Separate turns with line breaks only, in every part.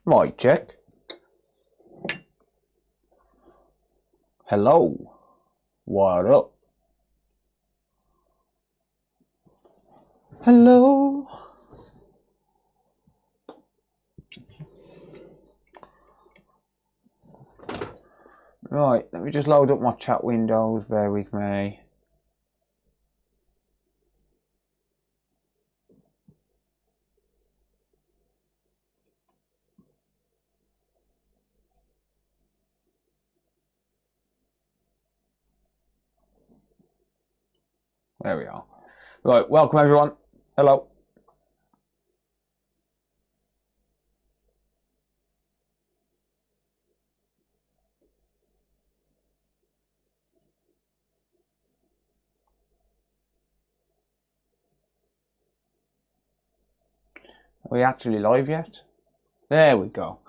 Mic check. Hello. What up? Hello. Right, let me just load up my chat windows, bear with me. There we are. Right, welcome everyone. Hello. Are we actually live yet? There we go.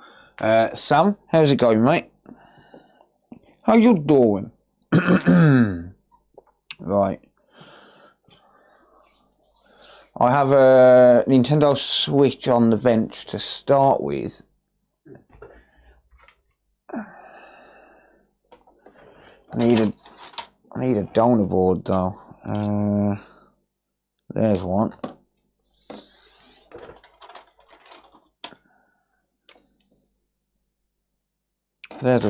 Sam, how's it going, mate? How you doing? Right. I have a Nintendo Switch on the bench to start with. I need a donor board though. There's one. There's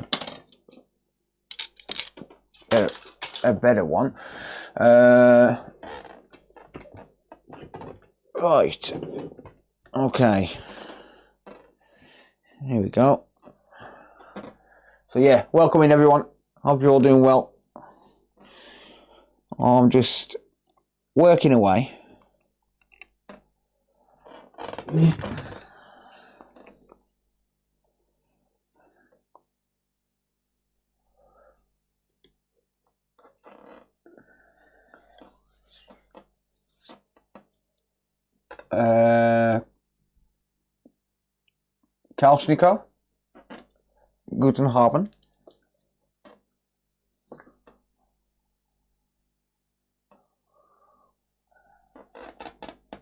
a better one. Right. Okay. Here we go. So yeah, welcome in everyone. Hope you're all doing well. I'm just working away. Kalschnikow. Guten Abend.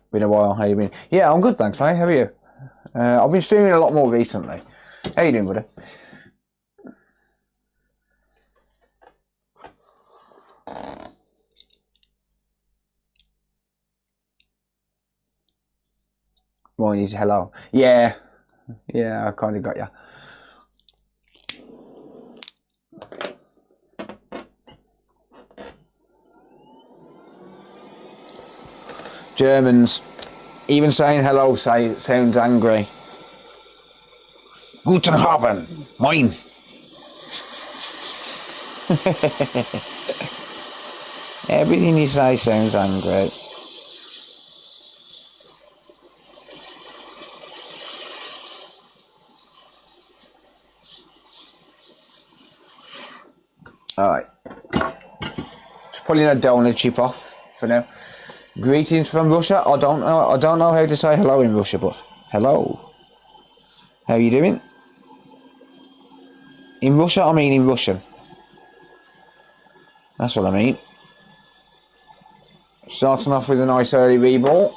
Been a while, how you been? Yeah, I'm good, thanks, mate. How are you? I've been streaming a lot more recently. How you doing, buddy? Morning, hello. Yeah, I kind of got you. Germans, even saying hello sounds angry. Guten Abend, moin. Everything you say sounds angry. Alright. Just pulling a donor chip off for now. Greetings from Russia. I don't know how to say hello in Russia, but hello. How you doing? In Russia, I mean in Russian. That's what I mean. Starting off with a nice early reball.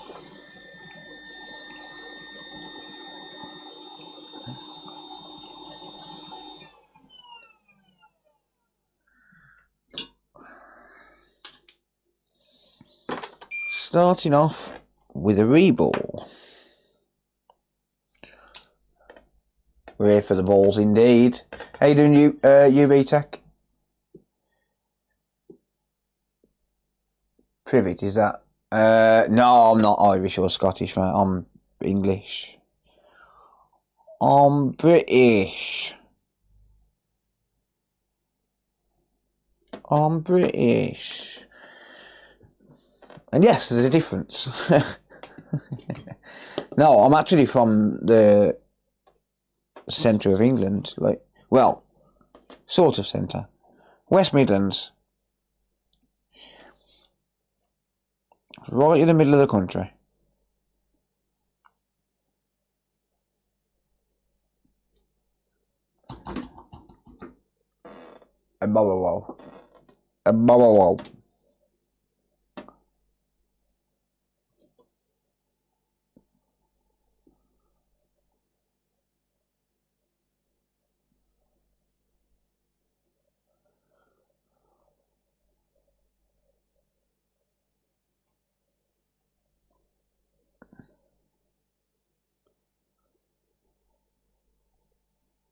Starting off with a reball. We're here for the balls indeed. How you doing, UB Tech? Privet, is that? No, I'm not Irish or Scottish, mate. I'm English. I'm British. I'm British. And yes, there's a difference. No, I'm actually from the centre of England. Like, well, sort of centre. West Midlands. Right in the middle of the country. A bow. A bow.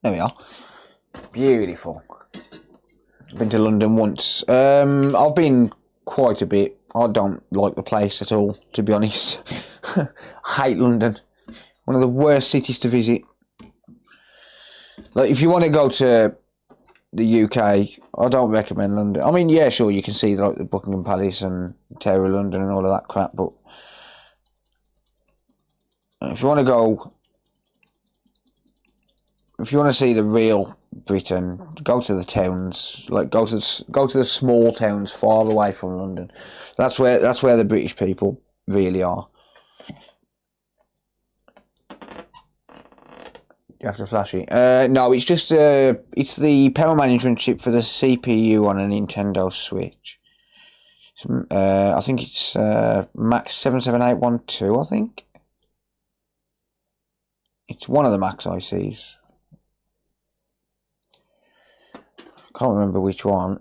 There we are. Beautiful. I've been to London once. I've been quite a bit. I don't like the place at all, to be honest. I hate London. One of the worst cities to visit. Like, if you want to go to the UK, I don't recommend London. I mean, yeah, sure, you can see like the Buckingham Palace and Tower of London and all of that crap, but if you want to go, if you want to see the real Britain, go to the towns, like go to the small towns far away from London. That's where the British people really are. You have to flash it. No, it's just it's the power management chip for the CPU on a Nintendo Switch. I think it's Max 77812. I think it's one of the Max ICs. Can't remember which one.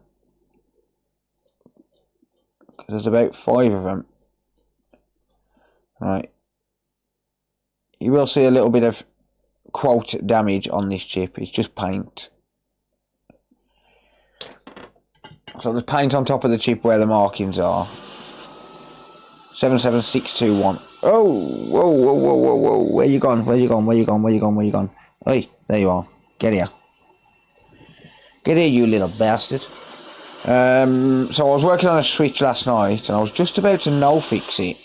There's about 5 of them. Right. You will see a little bit of quote damage on this chip. It's just paint. So there's paint on top of the chip where the markings are. 77621. Oh, whoa, whoa, whoa, whoa, whoa. Where you gone? Where you gone? Where you gone? Where you gone? Where you gone? Hey, there you are. Get here. Get here, you little bastard. So I was working on a switch last night and I was just about to no-fix it.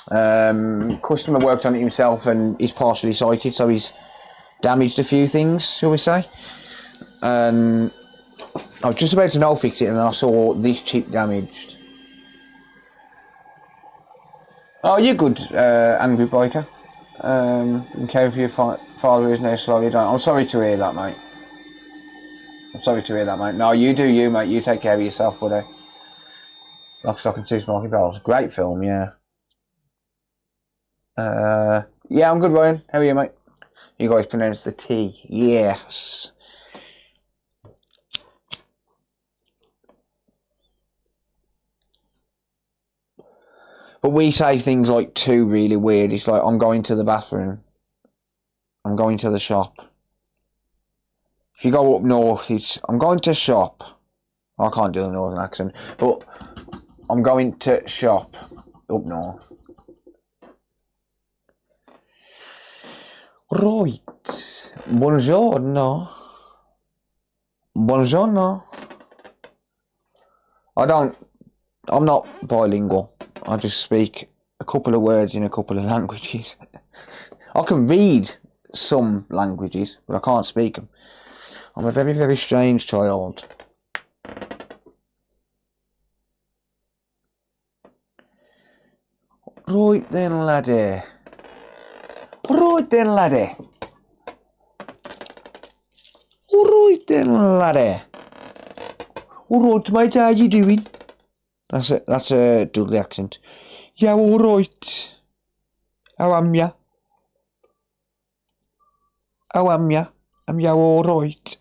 Customer worked on it himself and he's partially sighted, so he's damaged a few things, shall we say. And I was just about to no-fix it and then I saw this chip damaged. Oh, you're good, angry biker. You caring for your father is now slowly dying. I'm sorry to hear that, mate. I'm sorry to hear that, mate. No, you do you, mate. You take care of yourself, buddy. Lock, Stock and Two Smoking Barrels. Great film, yeah. Yeah, I'm good, Ryan. How are you, mate? You guys pronounce the T. Yes. But we say things like too really weird. It's like, I'm going to the bathroom. I'm going to the shop. If you go up north, it's, I'm going to shop. I can't do a northern accent, but I'm going to shop up north. Right. Buongiorno. Buongiorno. I'm not bilingual. I just speak a couple of words in a couple of languages. I can read some languages, but I can't speak them. I'm a very, very strange child. Right then, laddie. Right then, laddie. Right then, laddie. Alright, mate, how you doing? That's a Dudley accent. Yeah, alright. How am ya? How am ya? Am ya alright?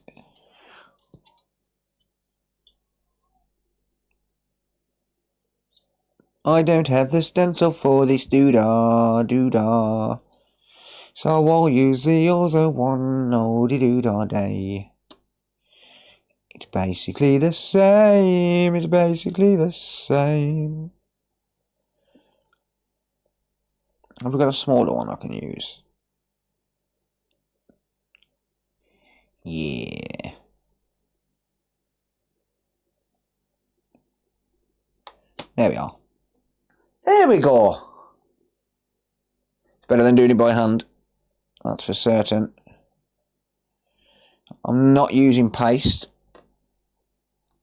I don't have the stencil for this doodah. So I'll use the other one, oh de doodah day. It's basically the same, it's basically the same. Have we got a smaller one I can use? Yeah. There we are. There we go. It's better than doing it by hand. That's for certain. I'm not using paste.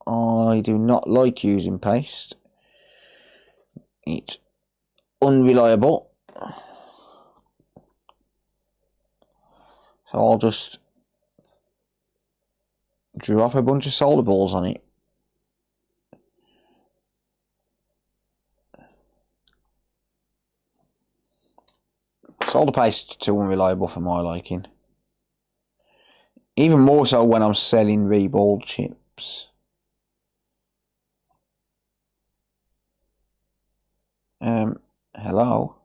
I do not like using paste. It's unreliable. So I'll just drop a bunch of solder balls on it. Solder paste is too unreliable for my liking. Even more so when I'm selling reballed chips. Hello?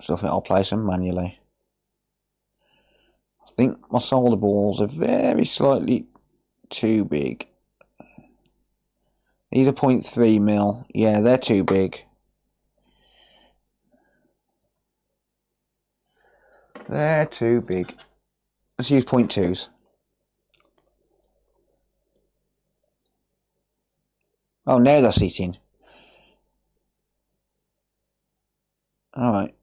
so I think I'll place them manually. I think my solder balls are very slightly too big. These are 0.3 mil. Yeah, they're too big. They're too big. Let's use 0.2s. Oh, now they're seating. Alright.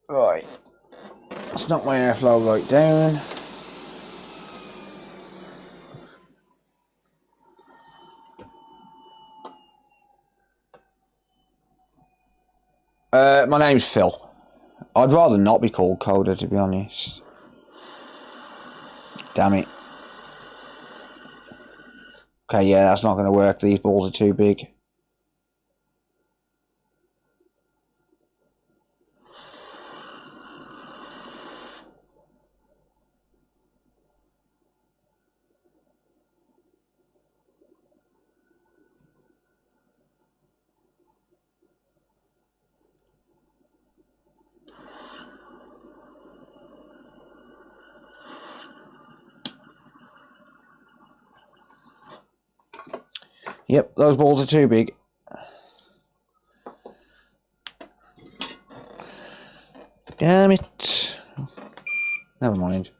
Right. Let's knock my airflow right down. My name's Phil. I'd rather not be called Coder, to be honest. Damn it. Okay, yeah, that's not going to work. These balls are too big. Yep, those balls are too big. Damn it. Never mind.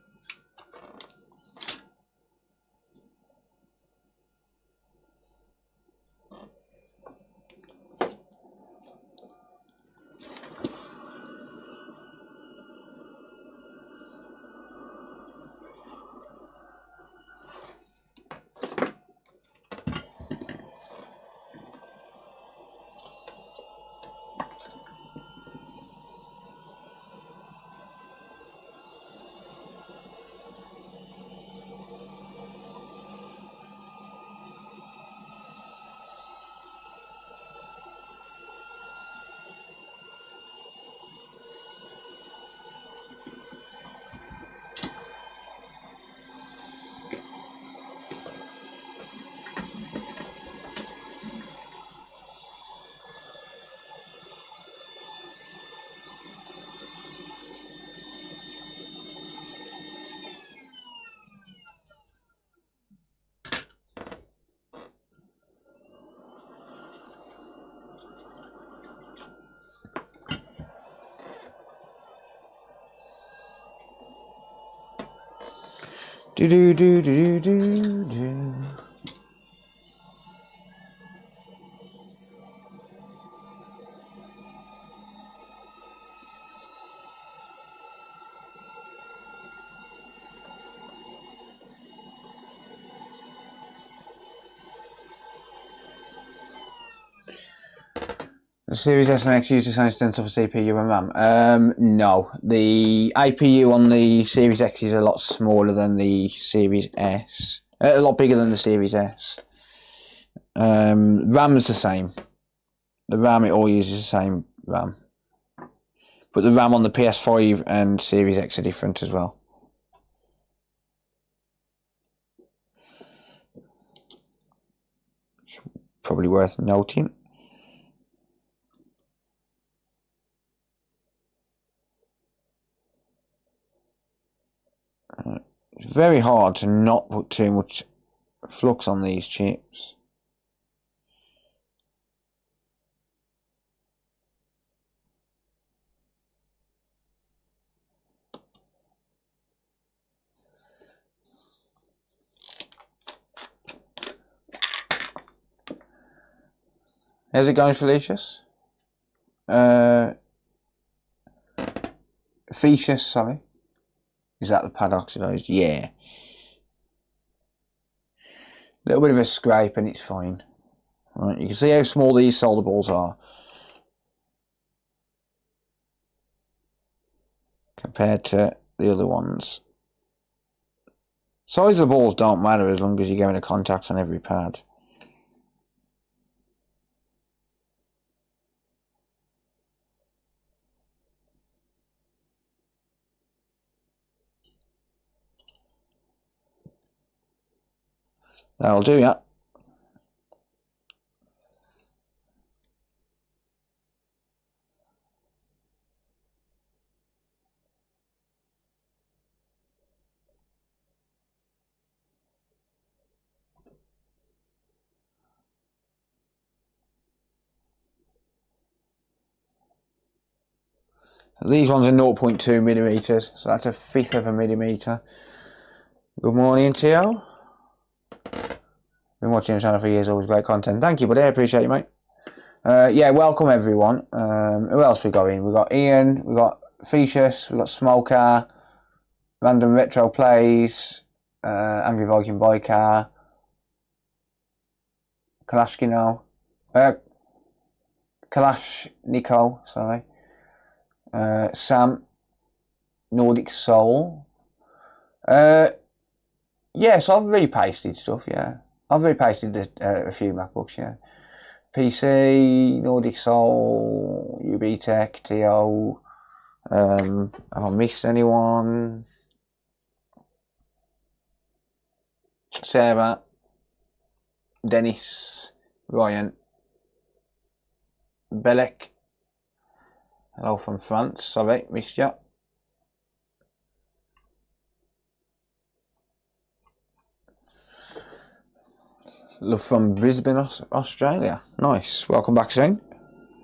Do do do do do do. The Series S and X use the same extent of CPU and RAM. No, the APU on the Series X is a lot smaller than the Series S. A lot bigger than the Series S. RAM is the same. The RAM, it all uses the same RAM. But the RAM on the PS5 and Series X are different as well. It's probably worth noting. It's very hard to not put too much flux on these chips. How's it going, Felicius? Felicius, sorry. Is that the pad oxidized? Yeah. A little bit of a scrape and it's fine. Right, you can see how small these solder balls are compared to the other ones. Size of the balls don't matter as long as you're going to contacts on every pad. That'll do, yeah. These ones are 0.2 millimeters, so that's a fifth of a millimeter. Good morning, Tio. Been watching the channel for years, always great content. Thank you, buddy. I appreciate you, mate. Yeah, welcome everyone. Who else we got in? We got Ian, we got Felicius, we got Smoker, Random Retro Plays, Angry Viking Biker, Kalashnikov, sorry. Sam, Nordic Soul. Yeah, so I've repasted stuff, yeah. I've repasted a few MacBooks, yeah. PC, Nordic Soul, UB Tech, TO. Have I missed anyone? Sarah, Dennis, Ryan, Belek. Hello from France, sorry, missed you. Love from Brisbane, Australia. Nice. Welcome back soon.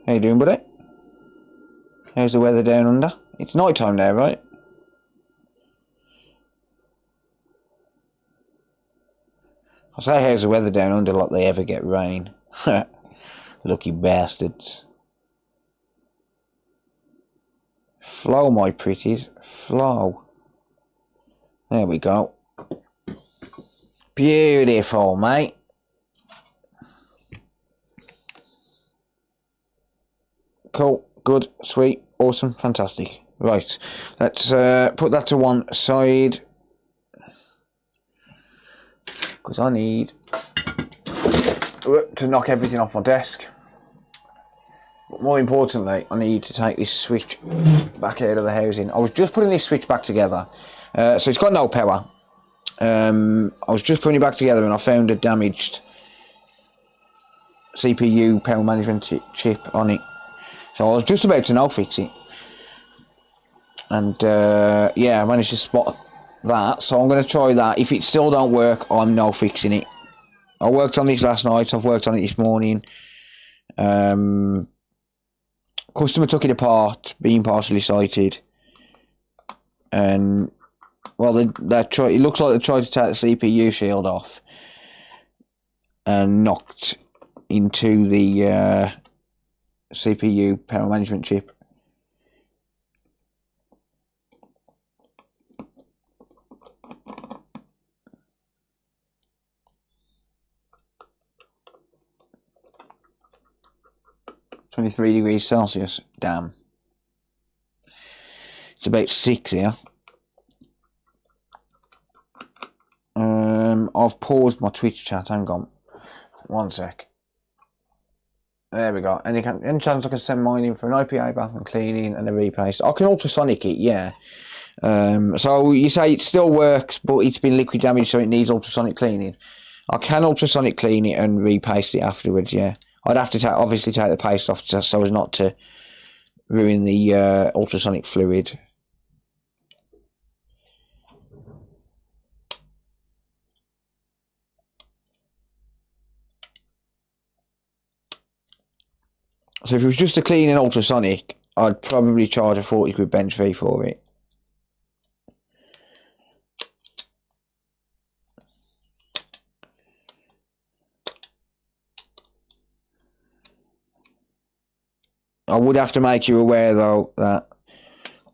How you doing, buddy? How's the weather down under? It's night time there, right? I say how's the weather down under like they ever get rain. Lucky bastards. Flow, my pretties. Flow. There we go. Beautiful, mate. Cool, good, sweet, awesome, fantastic. Right, let's put that to one side. Because I need to knock everything off my desk. But more importantly, I need to take this switch back out of the housing. I was just putting this switch back together. So it's got no power. I was just putting it back together and I found a damaged CPU power management chip on it. So I was just about to no fix it. And yeah, I managed to spot that. So I'm going to try that. If it still don't work, I'm no fixing it. I worked on this last night. I've worked on it this morning. Customer took it apart, being partially sighted. And, well, it looks like they tried to take the CPU shield off. And knocked into the CPU power management chip. (23°C). Damn. It's about 6 here. I've paused my Twitch chat. Hang on. One sec. There we go. Any chance I can send mine in for an IPA bath and cleaning and a repaste? I can ultrasonic it, yeah. So you say it still works, but it's been liquid damage, so it needs ultrasonic cleaning. I can ultrasonic clean it and repaste it afterwards, yeah. I'd have to obviously take the paste off so as not to ruin the ultrasonic fluid. So if it was just a clean and ultrasonic, I'd probably charge a 40 quid bench fee for it. I would have to make you aware though that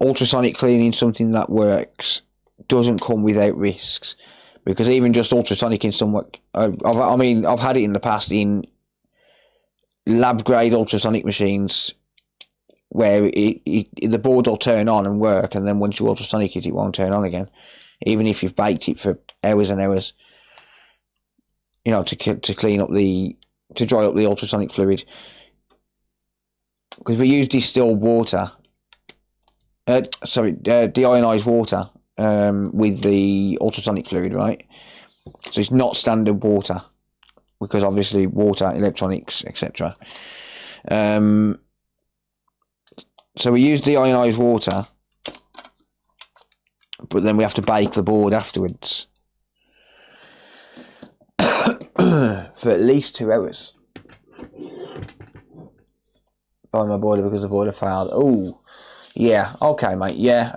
ultrasonic cleaning, something that works, doesn't come without risks, because even just ultrasonic in somewhat, I mean, I've had it in the past in lab grade ultrasonic machines where the board will turn on and work, and then once you ultrasonic it, it won't turn on again, even if you've baked it for hours and hours, you know, to clean up to dry up the ultrasonic fluid, because we use distilled water, deionized water with the ultrasonic fluid, right? So it's not standard water, because obviously water, electronics, etc. So we use deionized water, but then we have to bake the board afterwards for at least 2 hours. Buy my boiler because the boiler failed. Oh, yeah. Okay, mate. Yeah.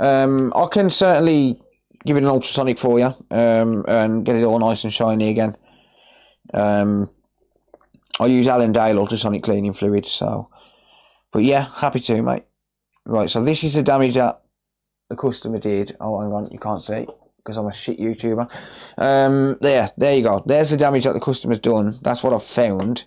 I can certainly give it an ultrasonic for you, and get it all nice and shiny again. I use Allendale ultrasonic cleaning fluid, so. But yeah, happy to, mate. Right, so this is the damage that the customer did. Oh, hang on, you can't see because I'm a shit YouTuber. There you go. There's the damage that the customer's done. That's what I've found.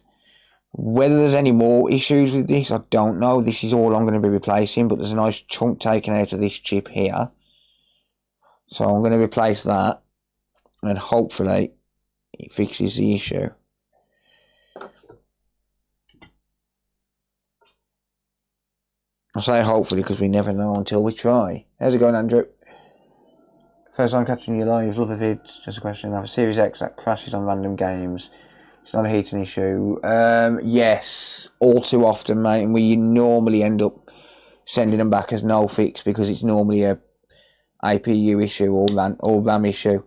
Whether there's any more issues with this, I don't know. This is all I'm going to be replacing, but there's a nice chunk taken out of this chip here. So I'm going to replace that, and hopefully it fixes the issue. I say hopefully because we never know until we try. How's it going, Andrew? First time catching you live, love the vids. Just a question. I have a Series X that crashes on random games. It's not a heating issue. Yes, all too often, mate, and we normally end up sending them back as no fix because it's normally a APU issue or RAM issue.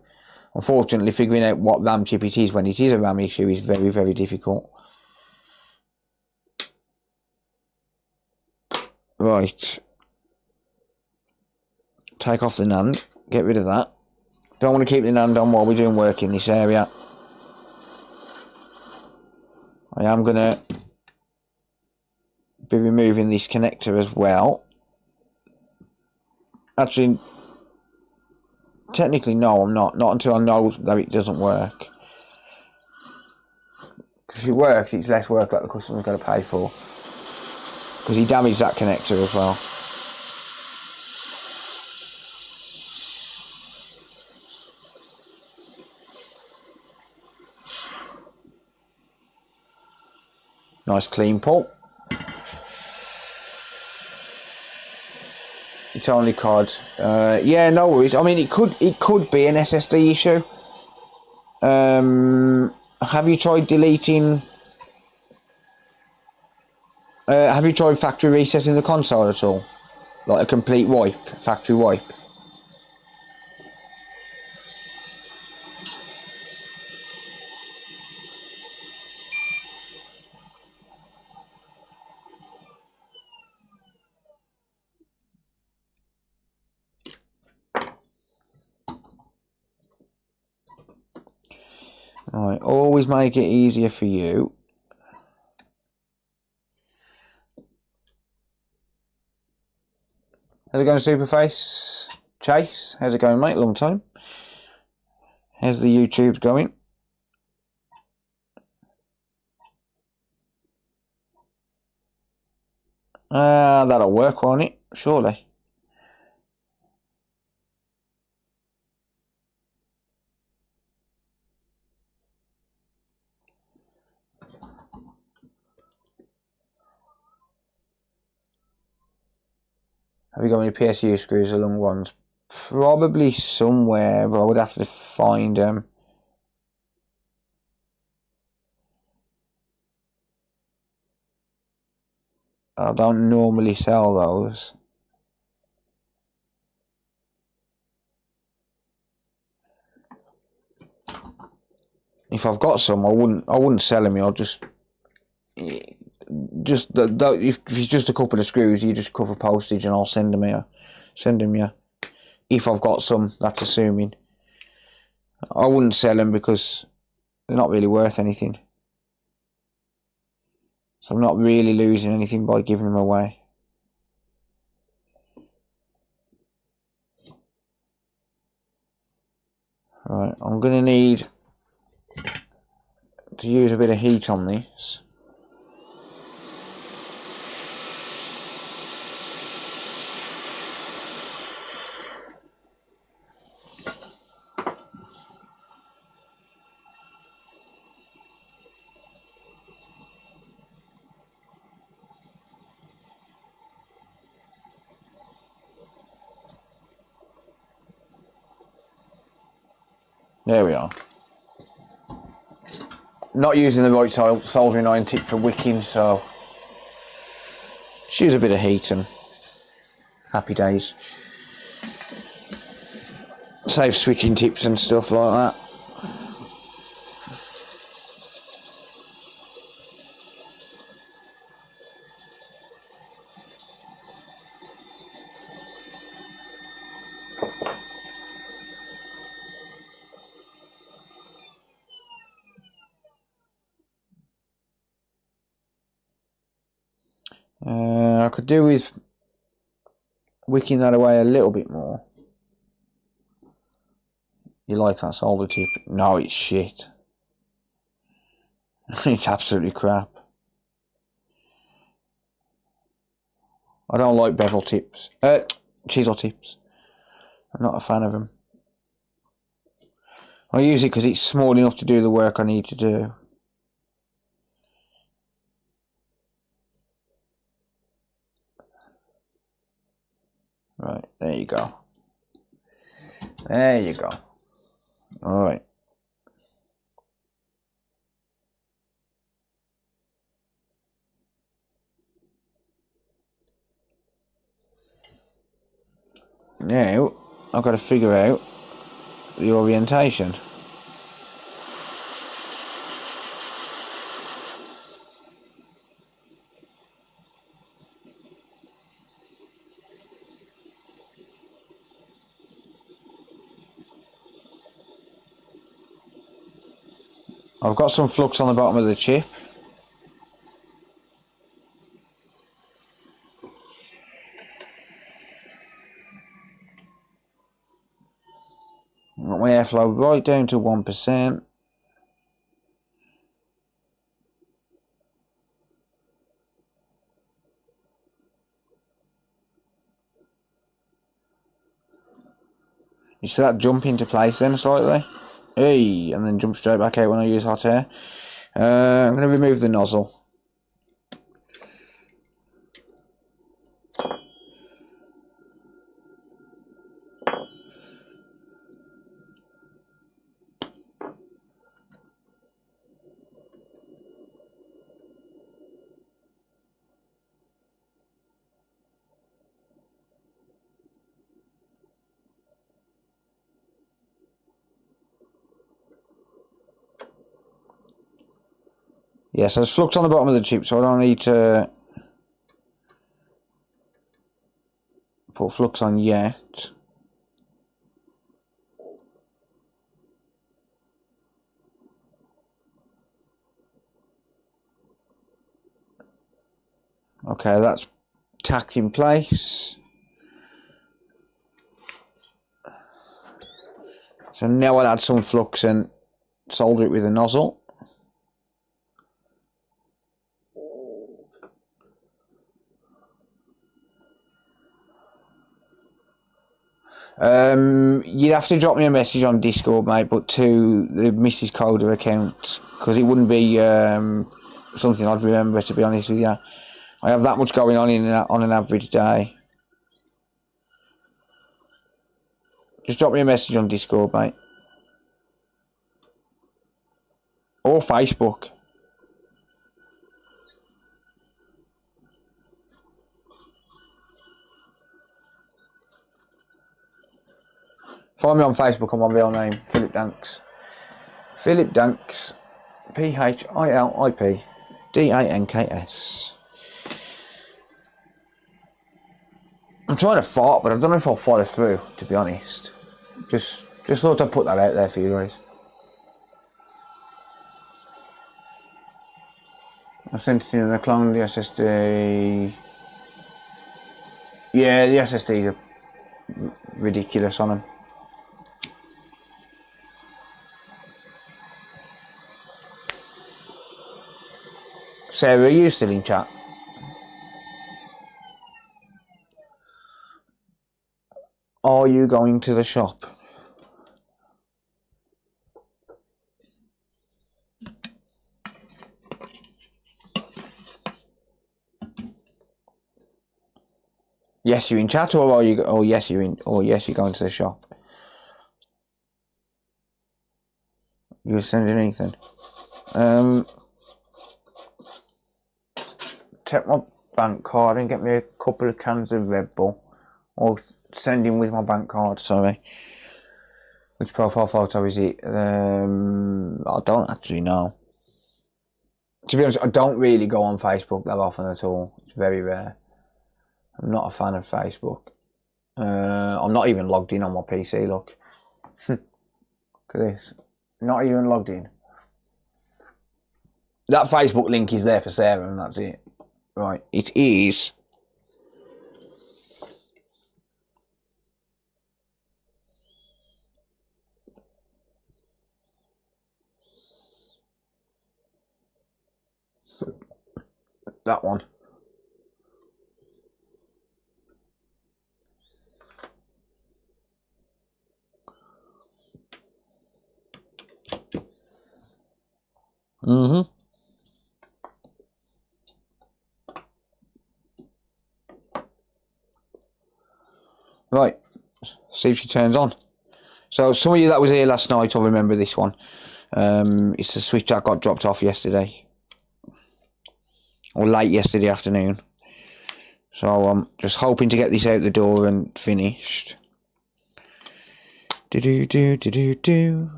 Unfortunately, figuring out what RAM chip it is when it is a RAM issue is very, very difficult. Right. Take off the NAND. Get rid of that. Don't want to keep the NAND on while we're doing work in this area. I am going to be removing this connector as well. Actually, technically no, I'm not. Not until I know that it doesn't work. Because if it works, it's less work that the customer's going to pay for. Because he damaged that connector as well. Nice clean pull. It's only COD. Yeah, no worries. I mean, it could be an SSD issue. Have you tried deleting? Have you tried factory resetting the console at all? Like a complete wipe, factory wipe? Alright, always make it easier for you. How's it going, Superface? Chase, how's it going, mate? Long time. How's the YouTube going? That'll work, won't it? Surely. Have you got any PSU screws, the long ones? Probably somewhere, but I would have to find them. I don't normally sell those. If I've got some, I wouldn't sell them. I'll just if it's just a couple of screws, you just cover postage and I'll send them here. If I've got some, that's assuming. I wouldn't sell them because they're not really worth anything. So I'm not really losing anything by giving them away. Right, I'm going to need to use a bit of heat on this. There we are. Not using the right soldering iron tip for wicking, so just use a bit of heat and happy days. Save switching tips and stuff like that. I could do with wicking that away a little bit more. You like that solder tip? No, it's shit. It's absolutely crap. I don't like bevel tips. Chisel tips. I'm not a fan of them. I use it because it's small enough to do the work I need to do. Right, there you go. There you go. Alright. Now, I've got to figure out the orientation. I've got some flux on the bottom of the chip. I've got my airflow right down to 1%. You see that jump into place then slightly? Hey, and then jump straight back out when I use hot air. I'm going to remove the nozzle. Yes, there's flux on the bottom of the chip, so I don't need to put flux on yet. Okay, that's tacked in place. So now I'll add some flux and solder it with a nozzle. You'd have to drop me a message on Discord, mate, but to the Mrs. Coder account, because it wouldn't be something I'd remember, to be honest with you. I have that much going on on an average day. Just drop me a message on Discord, mate. Or Facebook. Find me on Facebook on my real name, Philip Danks. Philip Danks, PHILIPDANKS. I'm trying to fart, but I don't know if I'll follow through, to be honest. Just thought I'd put that out there for you guys. I sent it in the clone, the SSD. Yeah, the SSDs are ridiculous on them. Sarah, are you still in chat? Are you going to the shop? Yes, you're in chat, or are you? Oh, yes, you're in. Oh, yes, you're going to the shop. You were sending anything? Take my bank card and get me a couple of cans of Red Bull, or send him with my bank card. Sorry. Which profile photo is it? I don't actually know. To be honest, I don't really go on Facebook that often at all. It's very rare. I'm not a fan of Facebook. I'm not even logged in on my PC, look. Look at this. Not even logged in. That Facebook link is there for Sarah and that's it. Right, it is. That one. Right, see if she turns on. So some of you that was here last night will remember this one. It's the switch that got dropped off yesterday. Or late yesterday afternoon. So I'm just hoping to get this out the door and finished.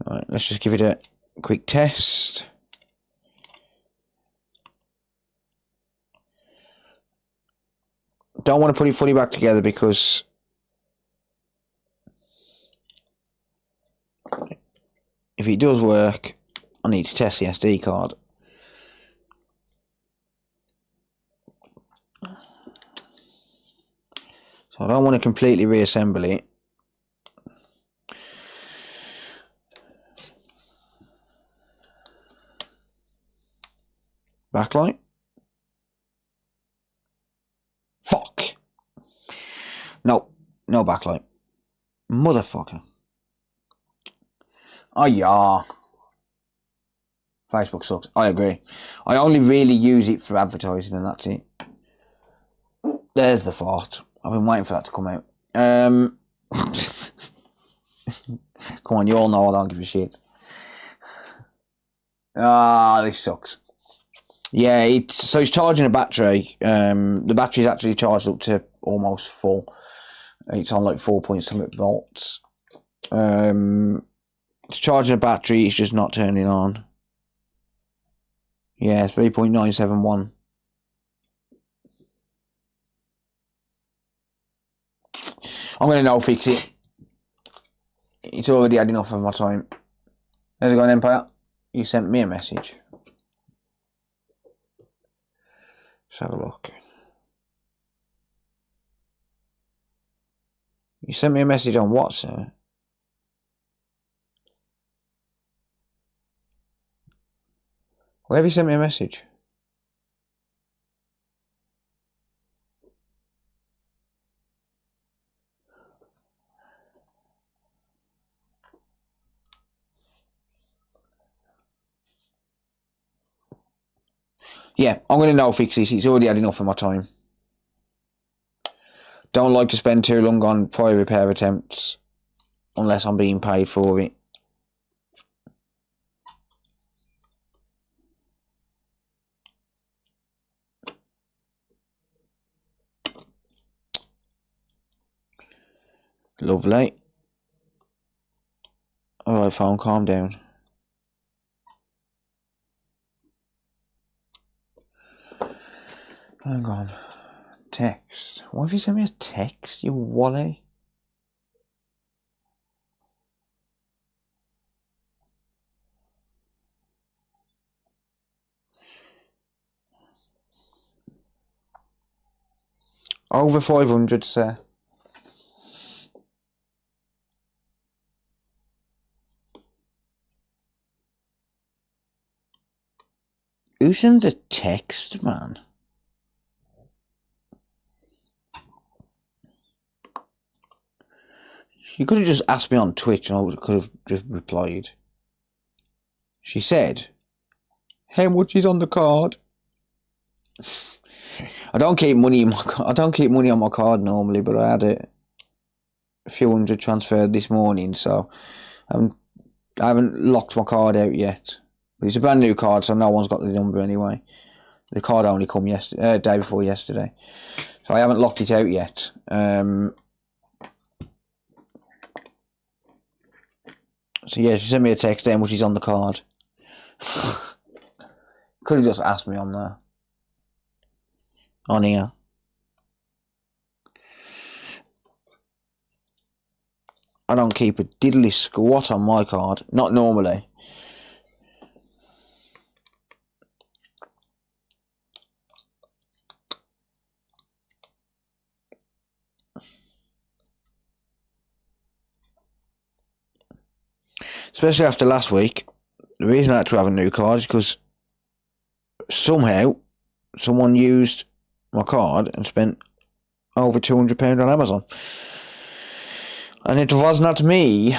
Right, let's just give it a quick test. Don't want to put it fully back together because if it does work, I need to test the SD card. So I don't want to completely reassemble it. Backlight? Fuck! No, no backlight. Motherfucker. Oh yeah. Facebook sucks. I agree. I only really use it for advertising and that's it. There's the fart. I've been waiting for that to come out. Come on, you all know I don't give a shit. Ah, this sucks. Yeah, so it's charging a battery. The battery's actually charged up to almost full. It's on like 4.7 volts. It's charging a battery, it's just not turning on. Yeah, 3.971. I'm going to no fix it. It's already had enough of my time. How's it going, Empire? You sent me a message. Let's have a look. You sent me a message on what, sir? Where have you sent me a message? Yeah, I'm going to no fix this. It's already had enough of my time. Don't like to spend too long on prior repair attempts unless I'm being paid for it. Lovely. Alright, phone, calm down. Hang on. Text. Why have you sent me a text, you wally? Over 500, sir. Who sends a text, man? She could have just asked me on Twitch and I could have just replied. She said, how much is on the card? I don't keep money in on my card normally, but I had a few hundred transferred this morning, so I haven't locked my card out yet. But it's a brand new card, so no one's got the number anyway. The card only come day before yesterday, so I haven't locked it out yet. So yeah, she sent me a text saying which is on the card. Could have just asked me on there. On here. I don't keep a diddly squat on my card. Not normally. Especially after last week. The reason I had to have a new card is because somehow someone used my card and spent over £200 on Amazon. And it was not me.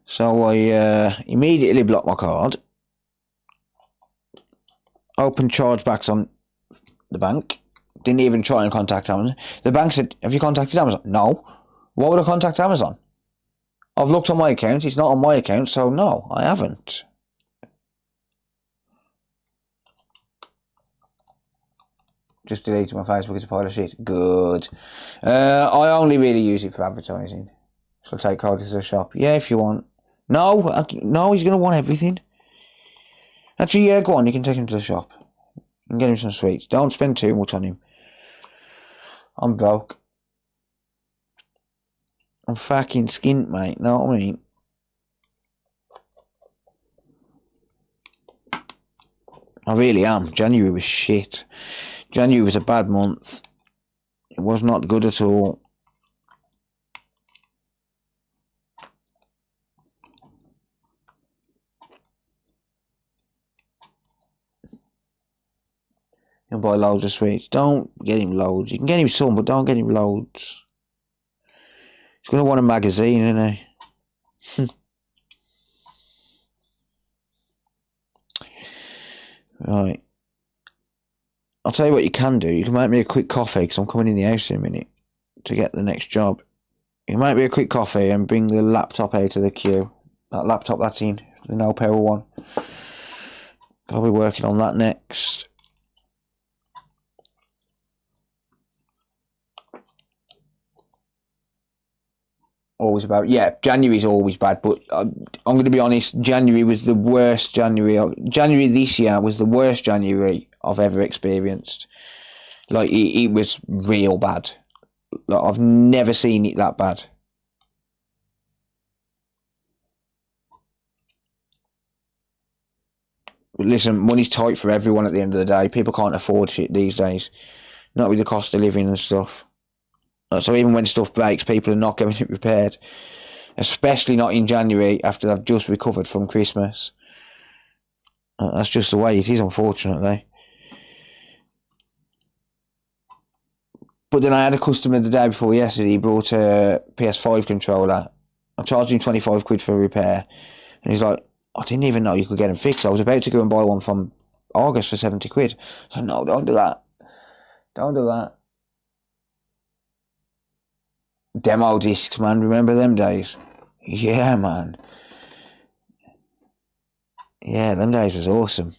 So I immediately blocked my card. Opened chargebacks on the bank. Didn't even try and contact Amazon. The bank said, have you contacted Amazon? No. Why would I contact Amazon? I've looked on my account. It's not on my account, so no, I haven't. Just deleted my Facebook, it's a pile of shit. Good. I only really use it for advertising. So I'll take Cody to the shop. Yeah, if you want. No, he's going to want everything. Actually, yeah, go on, you can take him to the shop. You can get him some sweets. Don't spend too much on him. I'm broke. I'm fucking skint, mate. Know what I mean? I really am. January was shit. January was a bad month. It was not good at all. He'll buy loads of sweets. Don't get him loads. You can get him some, but don't get him loads. He's going to want a magazine, isn't he? Right. I'll tell you what you can do. You can make me a quick coffee, because I'm coming in the house in a minute to get the next job. You can make me a quick coffee and bring the laptop out of the queue. That laptop that's in, the no power one. I'll be working on that next. Always about, yeah, January's always bad, but I'm going to be honest, January was the worst January. January this year was the worst January I've ever experienced. Like, it was real bad. Like, I've never seen it that bad. But listen, money's tight for everyone at the end of the day. People can't afford shit these days. Not with the cost of living and stuff. So even when stuff breaks, people are not getting it repaired. Especially not in January after they've just recovered from Christmas. That's just the way it is, unfortunately. But then I had a customer the day before yesterday. He brought a PS5 controller. I charged him 25 quid for a repair. And he's like, I didn't even know you could get them fixed. I was about to go and buy one from August for 70 quid. So no, don't do that. Don't do that. Demo discs, man. Remember them days? Yeah, man. Yeah, them days was awesome.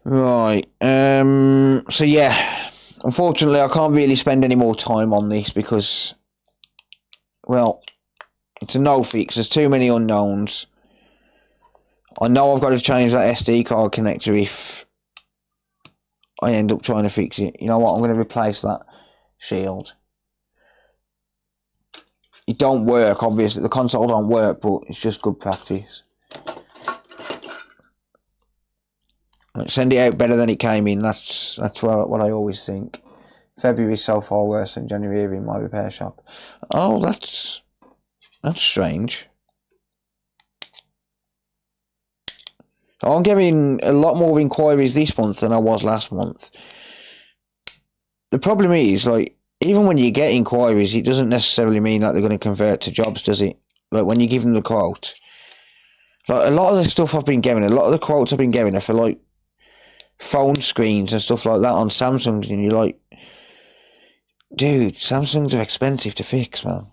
Right. So yeah, unfortunately I can't really spend any more time on this because, well, it's a no fix. There's too many unknowns. I know I've got to change that SD card connector if I end up trying to fix it. You know what? I'm going to replace that shield. it don't work, obviously. The console don't work, but it's just good practice. Send it out better than it came in. That's what I always think. February is so far worse than January in my repair shop. Oh, that's strange. I'm getting a lot more inquiries this month than I was last month. The problem is, like, even when you get inquiries, it doesn't necessarily mean that they're going to convert to jobs, does it? Like, when you give them the quote. Like, a lot of the stuff I've been getting, a lot of the quotes I've been getting are for, like, phone screens and stuff like that on Samsungs, and you're like, dude, Samsungs are expensive to fix, man.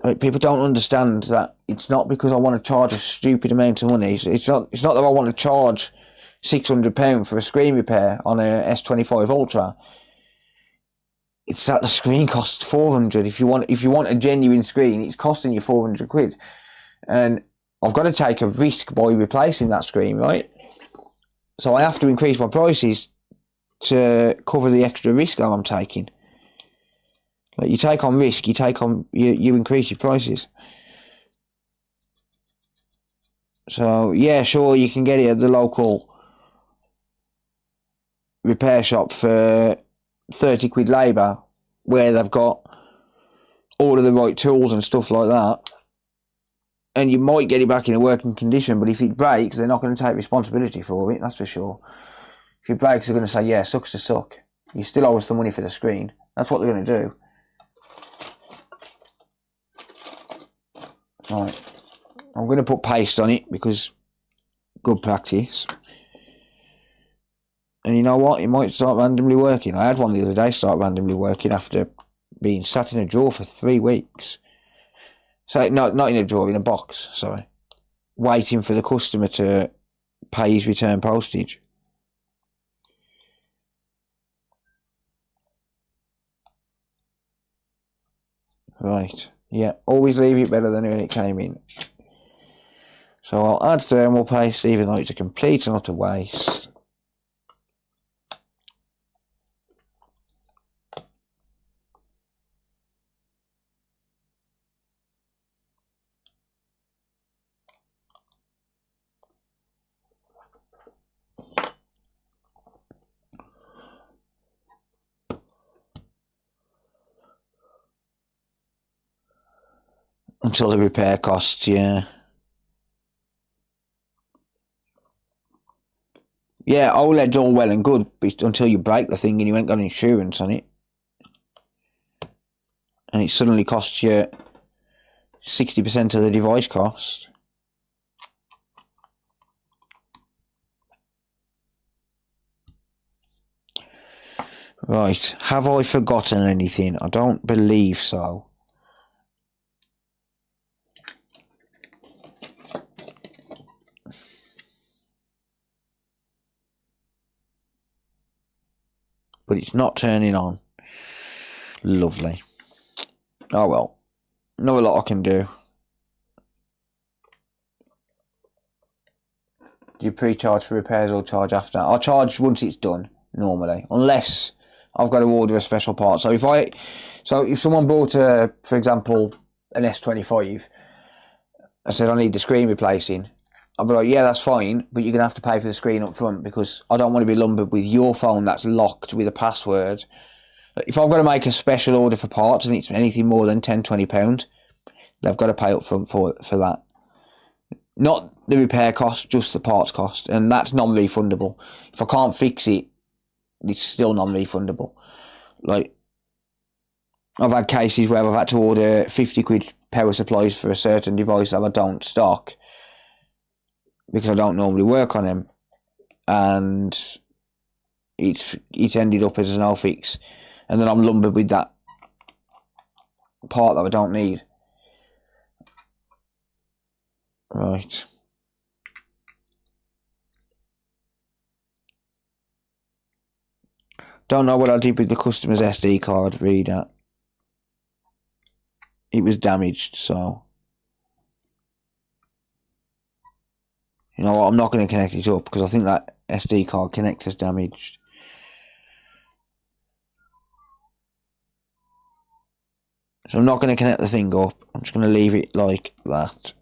Like, people don't understand that it's not because I want to charge a stupid amount of money. It's not that I want to charge £600 for a screen repair on a S25 Ultra. It's that the screen costs 400. If you want a genuine screen, it's costing you 400 quid. And I've got to take a risk by replacing that screen, right? So I have to increase my prices to cover the extra risk that I'm taking. Like, you take on risk, you increase your prices. So yeah, sure, you can get it at the local repair shop for 30 quid labour, where they've got all of the right tools and stuff like that, and you might get it back in a working condition. But if it breaks, they're not going to take responsibility for it, that's for sure. If it breaks, they're going to say, yeah, sucks to suck, you still owe us the money for the screen. That's what they're going to do. Right, I'm going to put paste on it because good practice. And you know what? It might start randomly working. I had one the other day start randomly working after being sat in a drawer for 3 weeks. So, no, not in a drawer, in a box, sorry. Waiting for the customer to pay his return postage. Right, yeah, always leave it better than when it came in. So I'll add thermal paste, even though it's a complete and utter waste. Until the repair costs, yeah. Yeah, OLED's all well and good until you break the thing and you ain't got insurance on it. And it suddenly costs you 60% of the device cost. Right, have I forgotten anything? I don't believe so. But it's not turning on. Lovely. Oh well. Not a lot I can do. Do you pre-charge for repairs or charge after? I'll charge once it's done, normally. Unless I've got to order a special part. So if someone bought for example, an S25, I said I need the screen replacing, I'll be like, yeah, that's fine, but you're going to have to pay for the screen up front because I don't want to be lumbered with your phone that's locked with a password. If I've got to make a special order for parts and it's anything more than £10–20, they've got to pay up front for that. Not the repair cost, just the parts cost, and that's non-refundable. If I can't fix it, it's still non-refundable. Like, I've had cases where I've had to order 50 quid power supplies for a certain device that I don't stock because I don't normally work on them, and it's ended up as an no fix, and then I'm lumbered with that part that I don't need. Right. Don't know what I did with the customer's SD card reader. It was damaged, so you know what, I'm not going to connect it up because I think that SD card connector's damaged. So I'm not going to connect the thing up. I'm just going to leave it like that.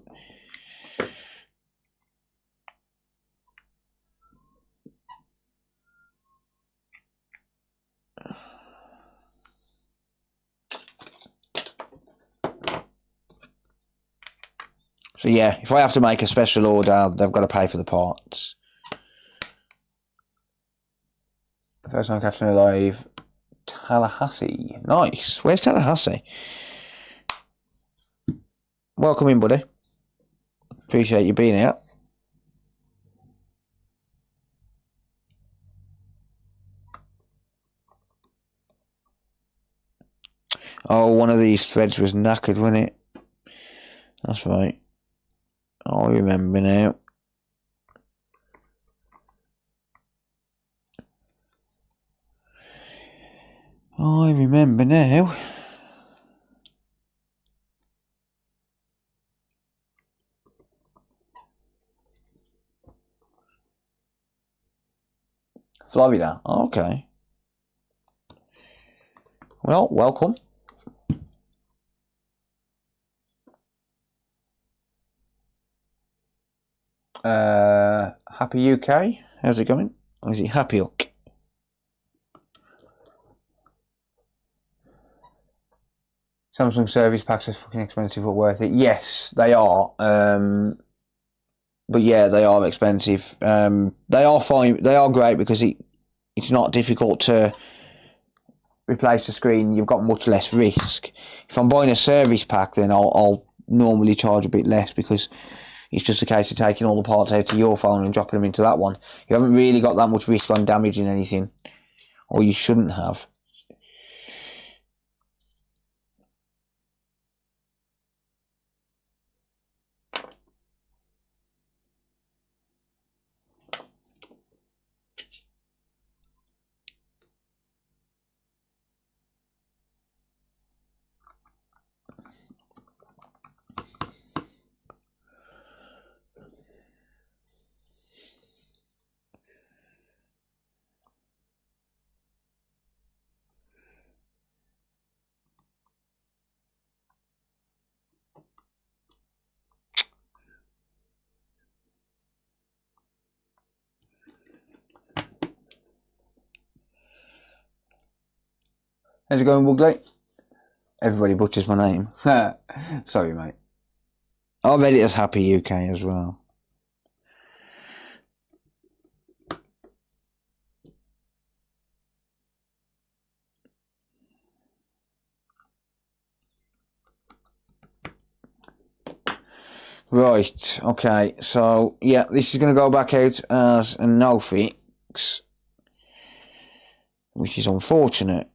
So yeah, if I have to make a special order, they've got to pay for the parts. First time catching alive, Tallahassee. Nice. Where's Tallahassee? Welcome in, buddy. Appreciate you being here. Oh, one of these threads was knackered, wasn't it? That's right. I remember now. I remember now. Florida. Okay. Well, welcome. Happy UK. How's it going? Or is it Happy Hook? Samsung service packs are fucking expensive but worth it. Yes, they are. But yeah, they are expensive. They are fine. They are great because it's not difficult to replace the screen. You've got much less risk. If I'm buying a service pack, then I'll normally charge a bit less because it's just a case of taking all the parts out of your phone and dropping them into that one. You haven't really got that much risk on damaging anything, or you shouldn't have. How's it going, Wugley? Everybody butchers my name. Sorry, mate. I'll read it as Happy UK as well. Right, okay, so yeah, this is going to go back out as a no fix, which is unfortunate.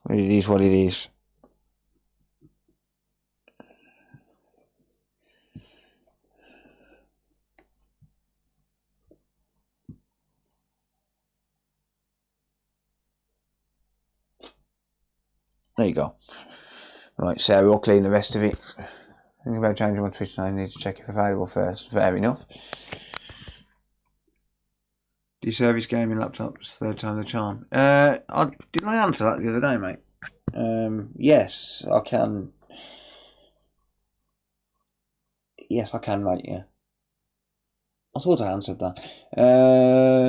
But it is what it is. There you go. Right, Sarah will clean the rest of it. Thinking about changing my Twitch name, I need to check if available first. Fair enough. Do you service gaming laptops? Third time the charm. Didn't I answer that the other day, mate? Yes, I can. Yes, I can, mate, yeah. I thought I answered that.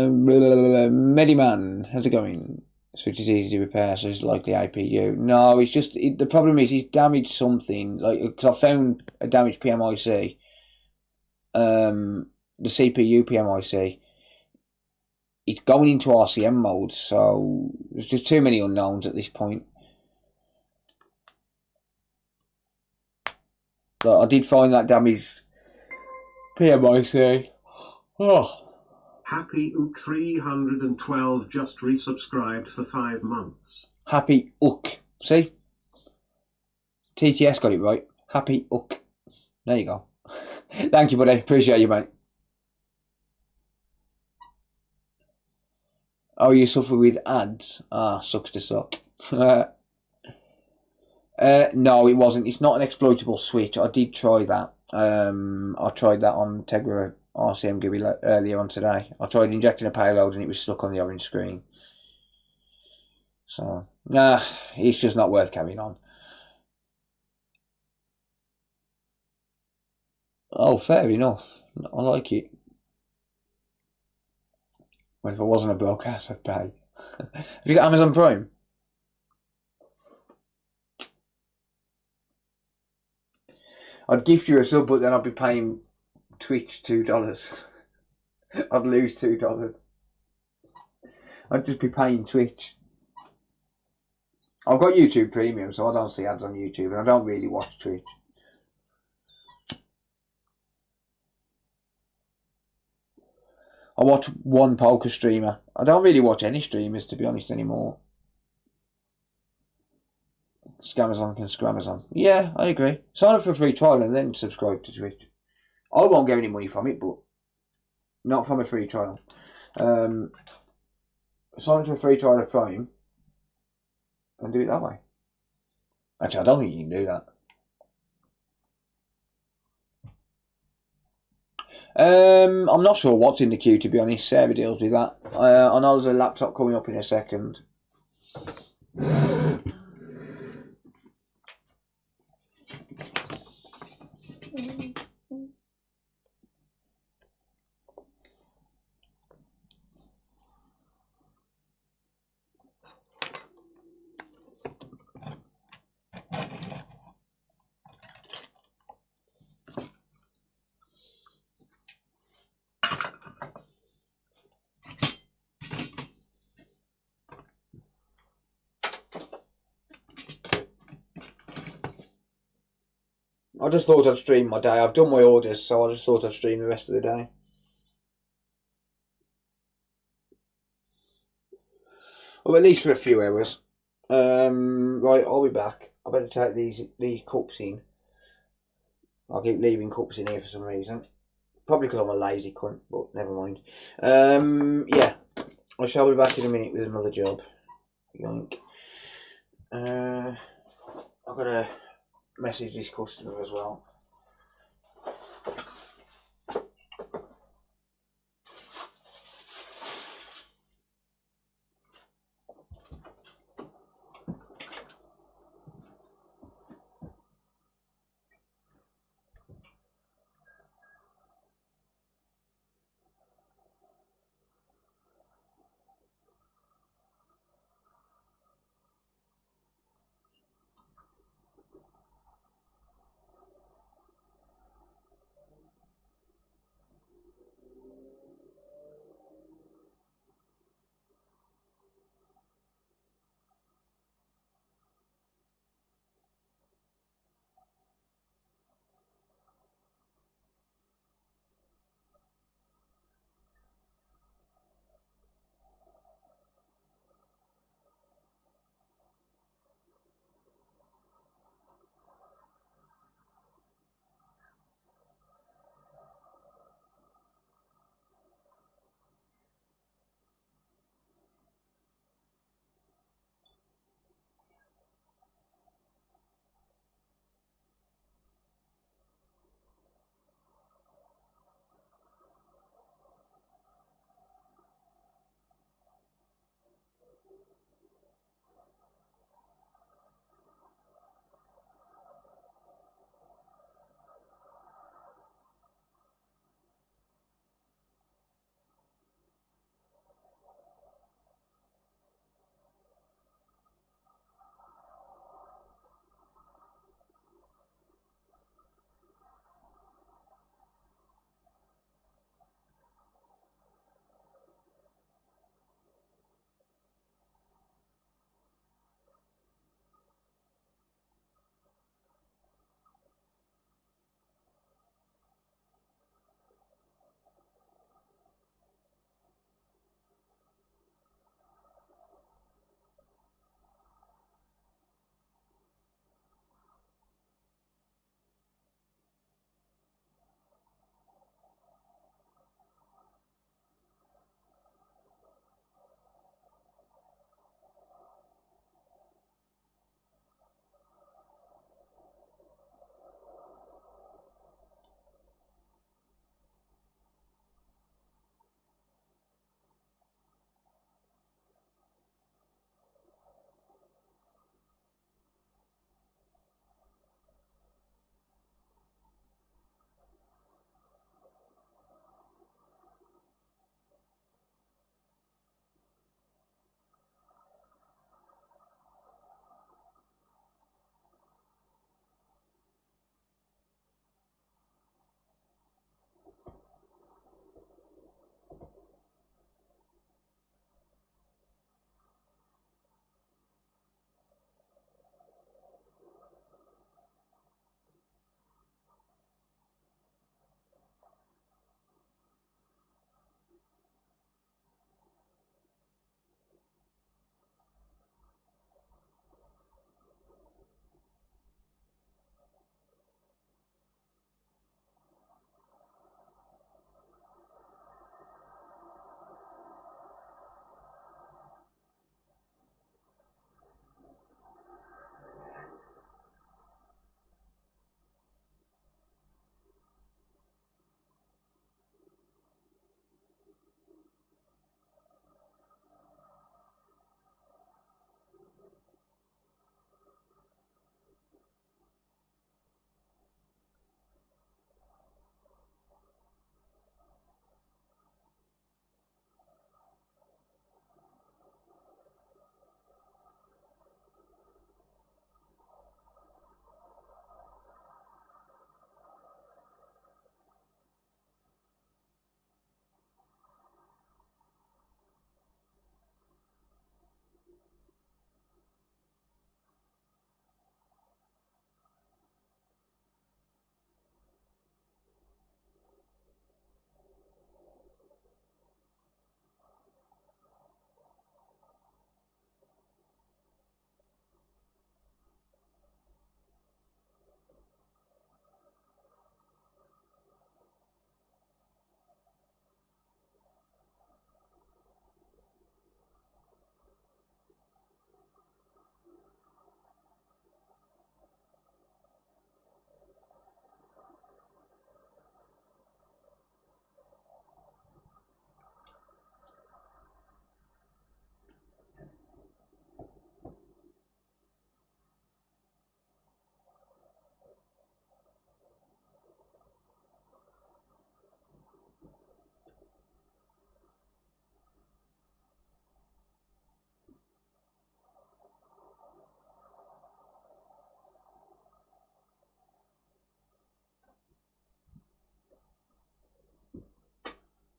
Mediman, how's it going? Switch is easy to repair, so it's likely IPU. No, it's just, the problem is he's damaged something, like, because I found a damaged PMIC. The CPU PMIC. It's going into RCM mode, so there's just too many unknowns at this point. But I did find that damaged PMIC. Oh.
Happy Ook 312 just resubscribed for 5 months.
Happy Ook. See? TTS got it right. Happy Ook. There you go. Thank you, buddy. Appreciate you, mate. Oh, you suffer with ads? Ah, sucks to suck. No, it wasn't. It's not an exploitable switch. I did try that. I tried that on Tegra RCM GUI earlier on today. I tried injecting a payload and it was stuck on the orange screen. So, nah, it's just not worth carrying on. Oh, fair enough. I like it. Well, if I wasn't a broadcast, I'd pay. Have you got Amazon Prime? I'd gift you a sub, but then I'd be paying Twitch $2. I'd lose $2. I'd just be paying Twitch. I've got YouTube Premium, so I don't see ads on YouTube, and I don't really watch Twitch. I watch one poker streamer. I don't really watch any streamers, to be honest, anymore. Scamazon can Scamazon. Yeah, I agree. Sign up for a free trial and then subscribe to Twitch. I won't get any money from it, but not from a free trial. Sign up for a free trial of Prime and do it that way. Actually, I don't think you can do that. I'm not sure what's in the queue, to be honest. Sarah deals with that. I know there's a laptop coming up in a second. I just thought I'd stream my day. I've done my orders, so I just thought I'd stream the rest of the day. Or at least for a few hours. Right, I'll be back. I better take these cups in. I'll keep leaving cups in here for some reason. Probably because I'm a lazy cunt, but never mind. Yeah, I shall be back in a minute with another job. Yoink. I've got to message this customer as well.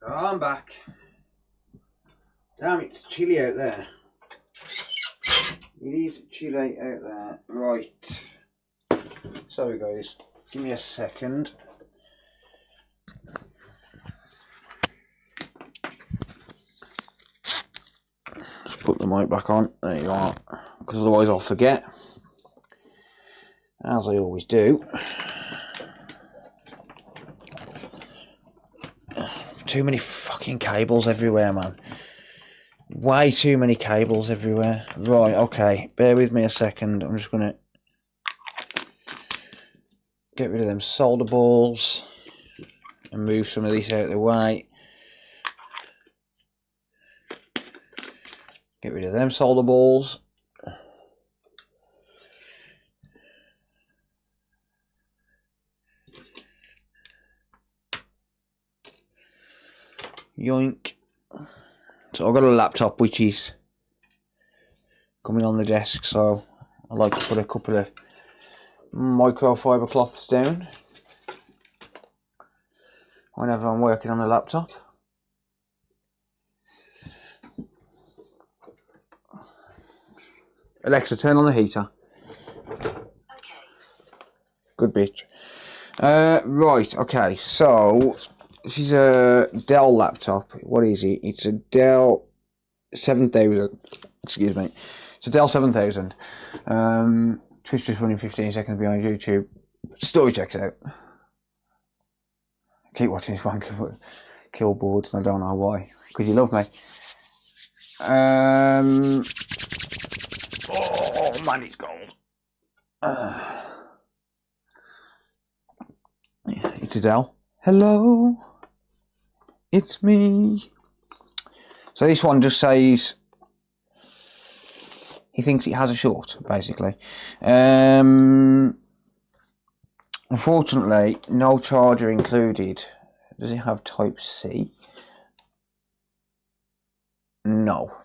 Oh, I'm back. Damn, it's chilly out there. It is chilly out there. Right. Sorry guys, give me a second. Just put the mic back on. There you are. Because otherwise I'll forget. As I always do. Too many fucking cables everywhere, man. Way too many cables everywhere. Right, okay. Bear with me a second. I'm just going to get rid of them solder balls and move some of these out of the way. Get rid of them solder balls. Yoink. So I've got a laptop which is coming on the desk, so I like to put a couple of microfiber cloths down whenever I'm working on the laptop. Alexa, turn on the heater. Okay. Good bitch. Right, okay, so this is a Dell laptop. What is it? It's a Dell 7000. Excuse me. It's a Dell 7000. Twitch just running 15 seconds behind YouTube. Story checks out. Keep watching this one kill boards, and I don't know why. Because you love me. Oh man, it's cold. It's a Dell. Hello. It's me. So this one just says he thinks it has a short, basically. Unfortunately, no charger included. Does it have Type C? No.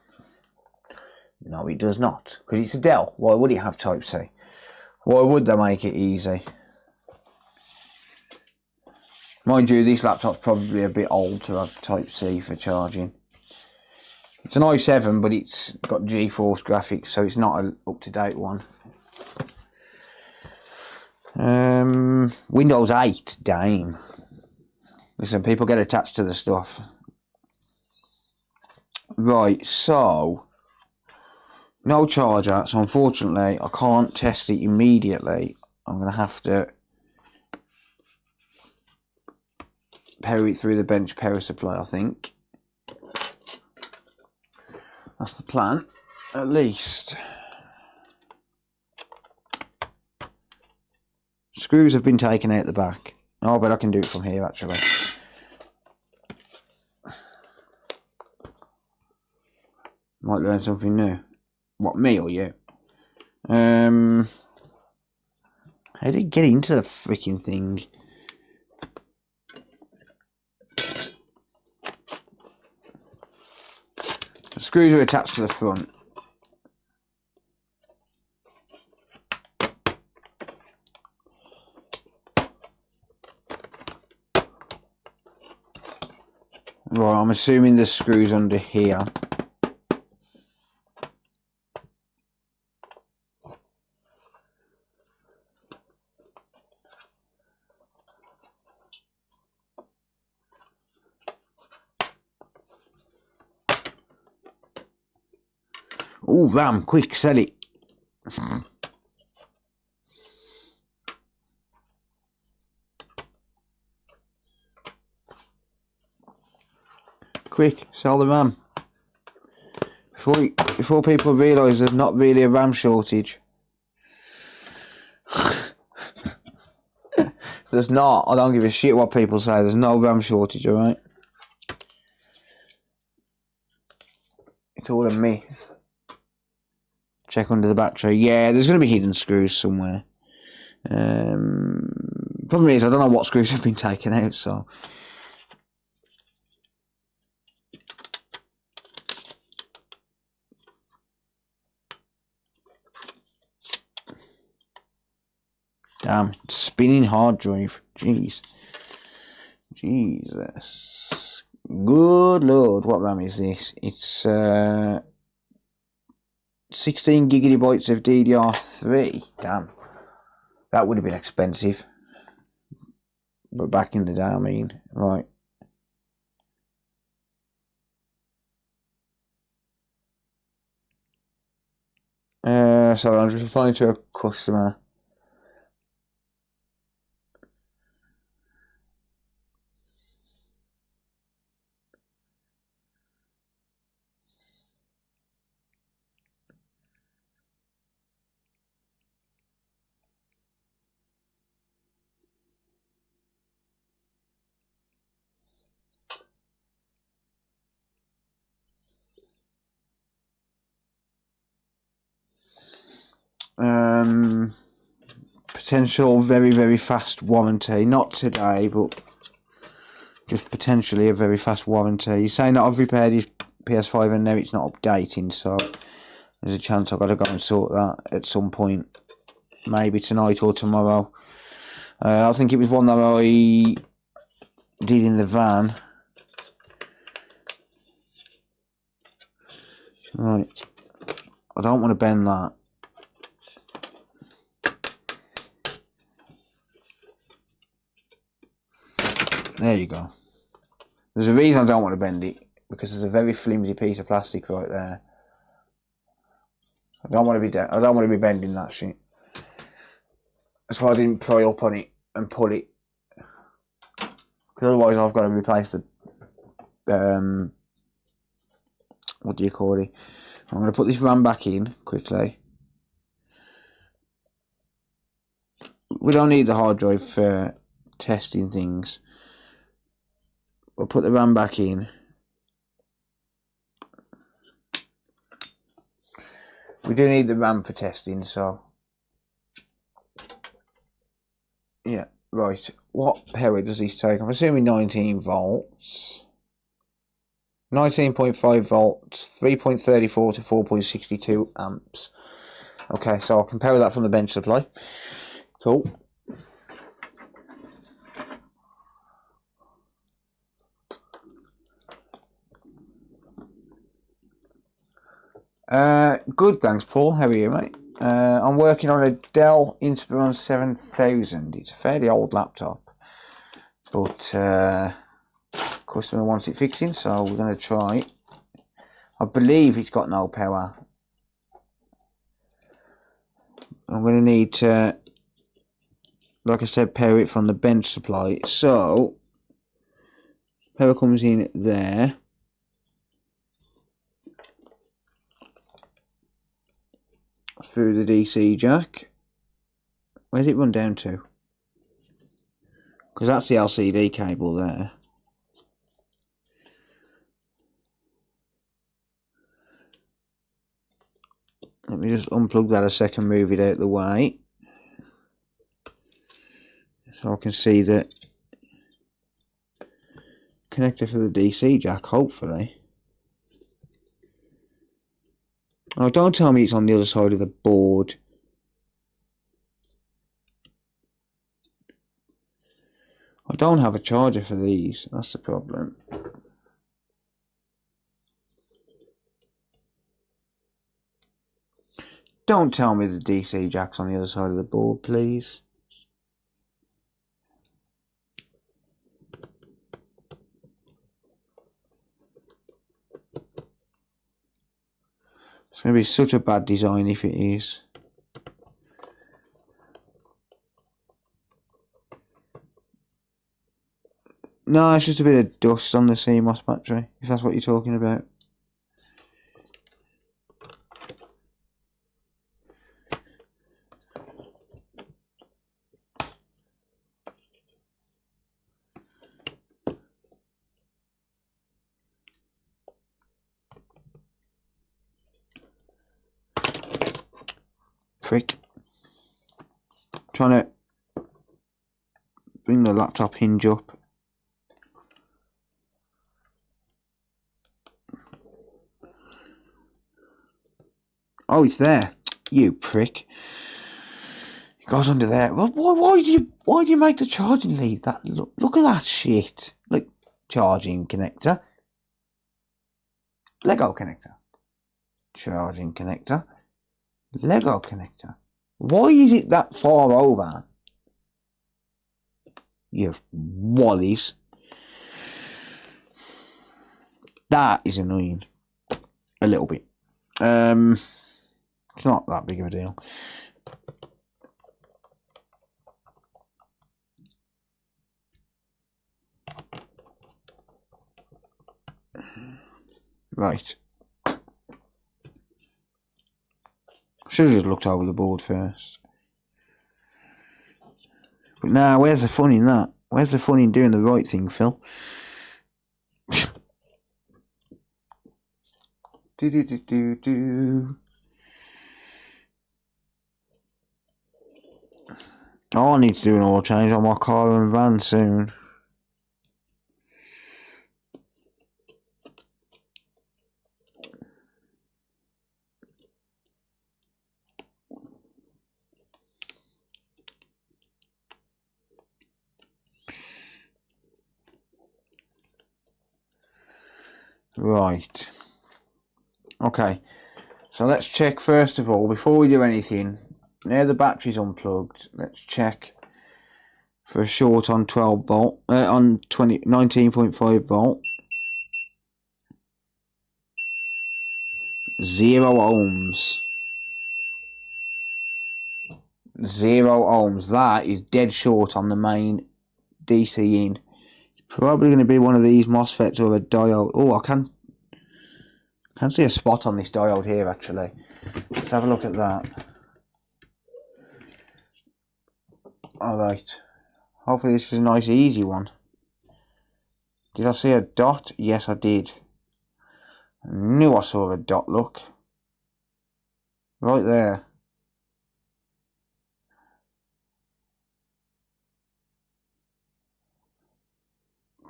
No, it does not. Because it's a Dell. Why would it have Type C? Why would they make it easy? Mind you, this laptop's probably a bit old to have Type C for charging. It's an i7, but it's got GeForce graphics, so it's not an up-to-date one. Windows 8, damn. Listen, people get attached to the stuff. Right, so no charger, so unfortunately I can't test it immediately. I'm going to have to power it through the bench power supply, I think. That's the plan, at least. Screws have been taken out the back. Oh, I bet I can do it from here, actually. Might learn something new. What, me or you? How did it get into the freaking thing? The screws are attached to the front. Right, I'm assuming the screws under here. Oh, Ram, quick, sell it. Quick, sell the RAM. Before people realise there's not really a RAM shortage. There's not. I don't give a shit what people say. There's no RAM shortage, alright? It's all a myth. Check under the battery. Yeah, there's going to be hidden screws somewhere. Problem is, I don't know what screws have been taken out, so... Damn, spinning hard drive. Jeez. Jesus. Good lord, what RAM is this? It's 16 gigabytes of DDR3. Damn. That would have been expensive. But back in the day, I mean. Right. So I'm just replying to a customer. Potential very, very fast warranty. Not today, but just potentially a very fast warranty. He's saying that I've repaired his PS5 and now it's not updating, so there's a chance I've got to go and sort that at some point. Maybe tonight or tomorrow. I think it was one that I did in the van. Right. I don't want to bend that. There you go. There's a reason I don't want to bend it, because there's a very flimsy piece of plastic right there. I don't want to be bending that shit. That's why I didn't pry up on it and pull it. Because otherwise I've got to replace the what do you call it? I'm going to put this RAM back in quickly. We don't need the hard drive for testing things. We'll put the RAM back in. We do need the RAM for testing, so yeah, right. What power does this take? I'm assuming 19 volts. 19.5 volts, 3.34 to 4.62 amps. Okay, so I'll compare that from the bench supply. Cool. Good, thanks, Paul. How are you, mate? I'm working on a Dell Inspiron 7000. It's a fairly old laptop, but customer wants it fixing, so we're going to try it. I believe it's got no power. I'm going to need to, like I said, power it from the bench supply. So power comes in there. Through the DC jack. Where's it run down to? Because that's the LCD cable there. Let me just unplug that a second, move it out of the way, so I can see the connector for the DC jack, hopefully. Oh, don't tell me it's on the other side of the board. I don't have a charger for these, that's the problem. Don't tell me the DC jack's on the other side of the board, please. It's going to be such a bad design if it is. No, it's just a bit of dust on the CMOS battery, if that's what you're talking about. Prick. Trying to bring the laptop hinge up. Oh, it's there. You prick. It goes under there. Well, why do you make the charging lead that? Look at that shit. Like, charging connector, Lego connector, charging connector, Lego connector. Why is it that far over? You wallies. That is annoying. A little bit. It's not that big of a deal. Right. Should have just looked over the board first. But now, where's the fun in that? Where's the fun in doing the right thing, Phil? Oh, I need to do an oil change on my car and van soon. Right. Okay. So let's check first of all, before we do anything, now the battery's unplugged, let's check for a short on 12 volt, on 19.5 volt. 0 ohms. 0 ohms. That is dead short on the main DC in. It's probably going to be one of these MOSFETs or a diode. Oh, I can see a spot on this diode here actually. Let's have a look at that. Alright. Hopefully this is a nice easy one. Did I see a dot? Yes, I did. I knew I saw a dot, look. Right there.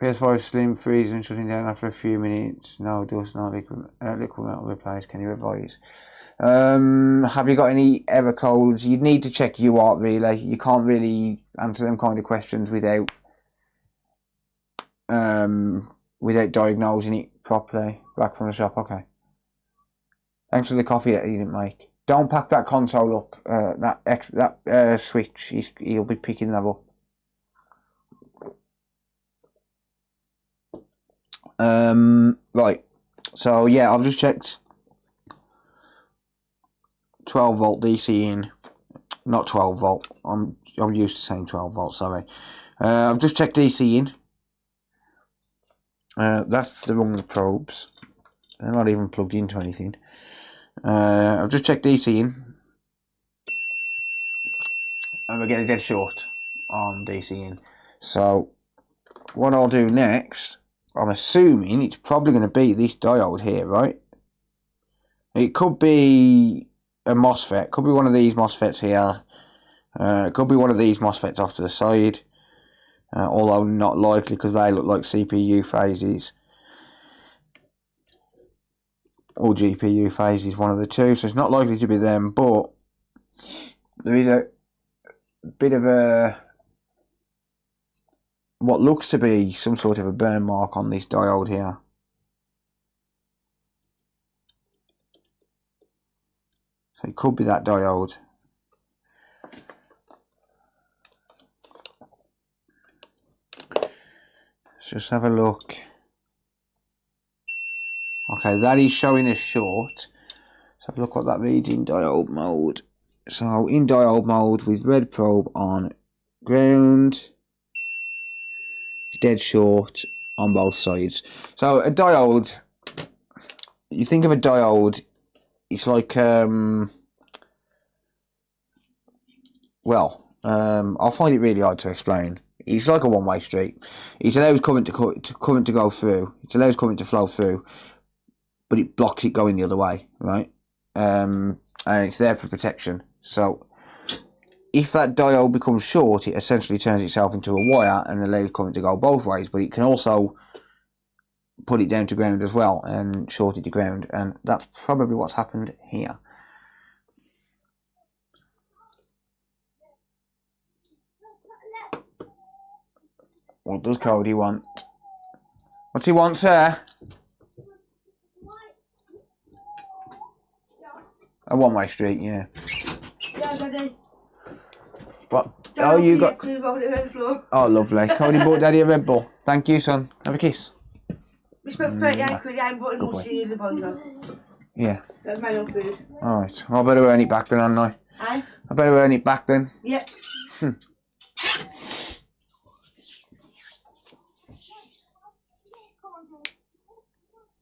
PS5 Slim freezing and shutting down after a few minutes. No dust, no liquid metal replaced. Can you advise? Have you got any error codes? You'd need to check UART relay. You can't really answer them kind of questions without diagnosing it properly. Back from the shop, okay. Thanks for the coffee that you didn't make. Don't pack that console up. That switch, he'll be picking that up. Right. So yeah, I've just checked 12 volt DC in. Not 12 volt. I'm used to saying 12 volt. Sorry. I've just checked DC in. That's the wrong probes. They're not even plugged into anything. I've just checked DC in, and we're getting dead short on DC in. So what I'll do next, I'm assuming it's probably going to be this diode here, right? It could be a MOSFET, could be one of these MOSFETs here, it could be one of these MOSFETs off to the side, although not likely because they look like CPU phases or GPU phases, one of the two, so it's not likely to be them, but there is a bit of a what looks to be some sort of a burn mark on this diode here. So it could be that diode. Let's just have a look. Okay, that is showing as short. Let's have a look what that reads in diode mode. So in diode mode with red probe on ground, dead short on both sides. So a diode, you think of a diode, it's like I'll find it really hard to explain. It's like a one-way street. It allows current to go through. It allows current to flow through, but it blocks it going the other way, right? And it's there for protection. So if that diode becomes short, it essentially turns itself into a wire and allows current to go both ways, but it can also put it down to ground as well and short it to ground, and that's probably what's happened here. What does Cody want? What he wants, sir? A one-way street, yeah.
Yeah, Daddy.
What? Oh, you got...
Floor.
Oh, lovely. Cody bought Daddy a Red Bull. Thank you, son. Have a kiss.
We spent 38 quid and bought
Good
more
boy.
in the bundle.
Yeah.
That's my own food.
Alright. I better earn it back then, hadn't I?
Aye?
I better earn it back then.
Yep.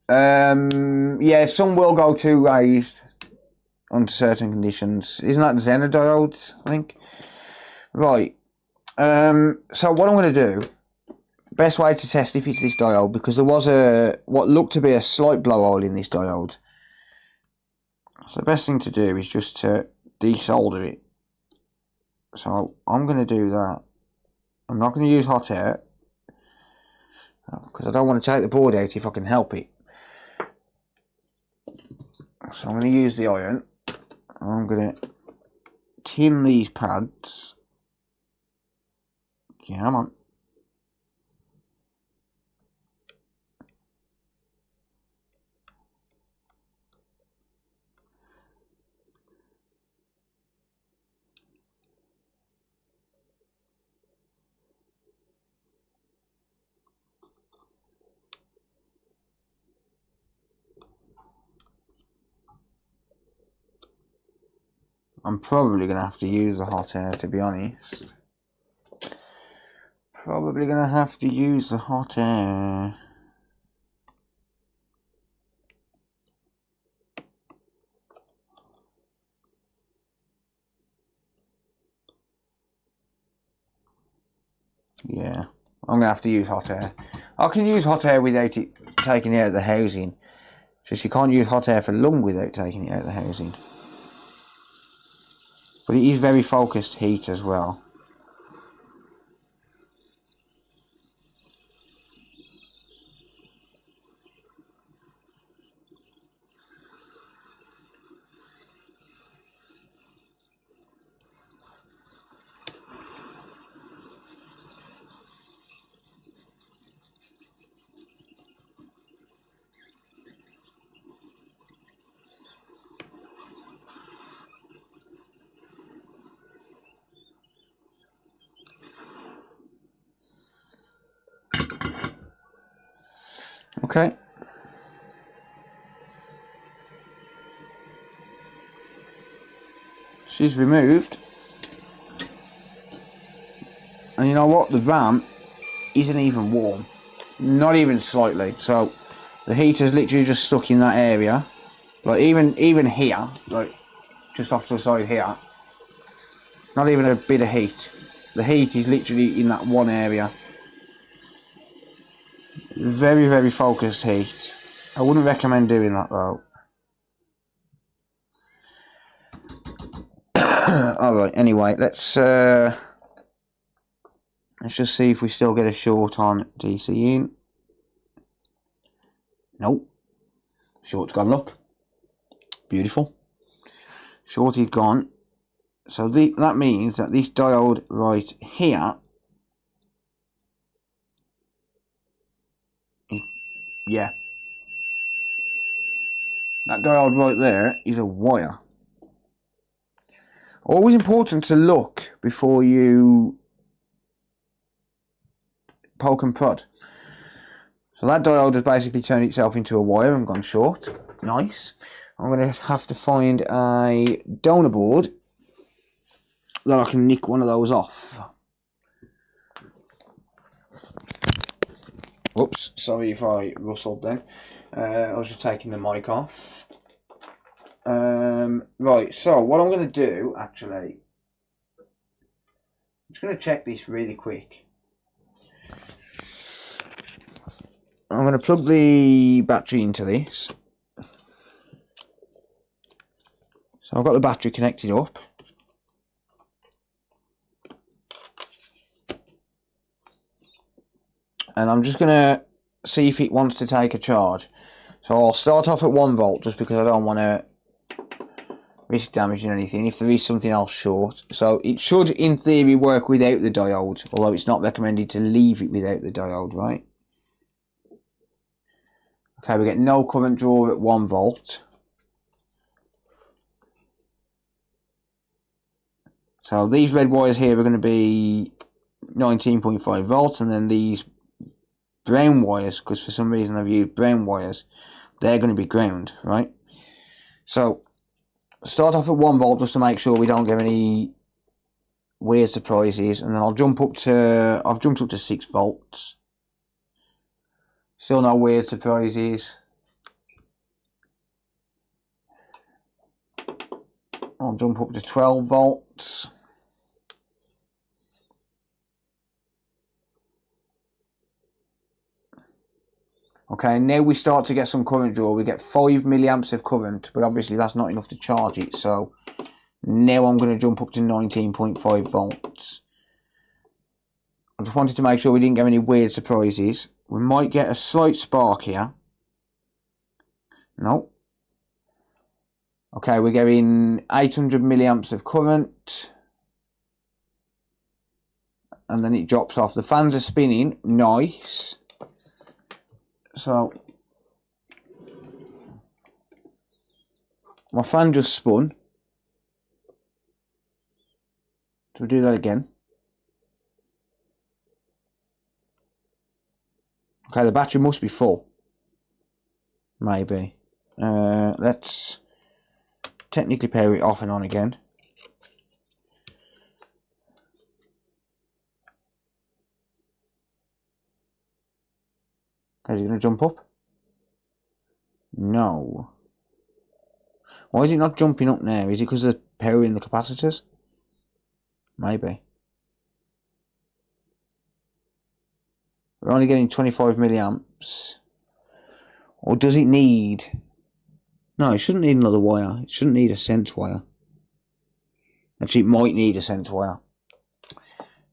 Yeah, some will go to raised under certain conditions. Isn't that Zener diodes, I think? Right. So what I'm going to do, best way to test if it's this diode, because there was what looked to be a slight blowhole in this diode. So the best thing to do is just to desolder it. So I'm going to do that. I'm not going to use hot air, because I don't want to take the board out if I can help it. So I'm going to use the iron. I'm going to tin these pads. Come on. I'm probably going to have to use the hot air, to be honest. Probably going to have to use the hot air. Yeah, I'm going to have to use hot air. I can use hot air without it taking it out of the housing. Just you can't use hot air for long without taking it out of the housing. But it is very focused heat as well. Okay. She's removed. And you know what? The RAM isn't even warm. Not even slightly. So the heater's literally just stuck in that area. Like even here, like just off to the side here. Not even a bit of heat. The heat is literally in that one area. Very, very focused heat. I wouldn't recommend doing that though. Alright, anyway, let's just see if we still get a short on DC in. Nope. Short's gone, look. Beautiful. Short is gone. So that means that this diode right here, yeah, that diode right there is a wire. Always important to look before you poke and prod. So that diode has basically turned itself into a wire and gone short. Nice. I'm going to have to find a donor board that I can nick one of those off. Whoops, sorry if I rustled then. I was just taking the mic off. Right, so what I'm going to do, actually, I'm just going to check this really quick. I'm going to plug the battery into this. So I've got the battery connected up. And I'm just going to see if it wants to take a charge. So I'll start off at 1 volt just because I don't want to risk damaging anything if there is something else short. So it should in theory work without the diode, although it's not recommended to leave it without the diode, right? Okay, we get no current draw at 1 volt. So these red wires here are going to be 19.5 volts, and then these brown wires, because for some reason I've used brown wires, they're going to be ground, right? So start off at 1 volt just to make sure we don't get any weird surprises, and then I've jumped up to 6 volts. Still no weird surprises. I'll jump up to 12 volts. Okay, now we start to get some current draw. We get 5 milliamps of current, but obviously that's not enough to charge it. So now I'm going to jump up to 19.5 volts. I just wanted to make sure we didn't get any weird surprises. We might get a slight spark here. No. Okay, we're getting 800 milliamps of current. And then it drops off. The fans are spinning. Nice. So my fan just spun. Do we do that again? Okay, the battery must be full. Maybe. Let's technically power it off and on again. Okay, is it going to jump up? No. Why is it not jumping up now? Is it because of the power in the capacitors? Maybe. We're only getting 25 milliamps. Or does it need... No, it shouldn't need another wire. It shouldn't need a sense wire. Actually, it might need a sense wire.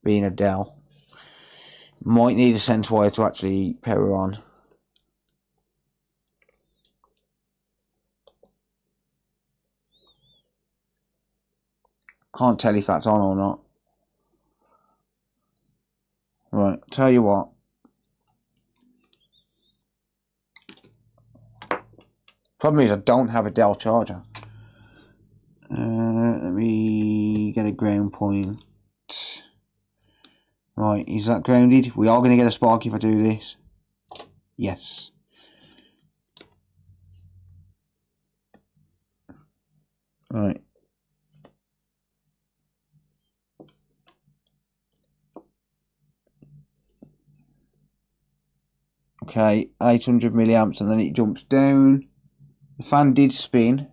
Being a Dell. Might need a sense wire to actually power on. Can't tell if that's on or not. Right, tell you what. Problem is I don't have a Dell charger. Let me get a ground point. Right, is that grounded? We are going to get a spark if I do this. Yes. Right. Okay, 800 milliamps, and then it jumps down. The fan did spin.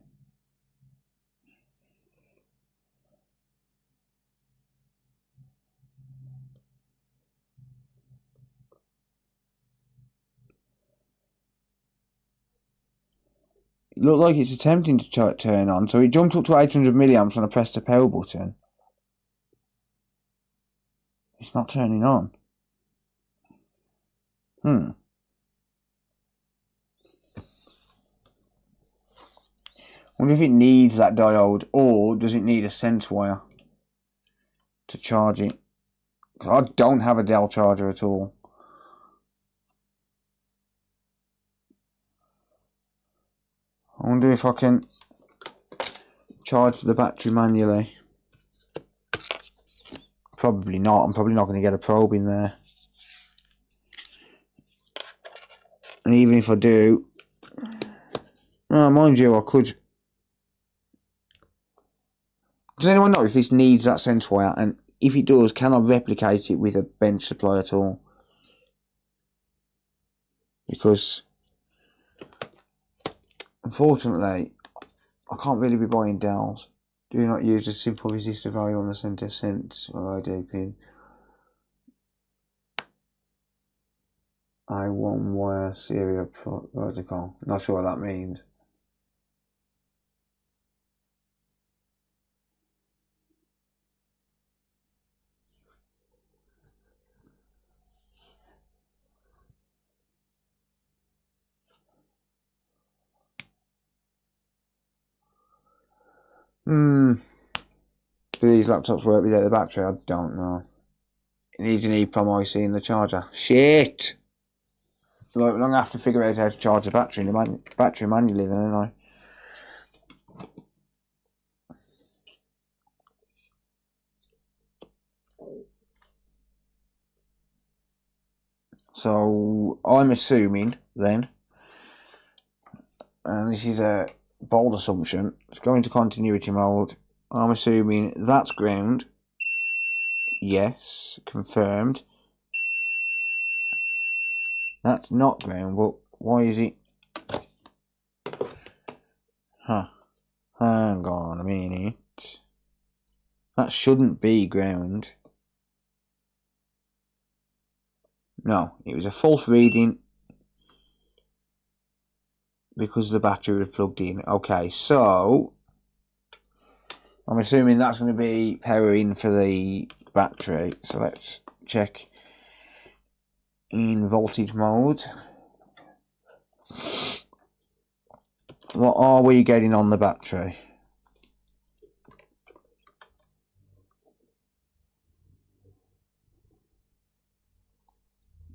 It looked like it's attempting to turn on, so it jumped up to 800 milliamps when I pressed the power button. It's not turning on. I wonder if it needs that diode, or does it need a sense wire to charge it? Because I don't have a Dell charger at all. I wonder if I can charge the battery manually. Probably not. I'm probably not going to get a probe in there. And even if I do, mind you, I could. Does anyone know if this needs that sense wire? And if it does, can I replicate it with a bench supply at all? Because unfortunately, I can't really be buying Dells. Do not use a simple resistor value on the center sense or ID pin. I1 wire serial protocol. Not sure what that means. Do these laptops work without the battery? I don't know. It needs an EEPROM IC in the charger. Shit! So I'm going to have to figure out how to charge the battery, battery manually then, aren't I? So I'm assuming then, and this is a bold assumption, let's go into continuity mode. I'm assuming that's ground. Yes, confirmed. That's not ground, but why is it? Huh. Hang on a minute. That shouldn't be ground. No, it was a false reading because the battery was plugged in. Okay, so I'm assuming that's going to be power in for the battery. So let's check in voltage mode. What are we getting on the battery?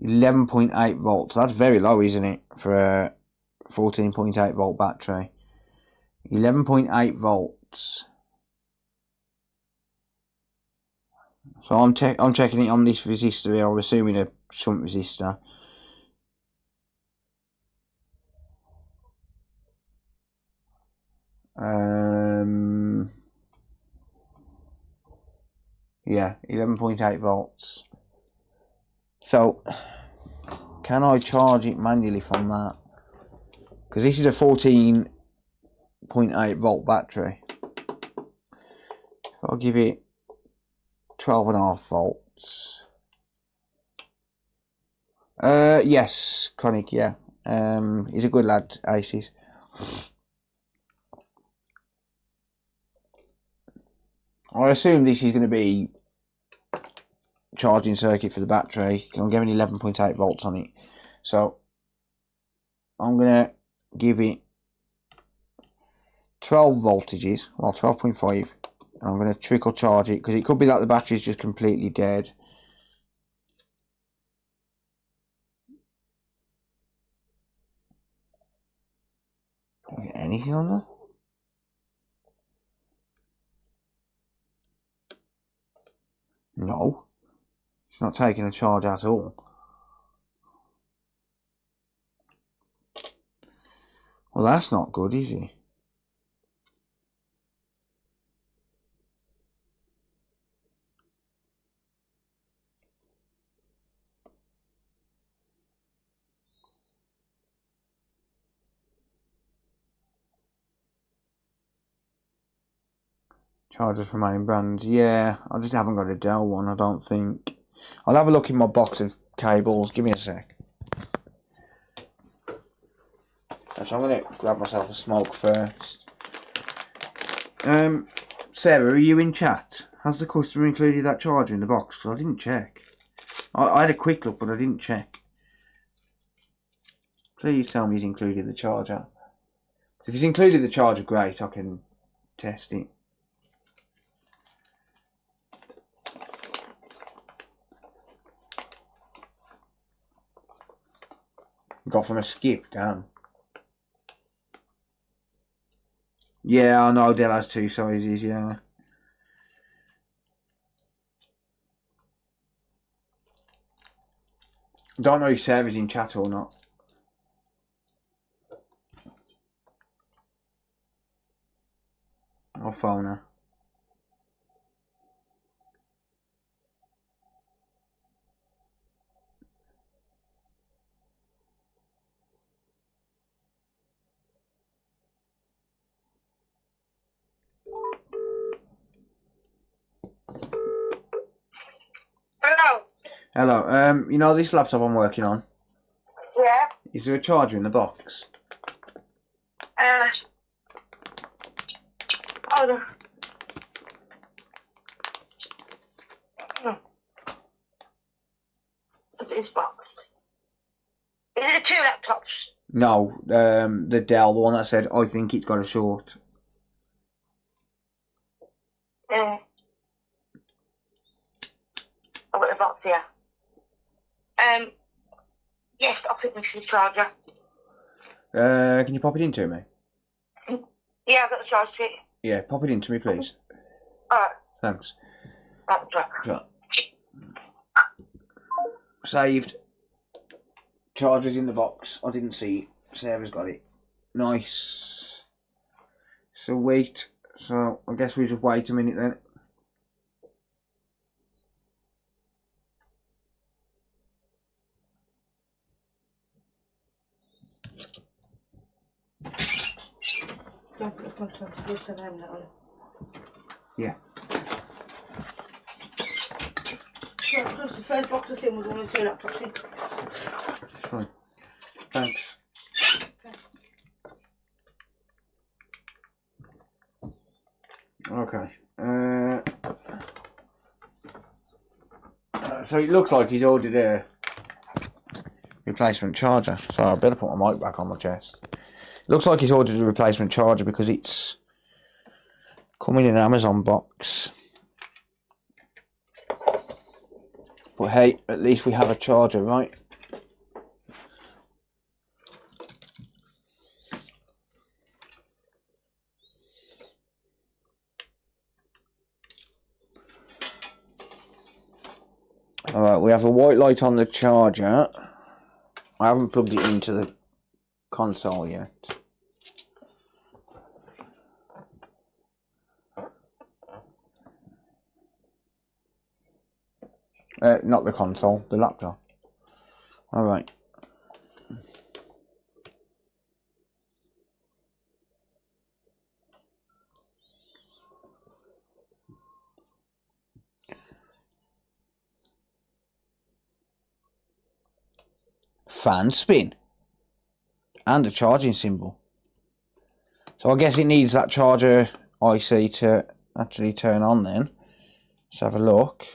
.8 volts. That's very low, isn't it, for a 14.8 volt battery? 11.8 volts. So I'm checking it on this resistor here. I'm assuming a shunt resistor. Yeah, 11.8 volts. So can I charge it manually from that? Because this is a 14.8 volt battery. I'll give it 12.5 volts. Yes, Chronic, yeah. He's a good lad, Aces. I assume this is going to be charging circuit for the battery. I'm giving 11.8 volts on it. So I'm going to give it 12 voltages, well 12.5. I'm going to trickle charge it because it could be that the battery is just completely dead. Anything on that? No. It's not taking a charge at all. Well, that's not good, is it? Chargers from main brands. Yeah, I just haven't got a Dell one, I don't think. I'll have a look in my box of cables. Give me a sec. So I'm going to grab myself a smoke first. Sarah, are you in chat? Has the customer included that charger in the box? Because I didn't check. I had a quick look, but I didn't check. Please tell me he's included the charger. If he's included the charger, great, I can test it. Got from a skip, damn. Yeah, I know Dell has two sizes, yeah. Don't know if Sarah's in chat or not. I'll phone her.
Hello.
Hello, you know this laptop I'm working on?
Yeah.
Is there a charger in the box?
Hold on. This box. Is it two laptops?
No, the Dell, the one that said, I think it's got a short.
Yeah. I've got the box here. Yeah, Yes, I'll put mixing the charger.
Can you pop it into me?
Yeah, I've got the charge to it.
Yeah, pop it into me, please.
Alright.
Thanks.
Right.
Right. Saved. Charger's in the box. I didn't see it. Sarah's got it. Nice. So wait. So I guess we just wait a minute then.
Don't put the front on to this and then that on.
Yeah.
So, plus the first box of thing was one of the two laptops in.
Fine. Thanks. Okay. So it looks like he's ordered a replacement charger. So I better put my mic back on my chest. Looks like he's ordered a replacement charger because it's coming in an Amazon box. But hey, at least we have a charger, right? Alright, we have a white light on the charger. I haven't plugged it into the console yet. Not the console, the laptop. Alright. Fan spin. And a charging symbol. So I guess it needs that charger IC to actually turn on then. Let's have a look.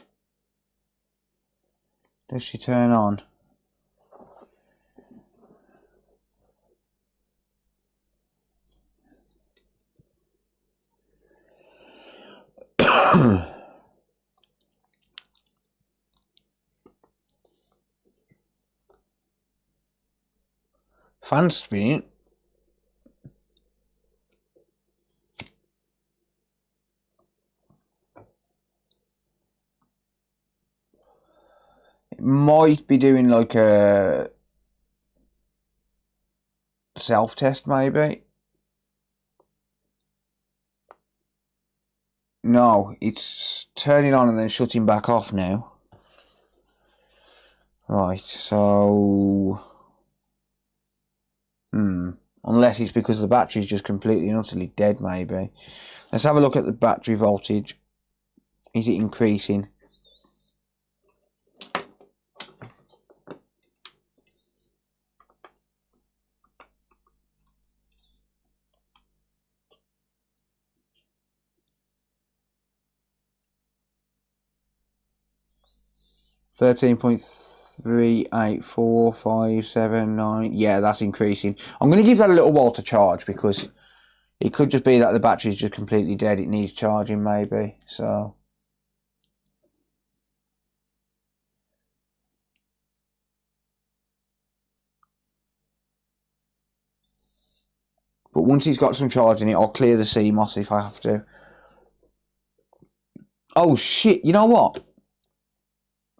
Does she turn on? Fan spinning. It might be doing like a self-test maybe. No, it's turning on and then shutting back off now. Right, so... Unless it's because the battery's just completely and utterly dead, maybe. Let's have a look at the battery voltage. Is it increasing? $13.38457.9. Yeah, that's increasing. I'm going to give that a little while to charge because it could just be that the battery's just completely dead. It needs charging maybe. So but once it's got some charge in it, I'll clear the CMOS if I have to. Oh shit, you know what?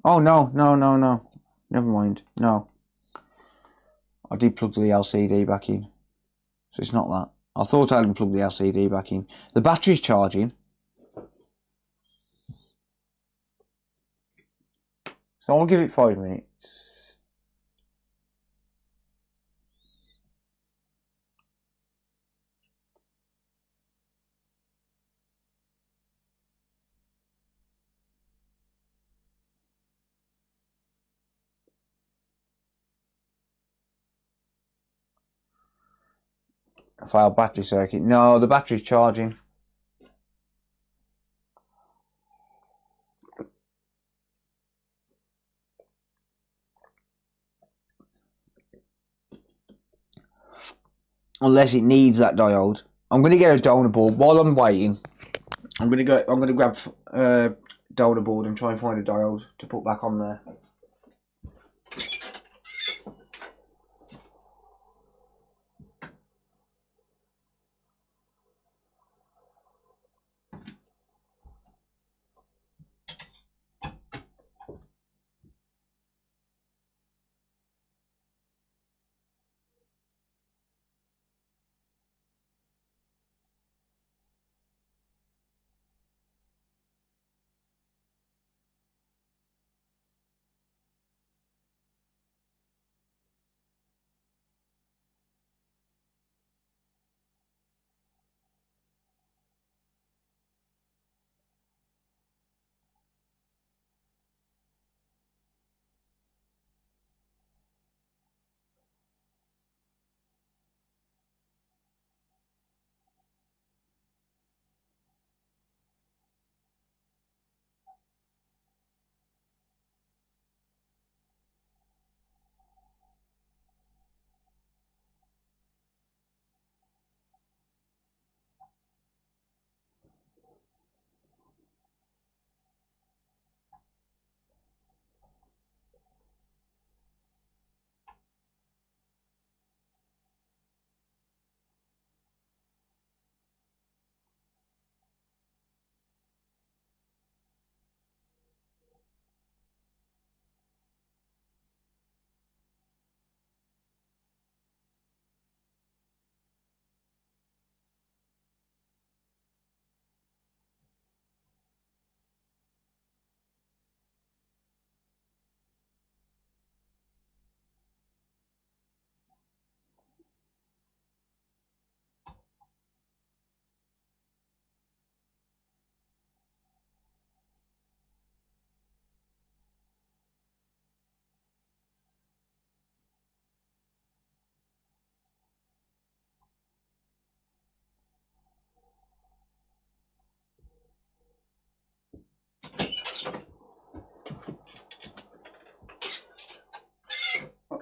Oh no. Never mind. No. I did plug the LCD back in. So it's not that. I thought I hadn't plugged the LCD back in. The battery's charging. So I'll give it 5 minutes. Failed battery circuit. No, the battery's charging. Unless it needs that diode. I'm going to get a donor board. While I'm waiting, I'm going to grab donor board and try and find a diode to put back on there.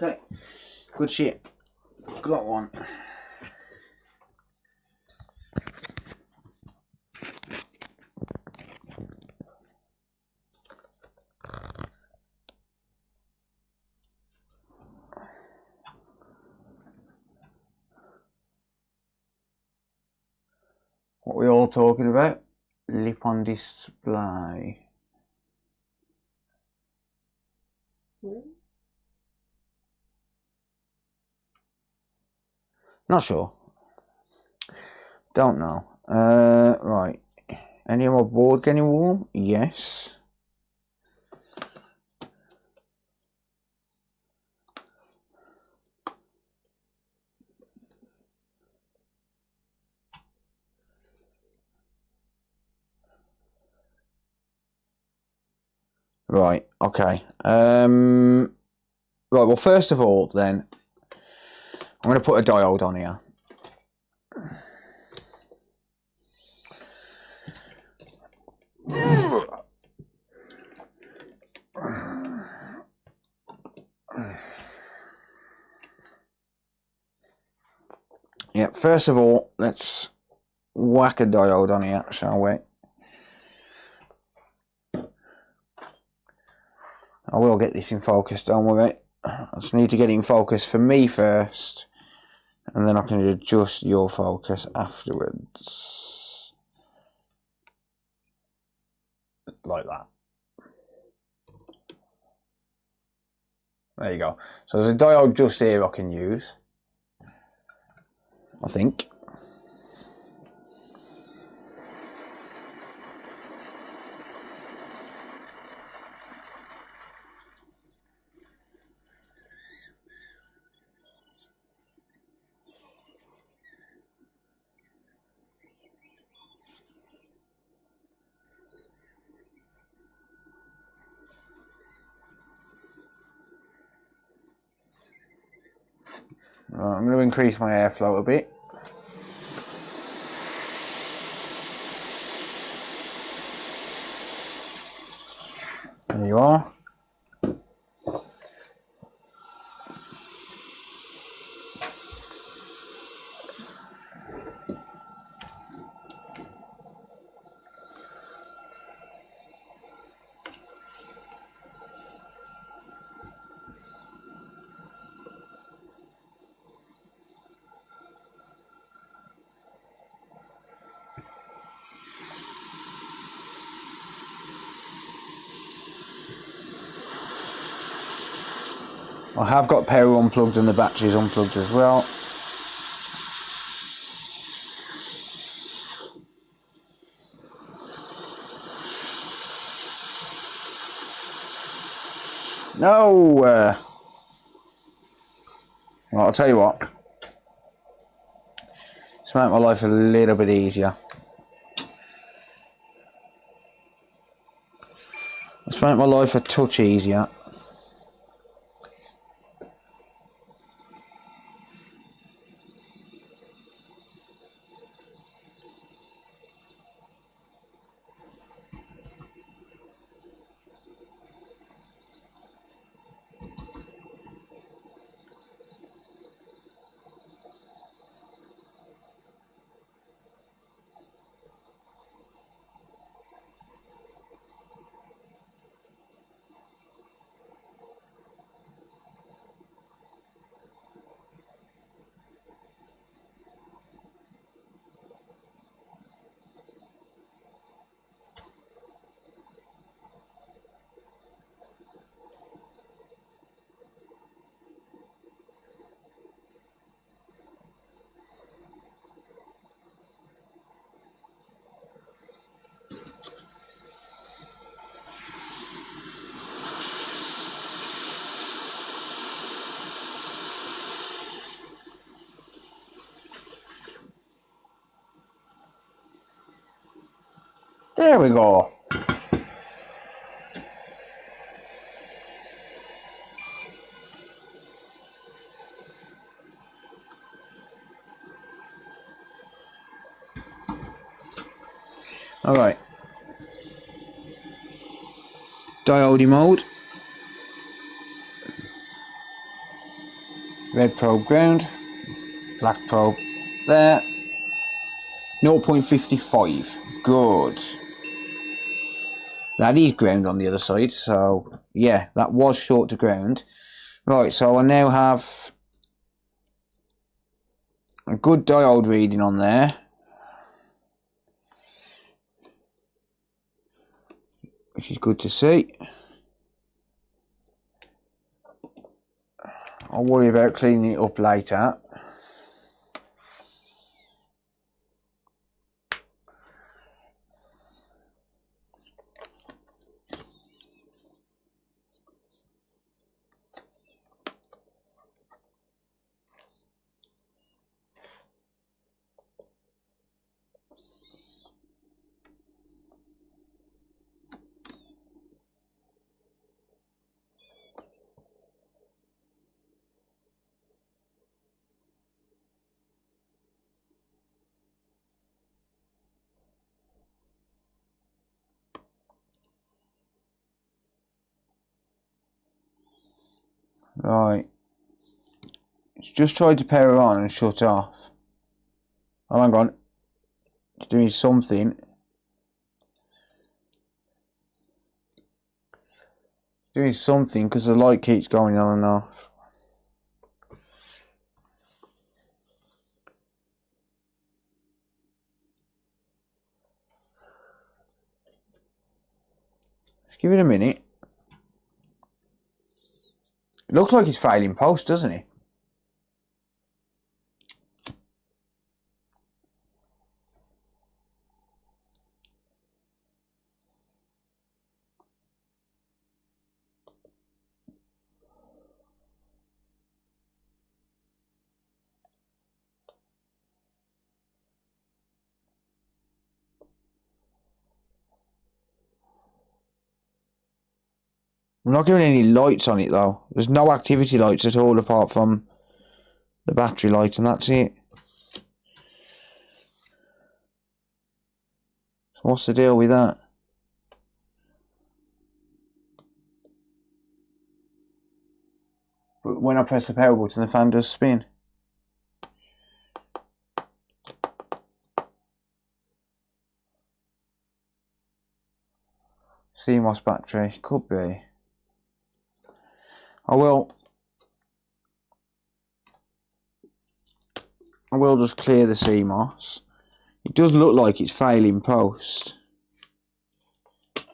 Okay, good shit. Got one. What we all talking about? Lip on display. Not sure. Don't know. Right. Any more board getting warm? Yes. Right. Okay. Right. Well, first of all, then I'm going to put a diode on here. Yeah, first of all, let's whack a diode on here, shall we? I will get this in focus, don't worry. I just need to get it in focus for me first, and then I can adjust your focus afterwards. Like that. There you go. So there's a diode just here I can use, I think. Right, I'm going to increase my airflow a bit. There you are. I have got power unplugged and the batteries unplugged as well. No! Well, I'll tell you what. It's made my life a little bit easier. It's made my life a touch easier. There we go. Alright. Diode mode. Red probe ground. Black probe there. 0.55. Good. That is ground on the other side, so yeah, that was short to ground. Right, so I now have a good diode reading on there. Which is good to see. I'll worry about cleaning it up later. Right. It's just tried to power on and shut off. Oh, hang on. It's doing something. Doing something because the light keeps going on and off. Let's give it a minute. It looks like it's failing post, doesn't it? I'm not giving any lights on it though. There's no activity lights at all apart from the battery light, and that's it. So what's the deal with that? But when I press the power button, the fan does spin. CMOS battery, could be. I will just clear the CMOS. It does look like it's failing post,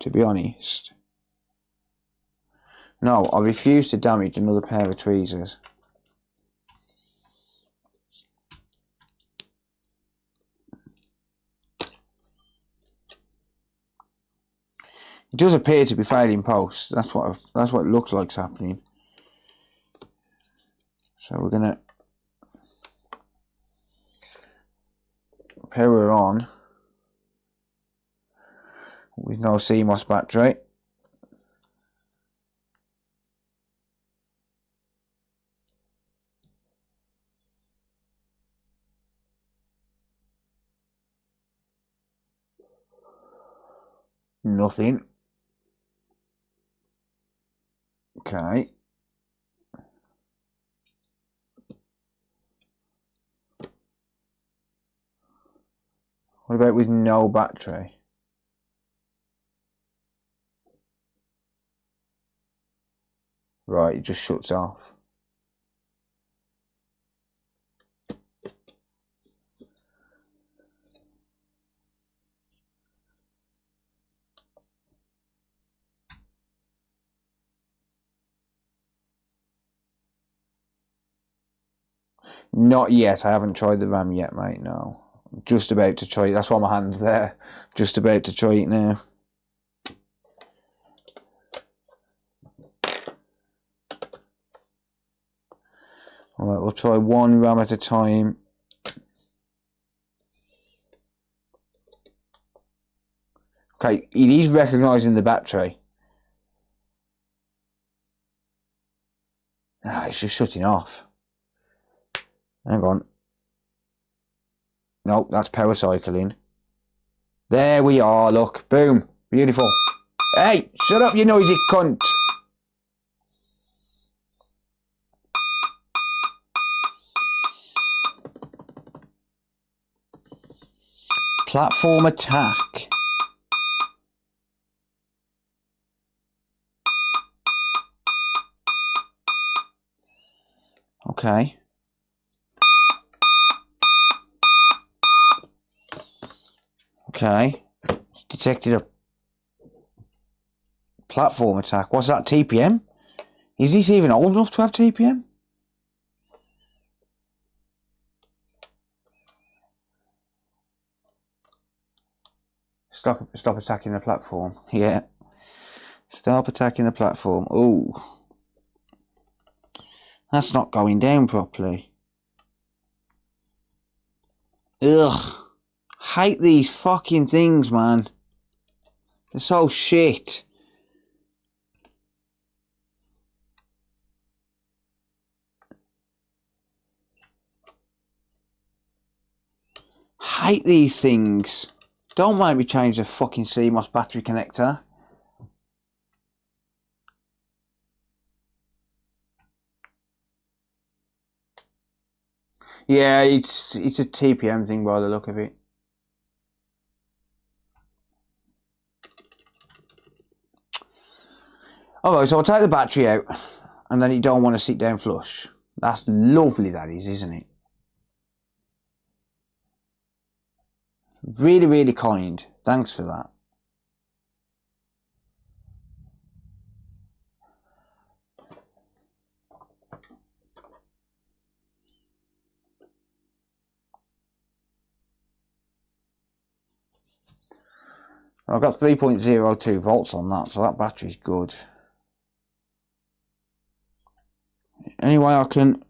to be honest. No, I refuse to damage another pair of tweezers. It does appear to be failing post. That's what it looks like's happening. So we're gonna power on with no CMOS battery. Nothing. Okay. What about with no battery? Right, it just shuts off. Not yet. I haven't tried the RAM yet, mate. No. I'm just about to try it. That's why my hand's there. Just about to try it now. Alright, we'll try one RAM at a time. Okay, it is recognising the battery. Ah, it's just shutting off. Hang on. Nope, that's power cycling. There we are, look. Boom. Beautiful. Hey, shut up, you noisy cunt. Platform attack. Okay. Okay. It's detected a platform attack. What's that, TPM? Is this even old enough to have TPM? Stop attacking the platform. Yeah. Stop attacking the platform. Ooh. That's not going down properly. Ugh. Hate these fucking things, man. They're so shit. Hate these things. Don't make me change the fucking CMOS battery connector. Yeah, it's a TPM thing by the look of it. Alright, so I'll take the battery out, and then you don't want to sit down flush. That's lovely, that is, isn't it? Really, really kind. Thanks for that. I've got 3.02 volts on that, so that battery's good. Anyway, I can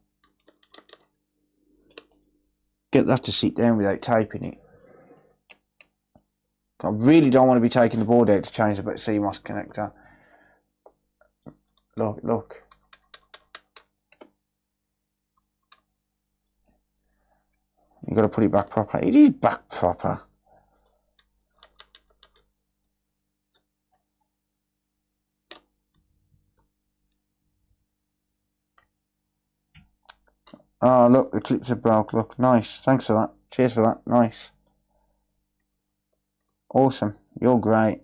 get that to sit down without taping it. I really don't want to be taking the board out to change the CMOS connector. Look, look. You've got to put it back proper. It is back proper. Oh, look, the clips are broke. Look, nice. Thanks for that. Cheers for that. Nice. Awesome. You're great.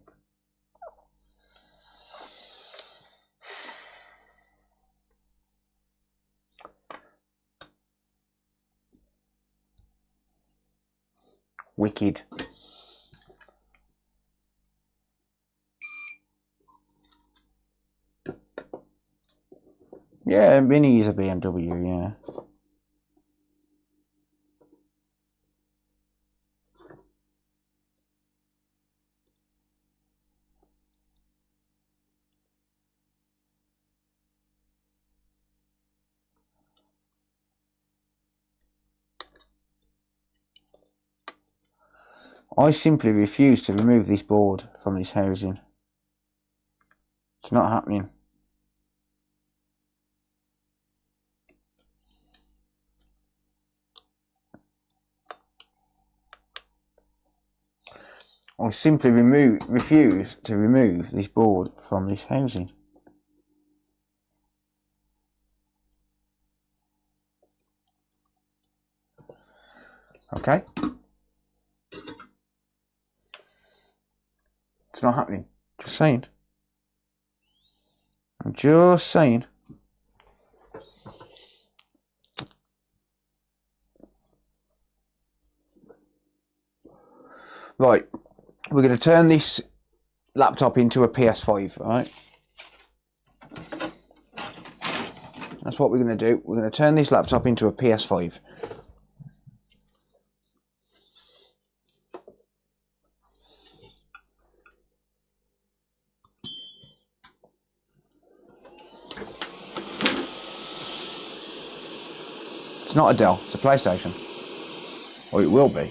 Wicked. Yeah, Mini is a BMW, yeah. I simply refuse to remove this board from this housing. It's not happening. I simply refuse to remove this board from this housing. Okay? It's not happening. Just saying. I'm just saying. Right. We're going to turn this laptop into a PS5, alright? That's what we're going to do. We're going to turn this laptop into a PS5. It's not a Dell, it's a PlayStation. Or it will be.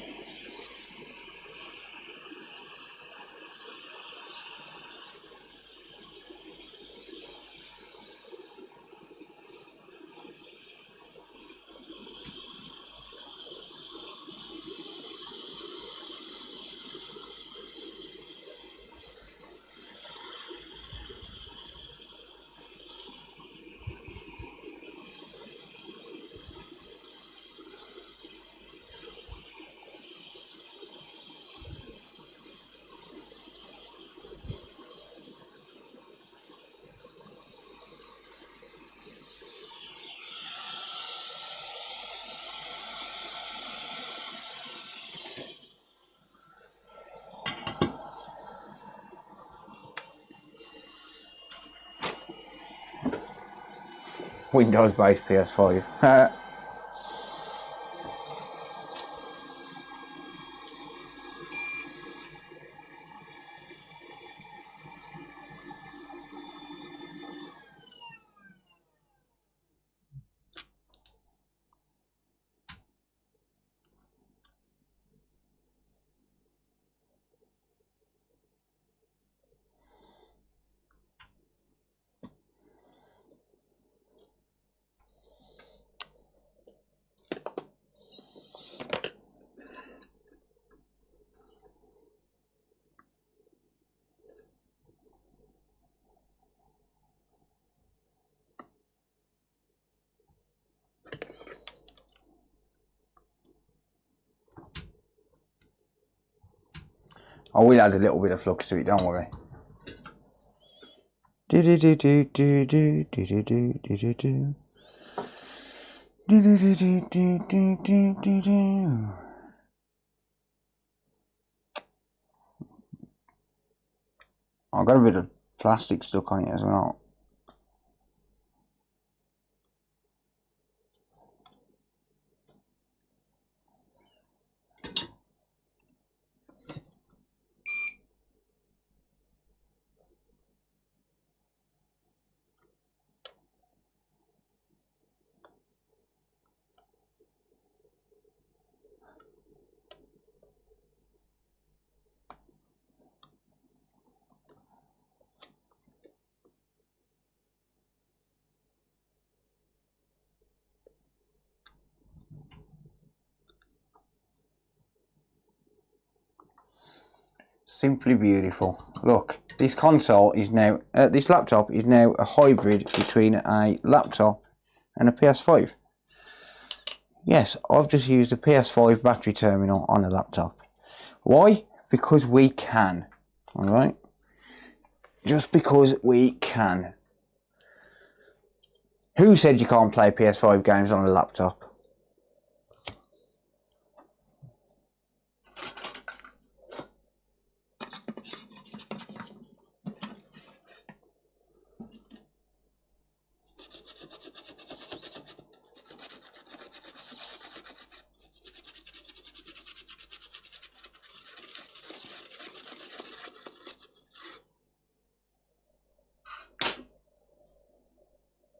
Windows-based PS5. I will add a little bit of flux to it, don't worry. I've got a bit of plastic stuck on it as well. Simply beautiful. Look, this console is now, this laptop is now a hybrid between a laptop and a PS5. Yes, I've just used a PS5 battery terminal on a laptop. Why? Because we can. Alright? Just because we can. Who said you can't play PS5 games on a laptop?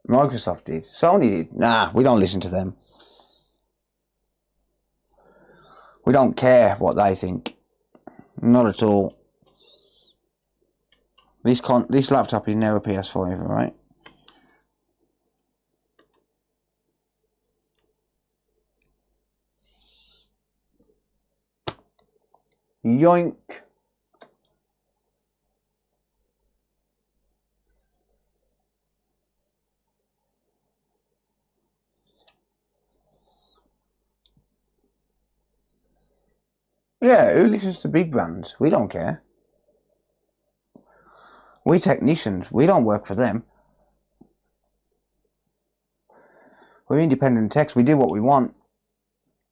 Microsoft did. Sony did. Nah, we don't listen to them. We don't care what they think. Not at all. This laptop is now a PS5, right? Yoink. Yeah, who listens to big brands? We don't care. We technicians, we don't work for them. We're independent techs, we do what we want.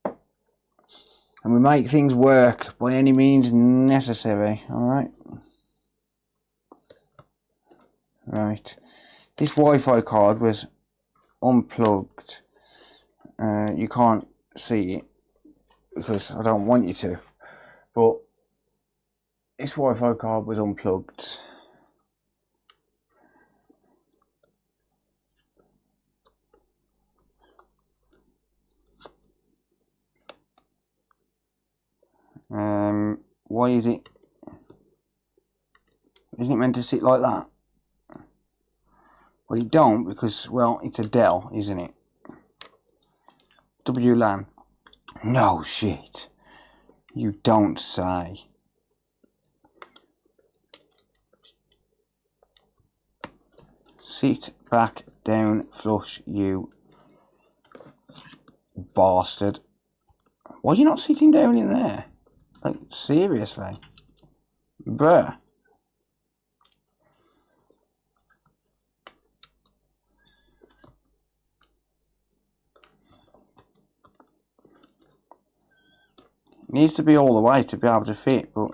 And we make things work by any means necessary, alright? Right. This Wi-Fi card was unplugged. You can't see it because I don't want you to. But this Wi-Fi card was unplugged. Why is it? Isn't it meant to sit like that? Well, it don't because, well, it's a Dell, isn't it? WLAN. No shit. You don't say. Sit back down, flush, you bastard. Why are you not sitting down in there? Like, seriously? Bruh. It needs to be all the way to be able to fit, but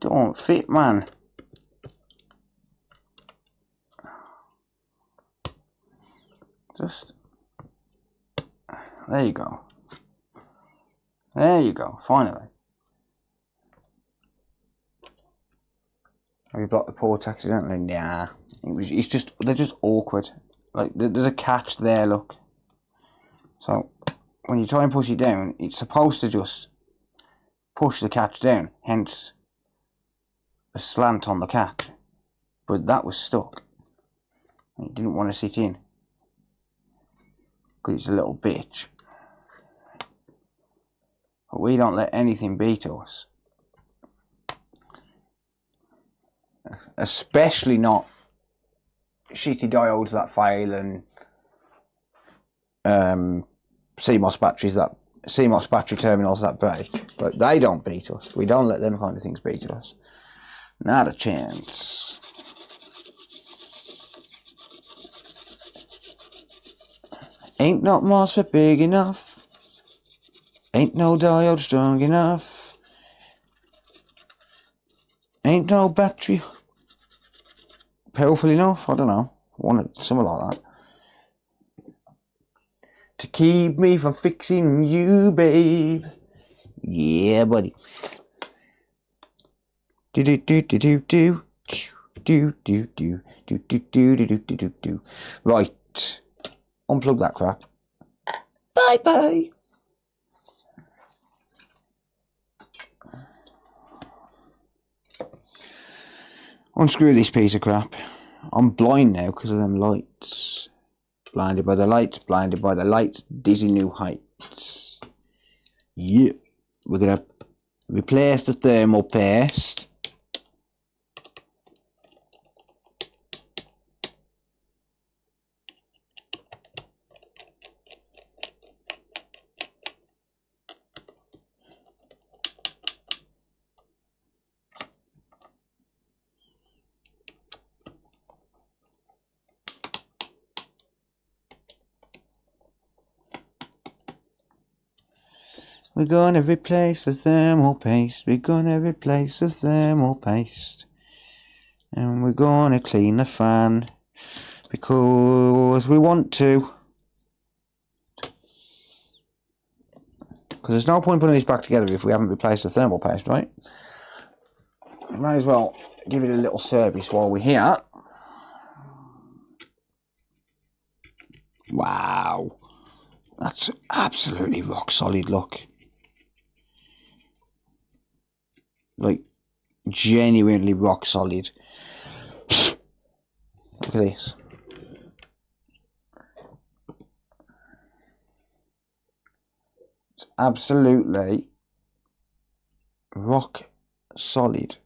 don't fit, man. Just there you go. There you go. Finally. Have you blocked the port accidentally? Nah. They're just awkward. Like there's a catch there. Look. So when you try and push it down, it's supposed to just push the catch down. Hence the slant on the catch. But that was stuck. It didn't want to sit in. Because it's a little bitch. But we don't let anything beat us. Especially not shitty diodes that fail and CMOS battery terminals that break. But they don't beat us. We don't let them kind of things beat us. Not a chance. Ain't no MOSFET big enough. Ain't no diode strong enough. Ain't no battery powerful enough. I don't know. Something like that. To keep me from fixing you, babe. Yeah, buddy. Do do do do do do do do do do do do do do do do. Right. Unplug that crap. Bye bye. Unscrew this piece of crap. I'm blind now because of them lights. Blinded by the lights, blinded by the lights, dizzy new heights. Yeah. We're gonna replace the thermal paste. We're gonna replace the thermal paste. We're gonna replace the thermal paste. And we're gonna clean the fan. Because we want to. Because there's no point putting these back together if we haven't replaced the thermal paste, right? We might as well give it a little service while we're here. Wow. That's absolutely rock solid, look. Like, genuinely rock solid. Look at this. It's absolutely rock solid.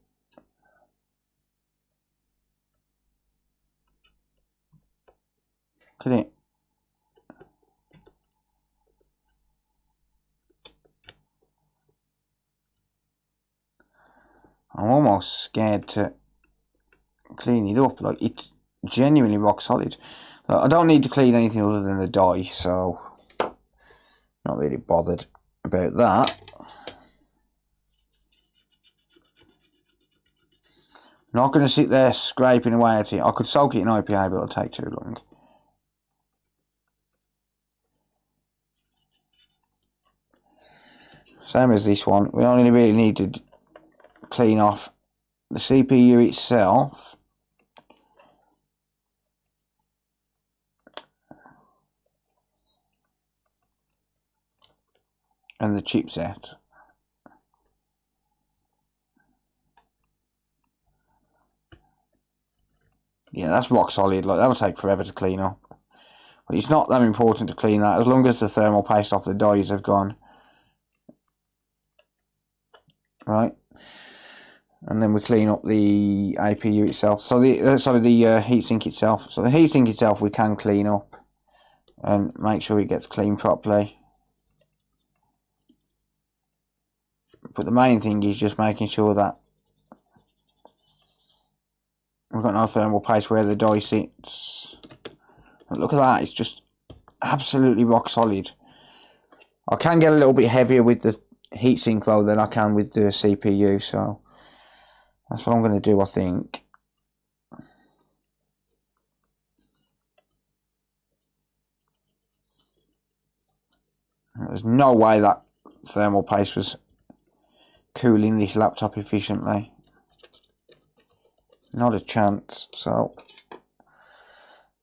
Look at it. I'm almost scared to clean it up. Like, it's genuinely rock solid. I don't need to clean anything other than the die, so not really bothered about that. Not going to sit there scraping away at it. I could soak it in IPA, but it'll take too long. Same as this one. We only really need to clean off the CPU itself. And the chipset. Yeah, that's rock solid. Like, that'll take forever to clean up. But it's not that important to clean that, as long as the thermal paste off the dies have gone. Right. And then we clean up the APU itself. So the heatsink itself. So the heatsink itself we can clean up and make sure it gets cleaned properly. But the main thing is just making sure that we've got no thermal paste where the die sits. But look at that, it's just absolutely rock solid. I can get a little bit heavier with the heatsink though than I can with the CPU, so That's what I'm going to do, I think. There's no way that thermal paste was cooling this laptop efficiently. Not a chance. So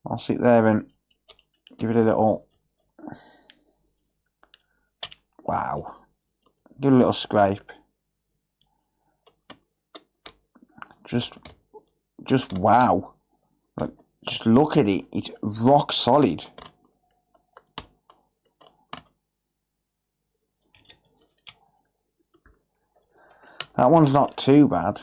I'll sit there and give it a little, wow, give it a little scrape. Just wow. Like, just look at it. It's rock solid. That one's not too bad.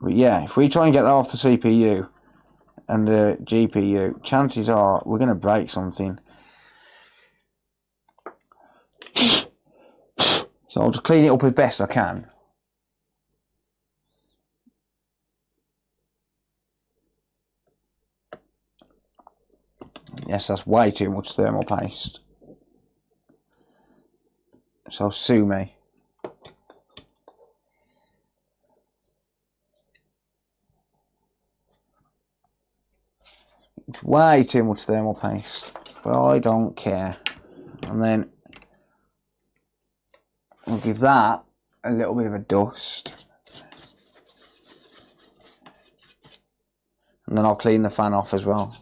But yeah, if we try and get that off the CPU and the GPU, chances are we're going to break something. So I'll just clean it up as best I can. Yes, that's way too much thermal paste. So sue me. It's way too much thermal paste, but I don't care. And then I'll give that a little bit of a dust. And then I'll clean the fan off as well.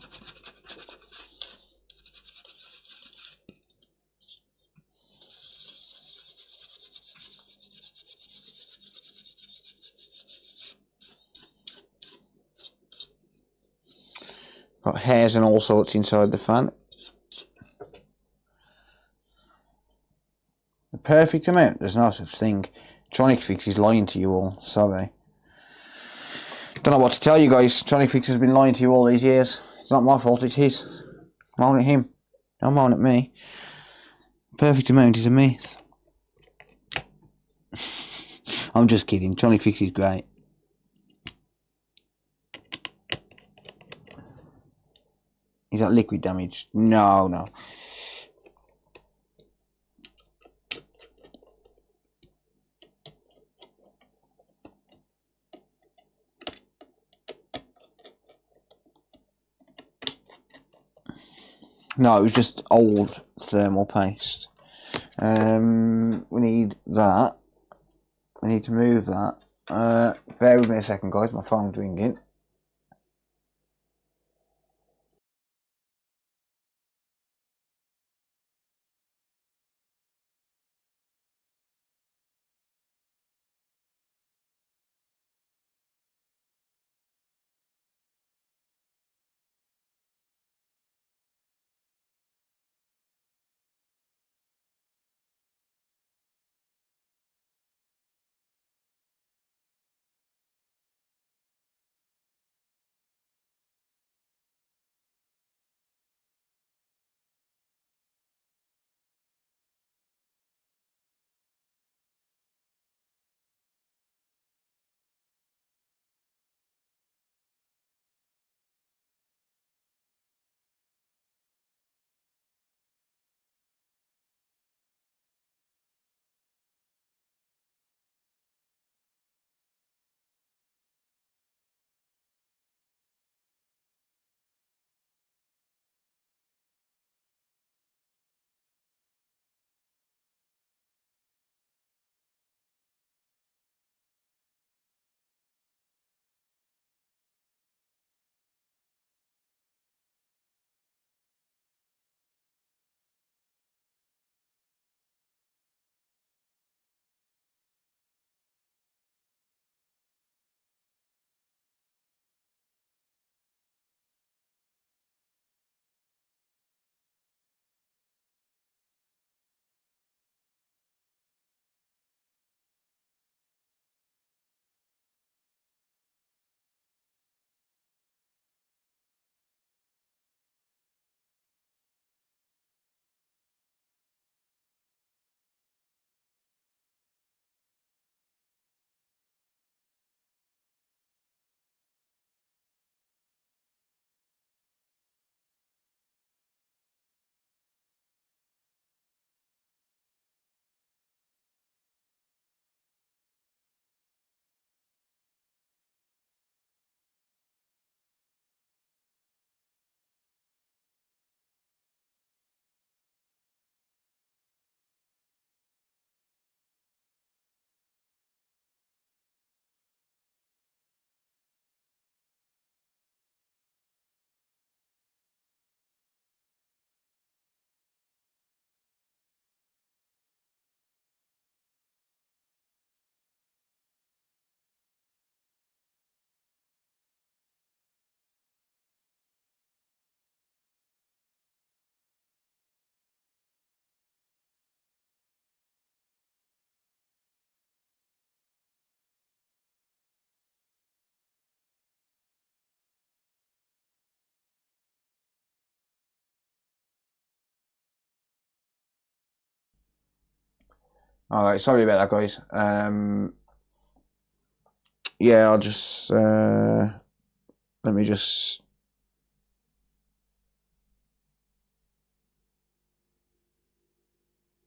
Got hairs and all sorts inside the fan. The perfect amount, there's no such thing. Tronic Fix is lying to you all, sorry. Don't know what to tell you guys. Tronic Fix has been lying to you all these years. It's not my fault, it's his. Moan at him. Don't moan at me. Perfect amount is a myth. I'm just kidding. Tronic Fix is great. Is that liquid damage? No, no. No, it was just old thermal paste. We need that. We need to move that. Bear with me a second, guys. My phone's ringing. Alright, sorry about that, guys. Yeah, I'll just let me just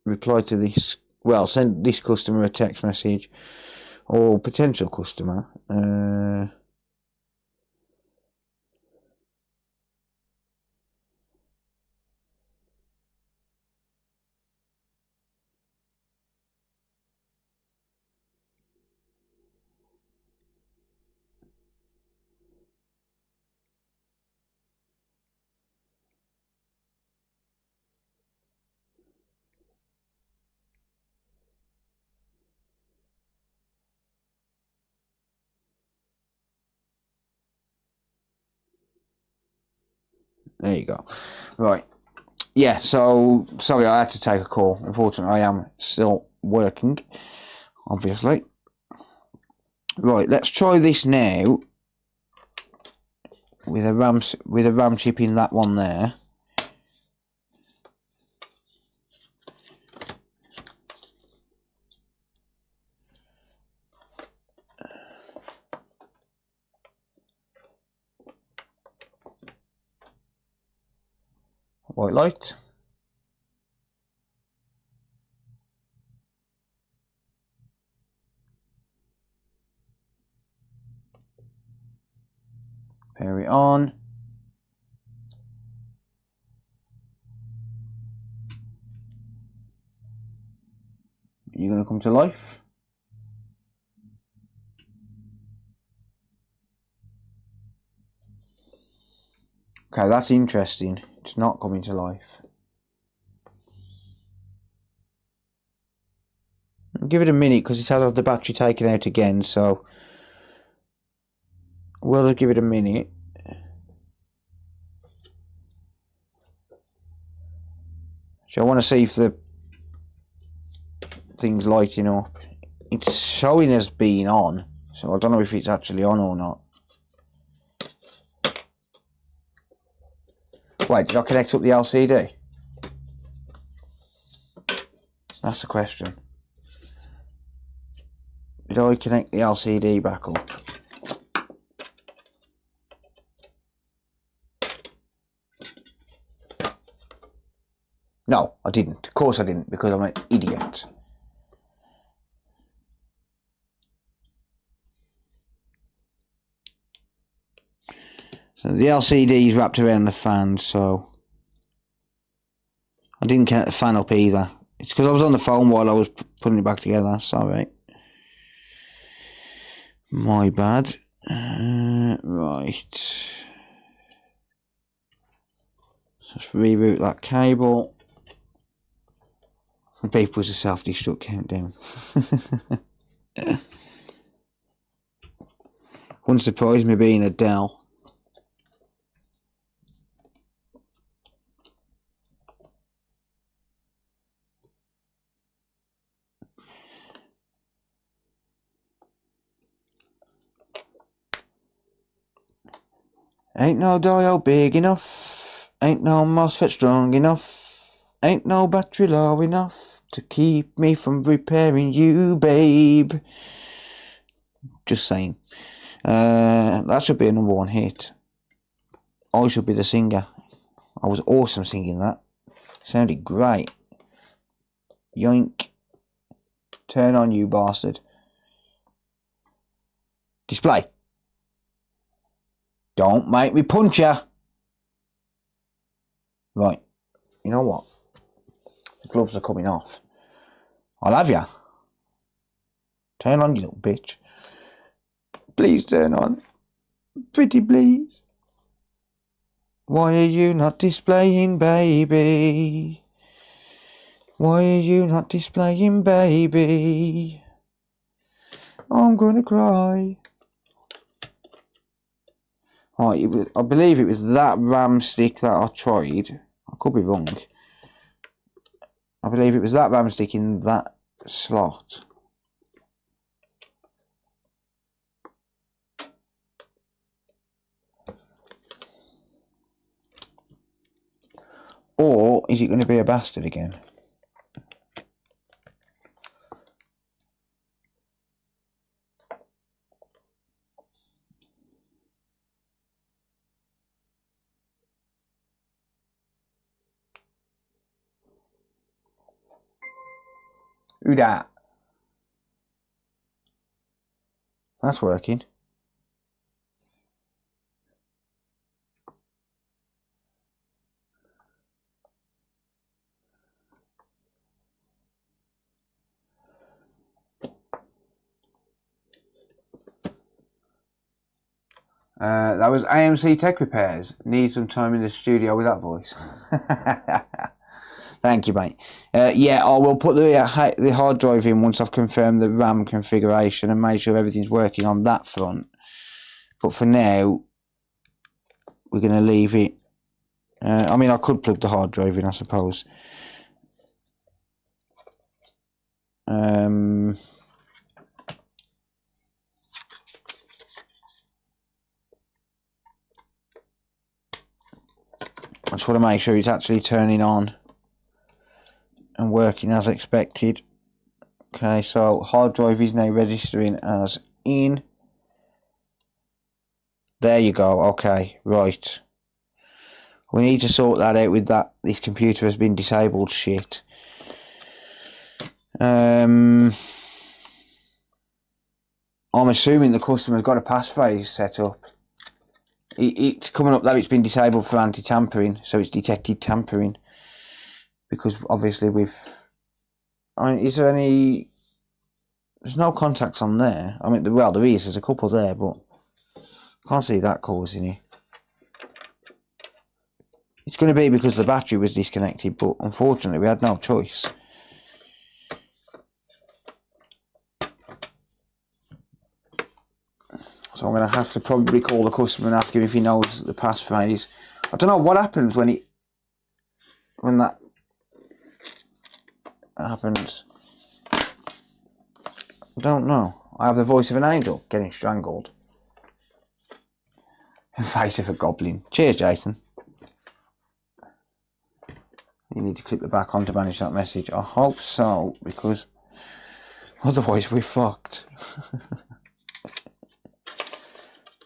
reply to this. Well, send this customer a text message, or potential customer. There you go. Right. Yeah, so sorry I had to take a call. Unfortunately, I am still working, obviously. Right, let's try this now with a RAM chip in that one there. White light. Pair it on. You're going to come to life. Okay, that's interesting. It's not coming to life. Give it a minute because it has had the battery taken out again, so we'll give it a minute. So I want to see if the thing's lighting up. It's showing as being on, so I don't know if it's actually on or not. Wait, did I connect up the LCD? That's the question. Did I connect the LCD back up? No, I didn't. Of course I didn't, because I'm an idiot. So the LCD is wrapped around the fan, so I didn't connect the fan up either. It's because I was on the phone while I was putting it back together. Sorry. My bad. Right. Let's reroute that cable. The beep was a self-destruct countdown. Wouldn't surprise me being a Dell. Ain't no diode big enough. Ain't no MOSFET strong enough. Ain't no battery low enough to keep me from repairing you, babe. Just saying. That should be a #1 hit. I should be the singer. I was awesome singing that. Sounded great. Yoink. Turn on, you bastard. Display. Don't make me punch ya. Right. You know what? The gloves are coming off. I'll have ya. Turn on, you little bitch. Please turn on. Pretty please. Why are you not displaying, baby? Why are you not displaying, baby? I'm gonna cry. Right, I believe it was that RAM stick that I tried. I could be wrong. I believe it was that RAM stick in that slot. Or is it going to be a bastard again? Who dat? That's working. That was AMC Tech Repairs. Need some time in the studio with that voice. Thank you, mate. Yeah, I will put the hard drive in once I've confirmed the RAM configuration and made sure everything's working on that front. But for now, we're going to leave it. I mean, I could plug the hard drive in, I suppose. I just want to make sure it's actually turning on and working as expected. Okay, so hard drive is now registering as in. There you go. Okay, right. We need to sort that out with that. This computer has been disabled shit. I'm assuming the customer's got a passphrase set up. It's coming up that it's been disabled for anti-tampering, so it's detected tampering. Because obviously I mean, is there any... There's no contacts on there. I mean, well, there's a couple there, but I can't see that causing it. It's going to be because the battery was disconnected, but unfortunately we had no choice. So I'm going to have to probably call the customer and ask him if he knows the passphrase. I don't know what happens when that happens. I don't know. I have the voice of an angel getting strangled. And face of a goblin. Cheers, Jason. You need to clip the back on to manage that message. I hope so, because otherwise we're fucked.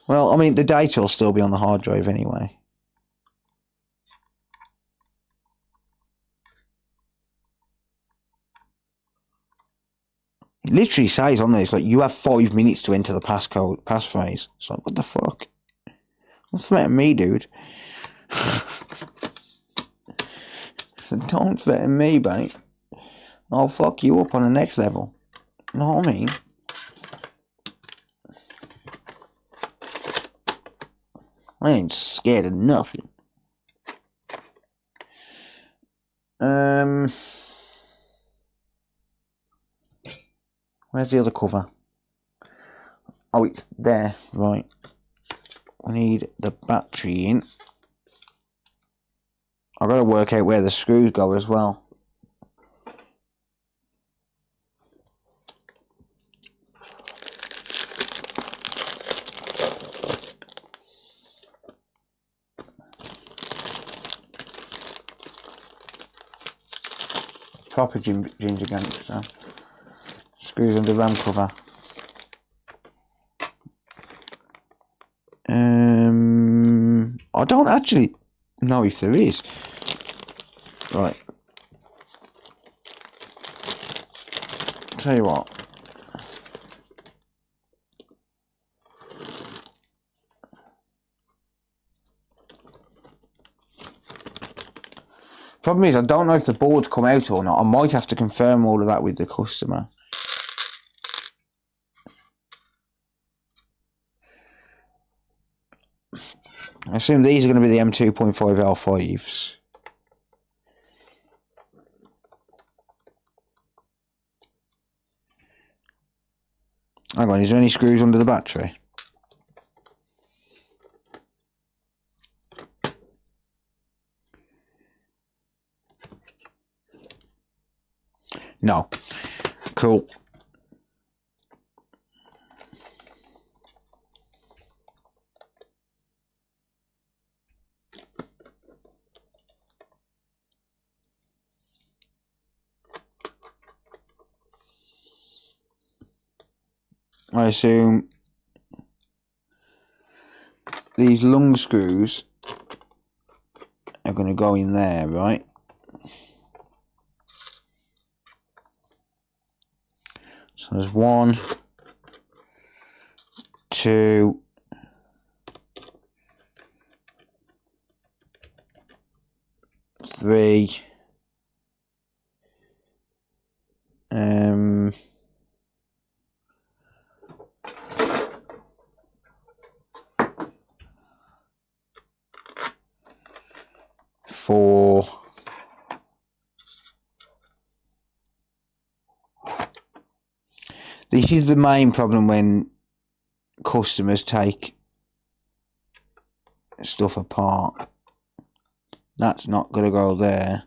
Well, I mean, the data will still be on the hard drive anyway. It literally says on there, it's like, you have 5 minutes to enter the passphrase. It's like, what the fuck? Don't threaten me, dude. So don't threaten me, mate. I'll fuck you up on the next level. You know what I mean? I ain't scared of nothing. Where's the other cover? Oh, it's there, right. I need the battery in. I've got to work out where the screws go as well. Proper ginger gangster. Screws under RAM cover. I don't actually know if there is. Right. Tell you what. Problem is, I don't know if the boards come out or not. I might have to confirm all of that with the customer. I assume these are going to be the M2.5 L5s. Hang on, is there any screws under the battery? No. Cool. I assume these lung screws are going to go in there, right? So there's 1, 2, 3, 4. This is the main problem when customers take stuff apart. That's not going to go there.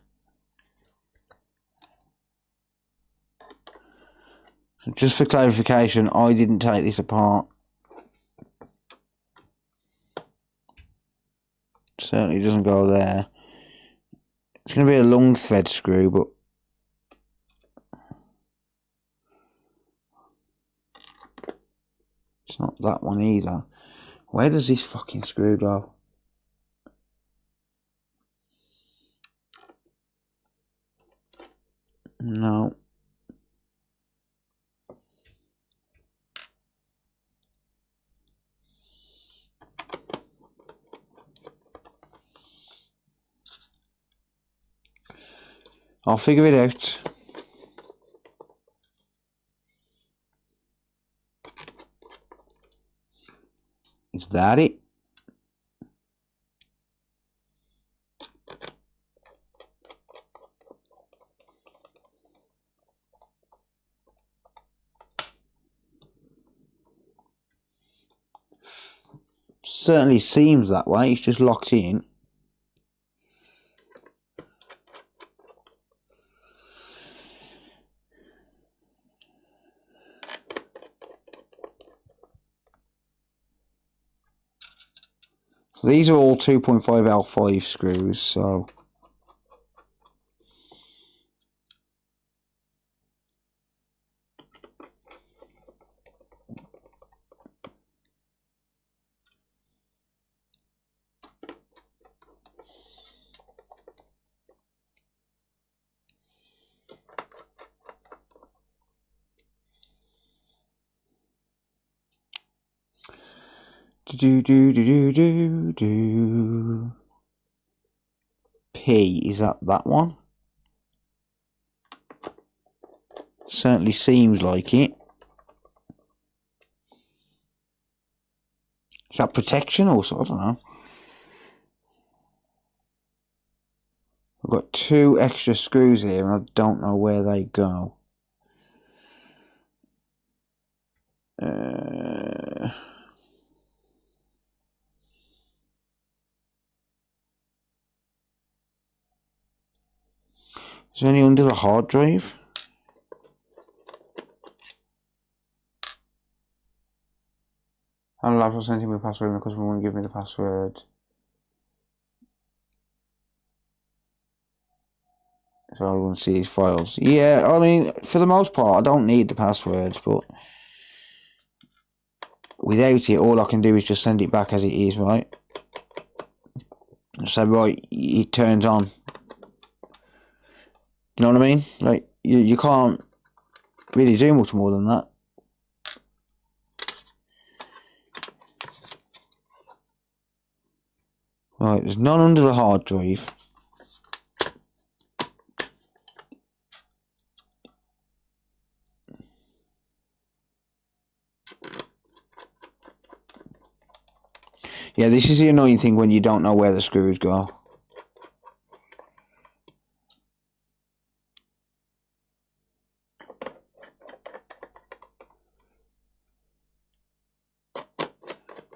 So just for clarification, I didn't take this apart. Certainly doesn't go there. It's going to be a long thread screw, but it's not that one either. Where does this fucking screw go? No. I'll figure it out. Is that it? Certainly seems that way. It's just locked in. These are all 2.5L5 screws, so P, is that one? Certainly seems like it. Is that protection also? I don't know. I've got 2 extra screws here and I don't know where they go. Is there any under the hard drive? I'm laptop sending me a password and the customer won't give me the password. So I want to see his files. Yeah, I mean, for the most part, I don't need the passwords, but without it, all I can do is just send it back as it is, right? So, right, it turns on. You know what I mean? Like, you can't really do much more than that. Right, there's none under the hard drive. Yeah, this is the annoying thing when you don't know where the screws go.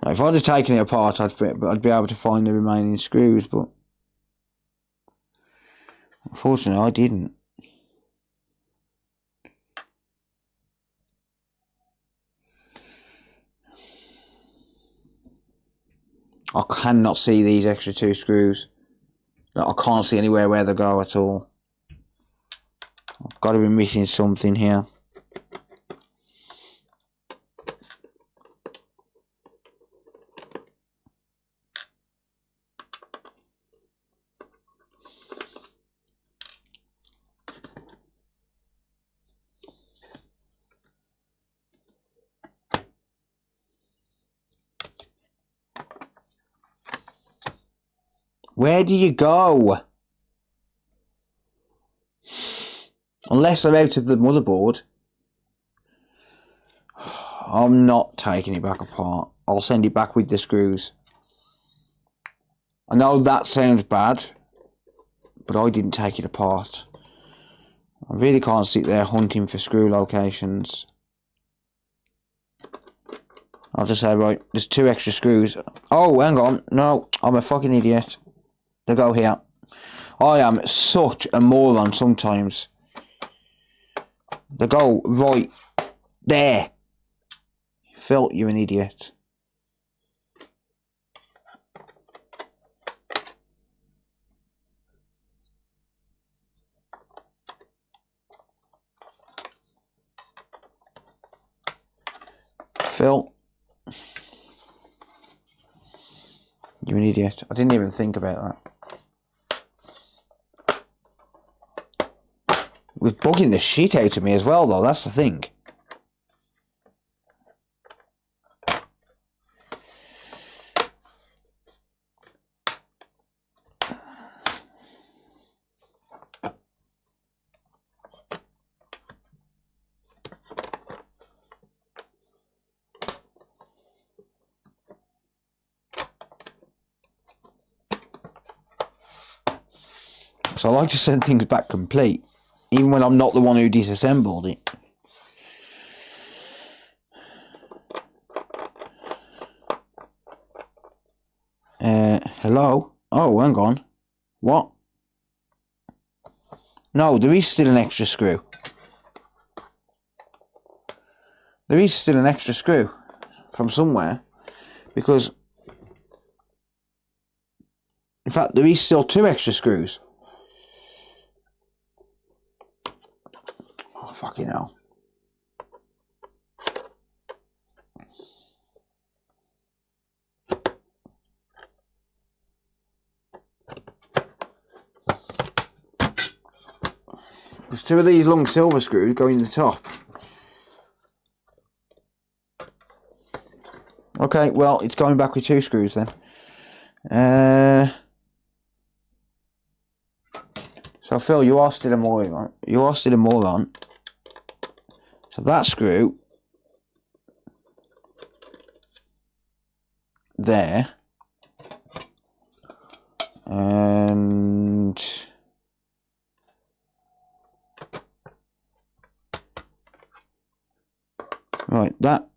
Now, if I'd have taken it apart, I'd be able to find the remaining screws, but unfortunately I didn't. I cannot see these extra 2 screws. I can't see anywhere where they go at all. I've got to be missing something here. Where do you go? Unless they're out of the motherboard. I'm not taking it back apart. I'll send it back with the screws. I know that sounds bad, but I didn't take it apart. I really can't sit there hunting for screw locations. I'll just say, right, there's 2 extra screws. Oh, hang on. No, I'm a fucking idiot. They go here. I am such a moron sometimes. They go right there. Phil, you're an idiot. Phil, you're an idiot. I didn't even think about that. It was bugging the shit out of me as well, though. That's the thing. So I like to send things back complete, even when I'm not the one who disassembled it. Hello? Oh, hang on. What? No, there is still an extra screw. There is still an extra screw from somewhere, because in fact there is still 2 extra screws. Oh, fucking hell. There's 2 of these long silver screws going in the top. Okay, well, it's going back with 2 screws then. So Phil, you are still a moron. You are still a moron. So that screw there, and right, that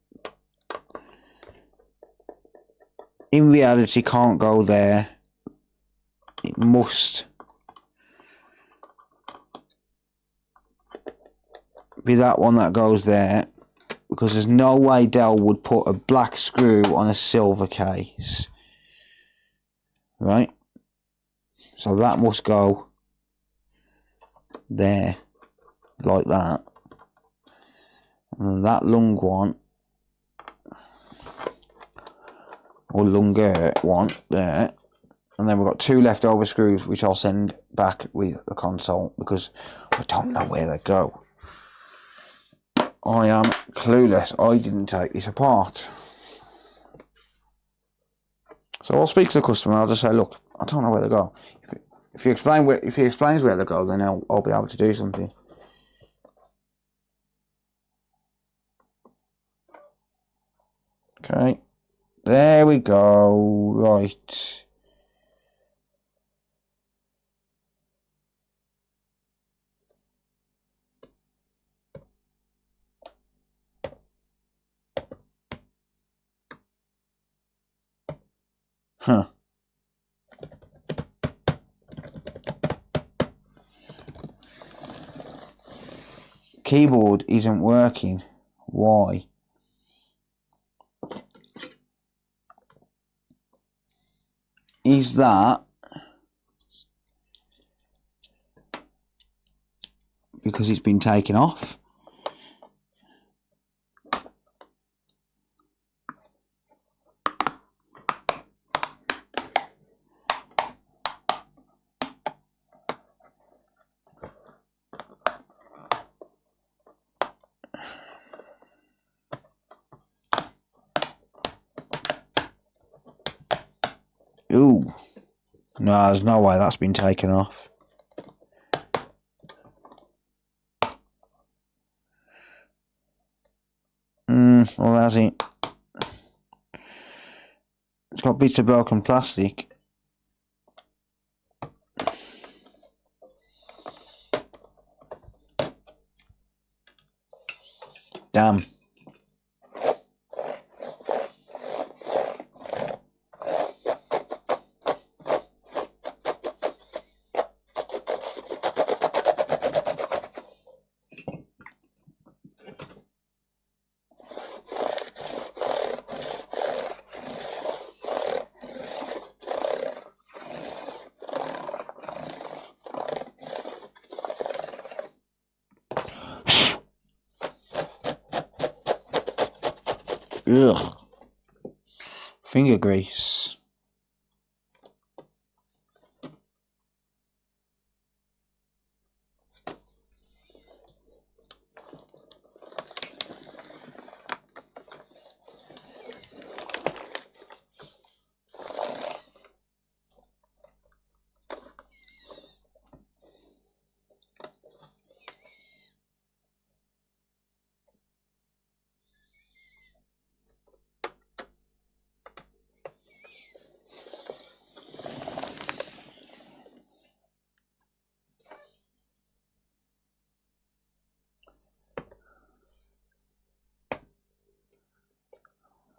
in reality can't go there. It must be that one that goes there, because there's no way Dell would put a black screw on a silver case, right? So that must go there, like that, and then that long one, or longer one there, and then we've got 2 leftover screws which I'll send back with the console, because I don't know where they go. I am clueless. I didn't take this apart. So I'll speak to the customer. I'll just say, look, I don't know where they go. If he explains where they go, then I'll be able to do something. Okay. There we go. Right. Huh. Keyboard isn't working. Why? Is that because it's been taken off? Ooh, No, there's no way that's been taken off. Or has it? It's got bits of broken plastic. Damn. Ugh. Finger grease.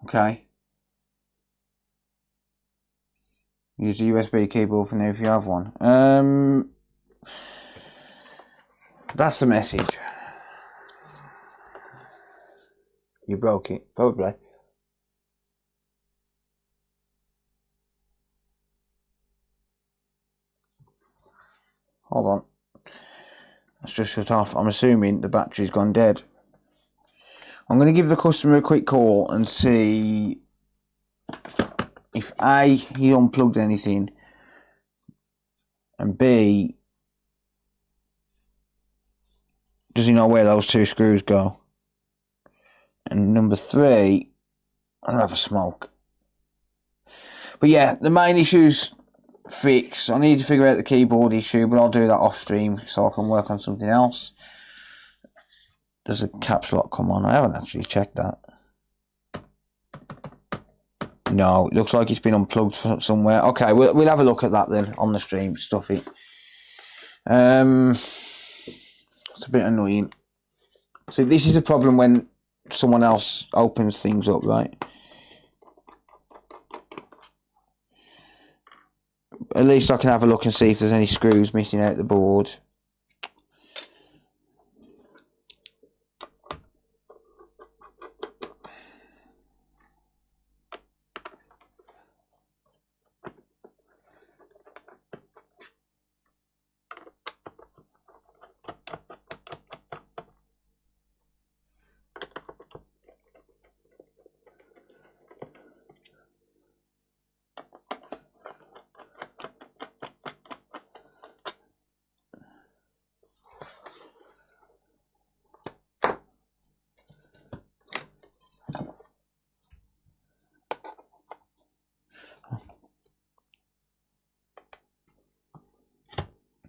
Okay. Use a USB keyboard for now if you have one. That's the message. You broke it, probably. Hold on. Let's just shut off. I'm assuming the battery's gone dead. I'm going to give the customer a quick call and see if A, he unplugged anything, and B, does he know where those two screws go? And number 3, I'll have a smoke. But yeah, the main issue's fixed. I need to figure out the keyboard issue, but I'll do that off stream so I can work on something else. Does the caps lock come on? I haven't actually checked that. No, it looks like it's been unplugged somewhere. Okay, we'll have a look at that then on the stream. Stuff it. It's a bit annoying. So this is a problem when someone else opens things up, right? At least I can have a look and see if there's any screws missing out the board.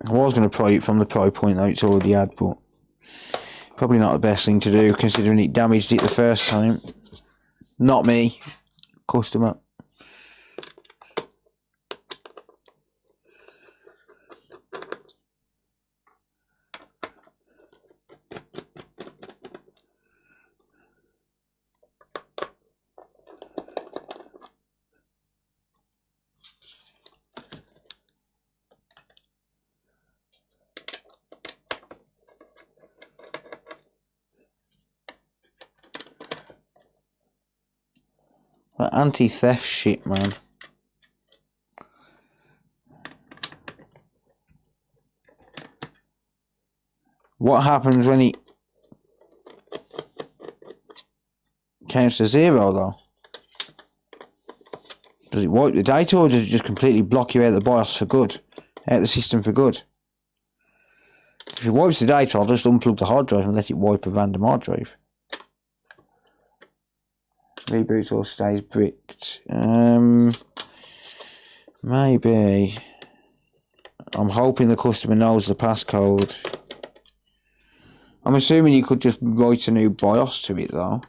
I was going to pry it from the pry point that it's already had, but probably not the best thing to do considering it damaged it the first time. Not me, customer. That anti-theft shit, man. What happens when it counts to 0 though? Does it wipe the data or does it just completely block you out of the BIOS for good? Out of the system for good? If it wipes the data, I'll just unplug the hard drive and let it wipe a random hard drive. Reboots or stays bricked. Maybe. I'm hoping the customer knows the passcode. I'm assuming you could just write a new BIOS to it though.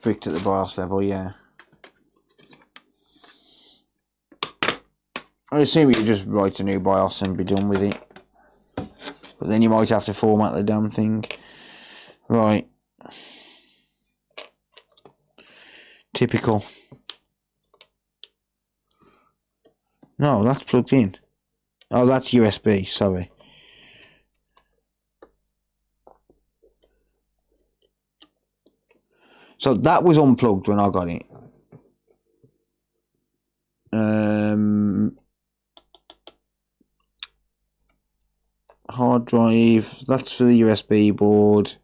Bricked at the BIOS level, yeah. I assume you just write a new BIOS and be done with it. But then you might have to format the damn thing. Right. Typical. No, that's plugged in. Oh, that's USB, sorry. So that was unplugged when I got it. Hard drive, that's for the USB board.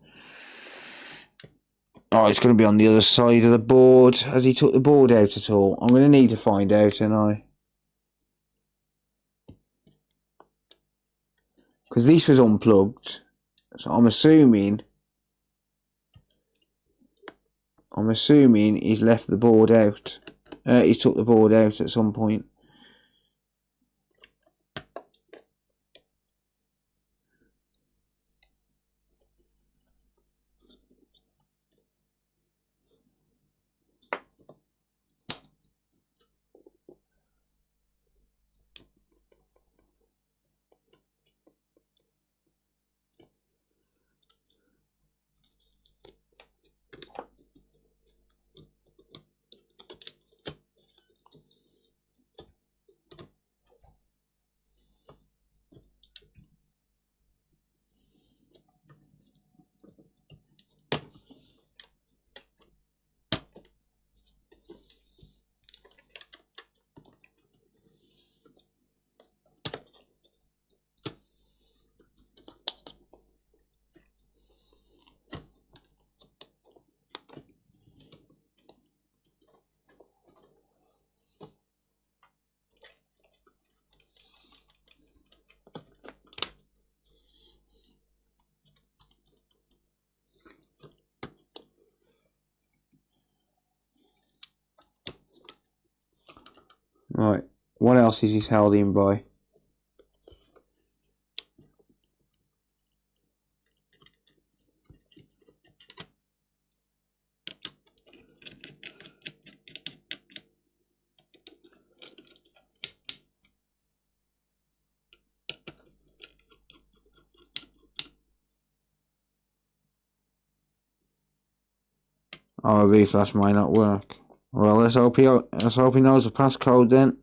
Oh, it's going to be on the other side of the board. Has he took the board out at all? I'm going to need to find out, ain't I? Because this was unplugged. So I'm assuming he's left the board out. He took the board out at some point. Right, what else is this held in by? Oh, a reflash might not work. Well, let's hope he knows the passcode then.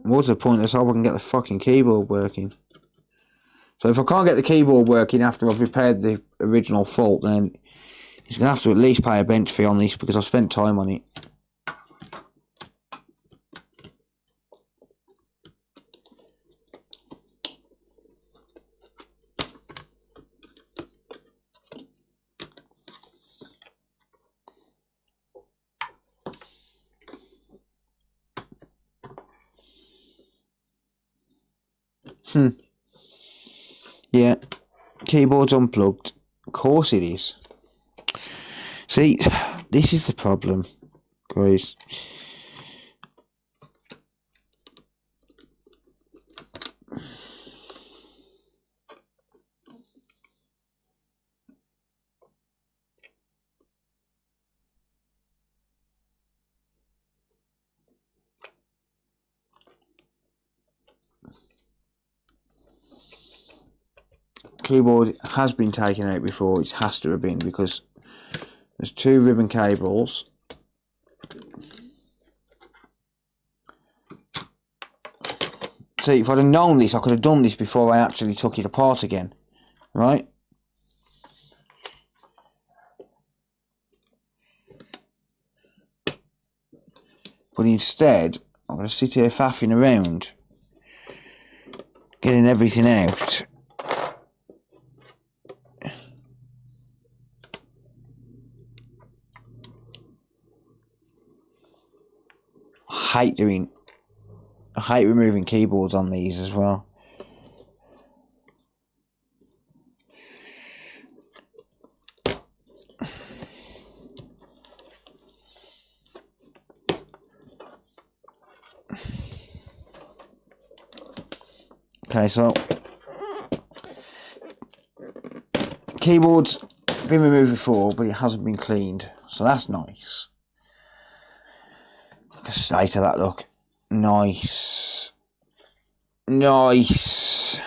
What's the point? Let's hope I can get the fucking keyboard working. So if I can't get the keyboard working after I've repaired the original fault, then he's going to have to at least pay a bench fee on this because I've spent time on it. Yeah, keyboard's unplugged. Of course it is. See, this is the problem, guys. Keyboard has been taken out before. It has to have been because there's two ribbon cables. See, if I'd have known this, I could have done this before I actually took it apart again, right? But instead, I'm going to sit here faffing around. getting everything out. I hate removing keyboards on these as well. Okay, so keyboard's been removed before, but it hasn't been cleaned, so that's nice. Look at the state of that, look. Nice. Nice.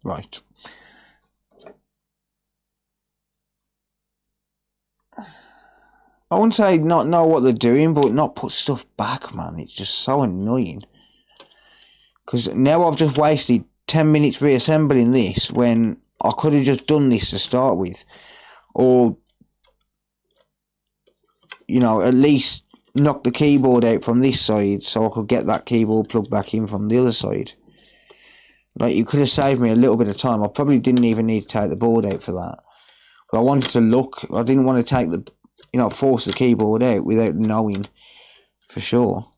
Right. I wouldn't say not know what they're doing, but not put stuff back, man. It's just so annoying. Because now I've just wasted 10 minutes reassembling this when I could have just done this to start with. Or, you know, at least knock the keyboard out from this side so I could get that keyboard plugged back in from the other side. Like, you could have saved me a little bit of time. I probably didn't even need to take the board out for that. But I wanted to look. I didn't want to take the, you know, force the keyboard out without knowing for sure.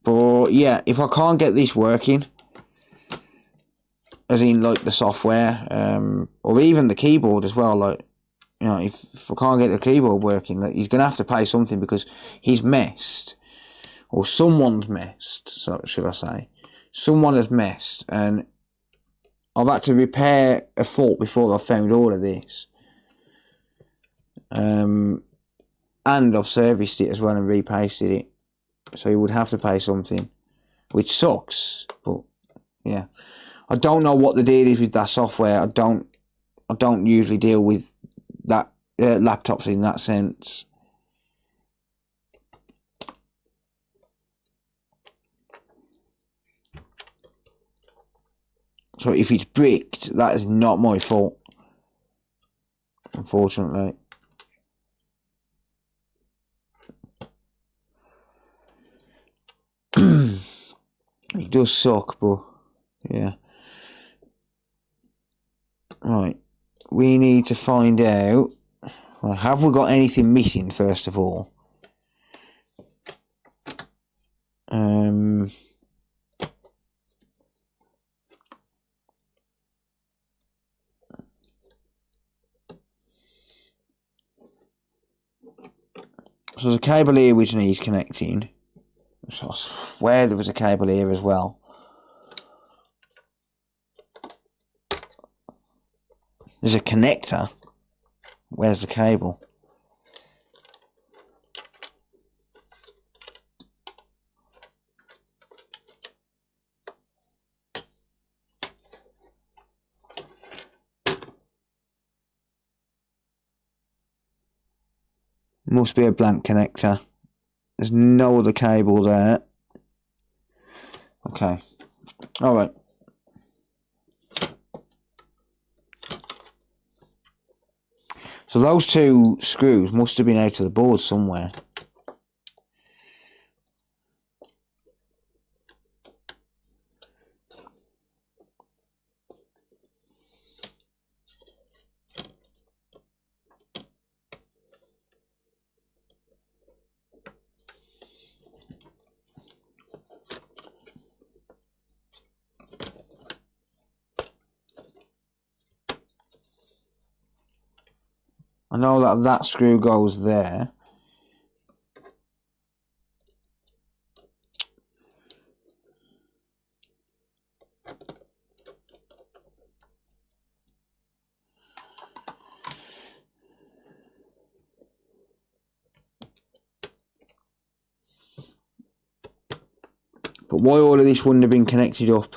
But yeah, if I can't get this working, as in like the software, or even the keyboard as well, like, you know, if I can't get the keyboard working, like, he's going to have to pay something because he's messed. Or someone's messed, so should I say. Someone has messed, and I've had to repair a fault before I found all of this. And I've serviced it as well and repasted it. So you would have to pay something, which sucks. But yeah, I don't know what the deal is with that software. I don't usually deal with that laptops in that sense. So if it's bricked, that is not my fault, unfortunately. It does suck, but yeah. Right, we need to find out, well, have we got anything missing first of all? So there's a cable here which needs connecting. So I swear there was a cable here as well. There's a connector. Where's the cable? Must be a blank connector. There's no other cable there. Okay. Alright. So those two screws must have been out of the board somewhere. I know that that screw goes there. But why all of this wouldn't have been connected up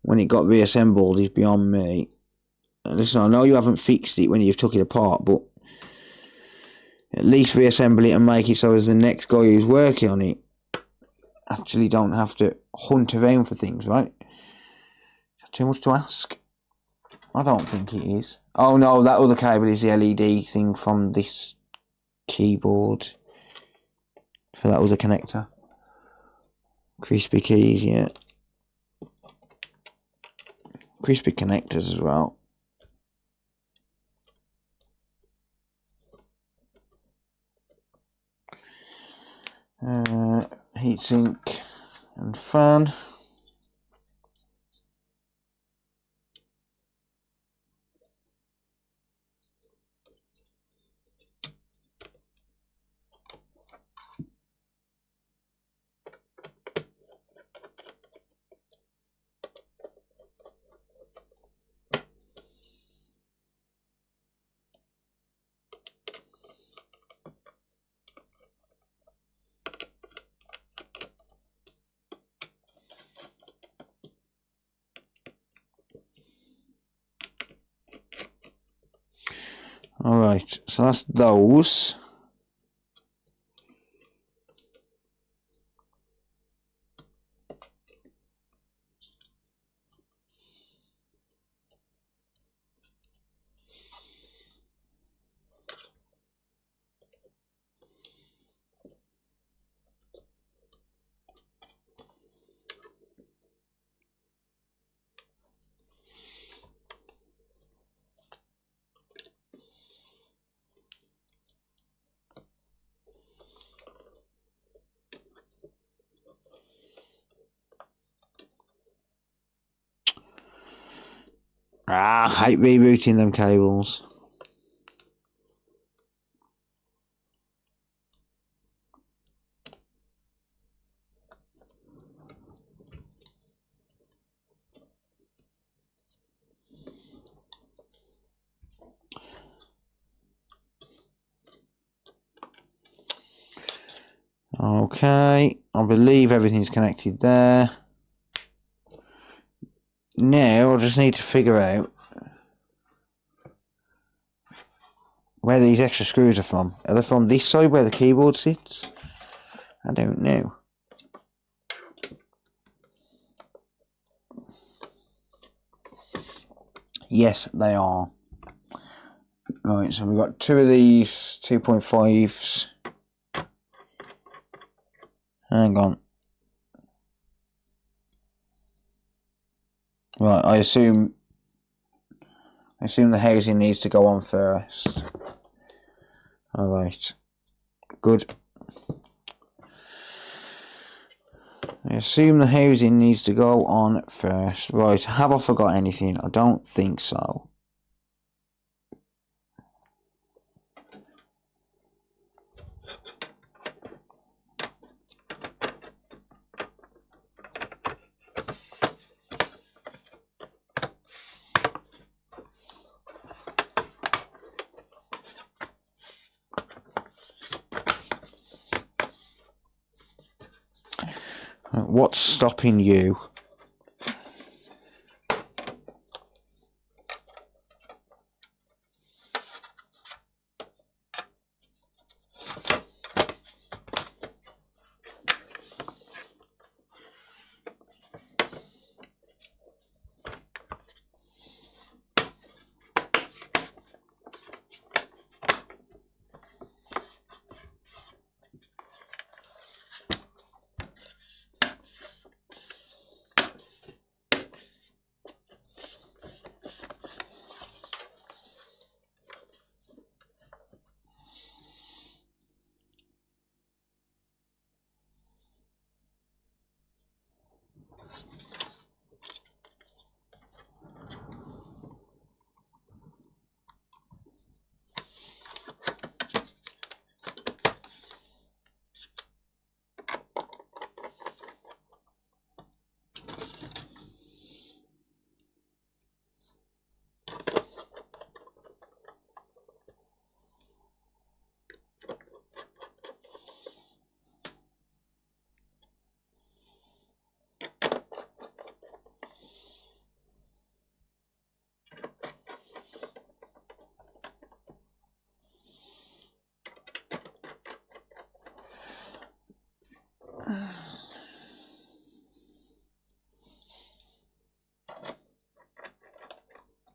when it got reassembled is beyond me. Listen, I know you haven't fixed it when you've took it apart, but at least reassemble it and make it so as the next guy who's working on it actually don't have to hunt around for things, right? Too much to ask? I don't think it is. Oh no, that other cable is the LED thing from this keyboard. For that other connector. Crispy keys, yeah. Crispy connectors as well. Heatsink and fan. Alright, so that's those. I hate rerouting them cables. Okay, I believe everything's connected there. Now I just need to figure out where these extra screws are from. Are they from this side where the keyboard sits? I don't know. Yes, they are. Right, so we've got two of these 2.5s. Hang on. Right, I assume the housing needs to go on first. Alright. Good. I assume the housing needs to go on first. Right, have I forgot anything? I don't think so. What's stopping you?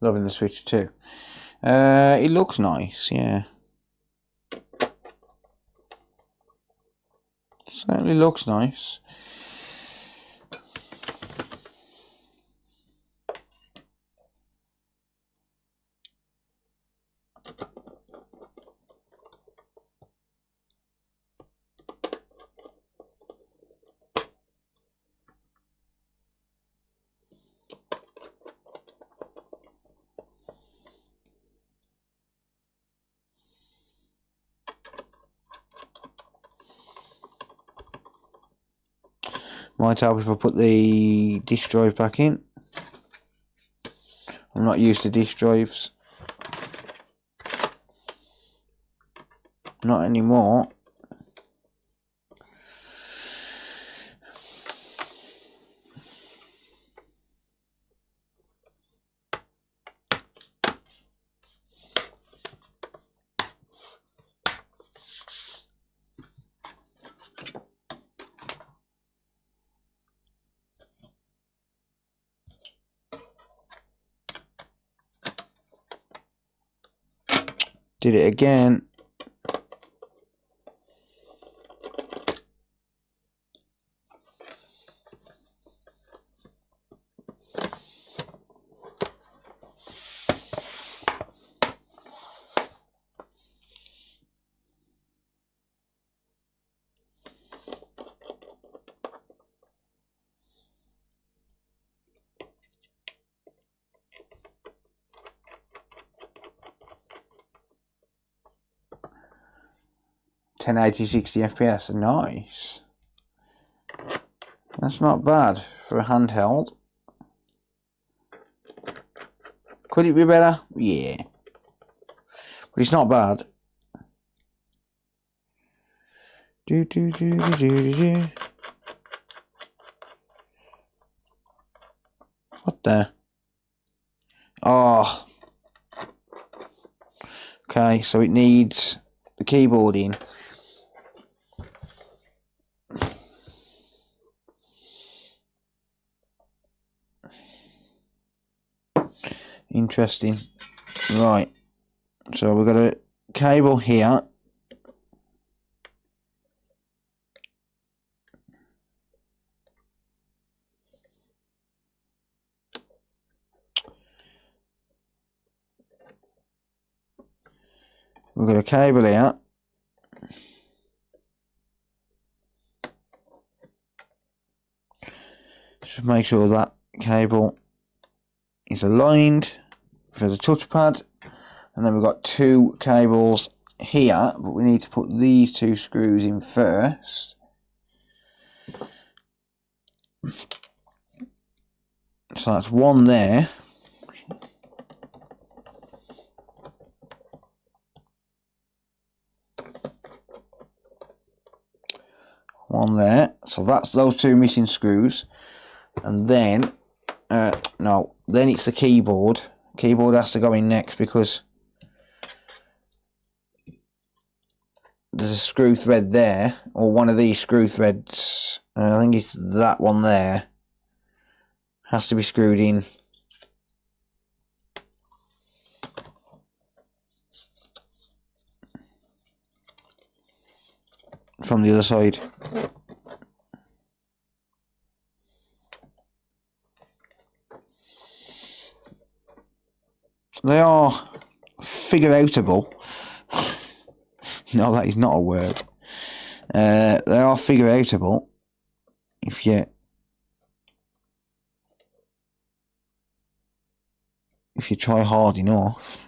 Loving the switch too. It looks nice, yeah. Certainly looks nice. Might help if I put the disk drive back in. I'm not used to disk drives. Not anymore. Did it again. .1080 60 FPS, nice. That's not bad for a handheld. Could it be better? Yeah. But it's not bad. Do do do do do do. What the? Oh. Okay, so it needs the keyboard in. Interesting. Right. So we've got a cable here. We've got a cable here. Just make sure that cable is aligned for the touchpad. And then we've got two cables here, but we need to put these two screws in first. So that's one there. One there. So that's those two missing screws. And then, no, then it's the keyboard. Keyboard has to go in next because there's a screw thread there, or one of these screw threads. I think it's that one there. Has to be screwed in. From the other side. They are figure outable. No, that is not a word. They are figure outable if you try hard enough.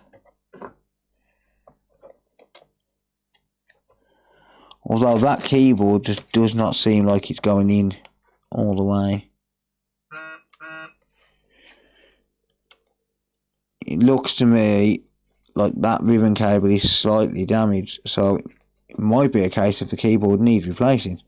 Although that keyboard just does not seem like it's going in all the way. It looks to me like that ribbon cable is slightly damaged, so it might be a case of the keyboard needs replacing.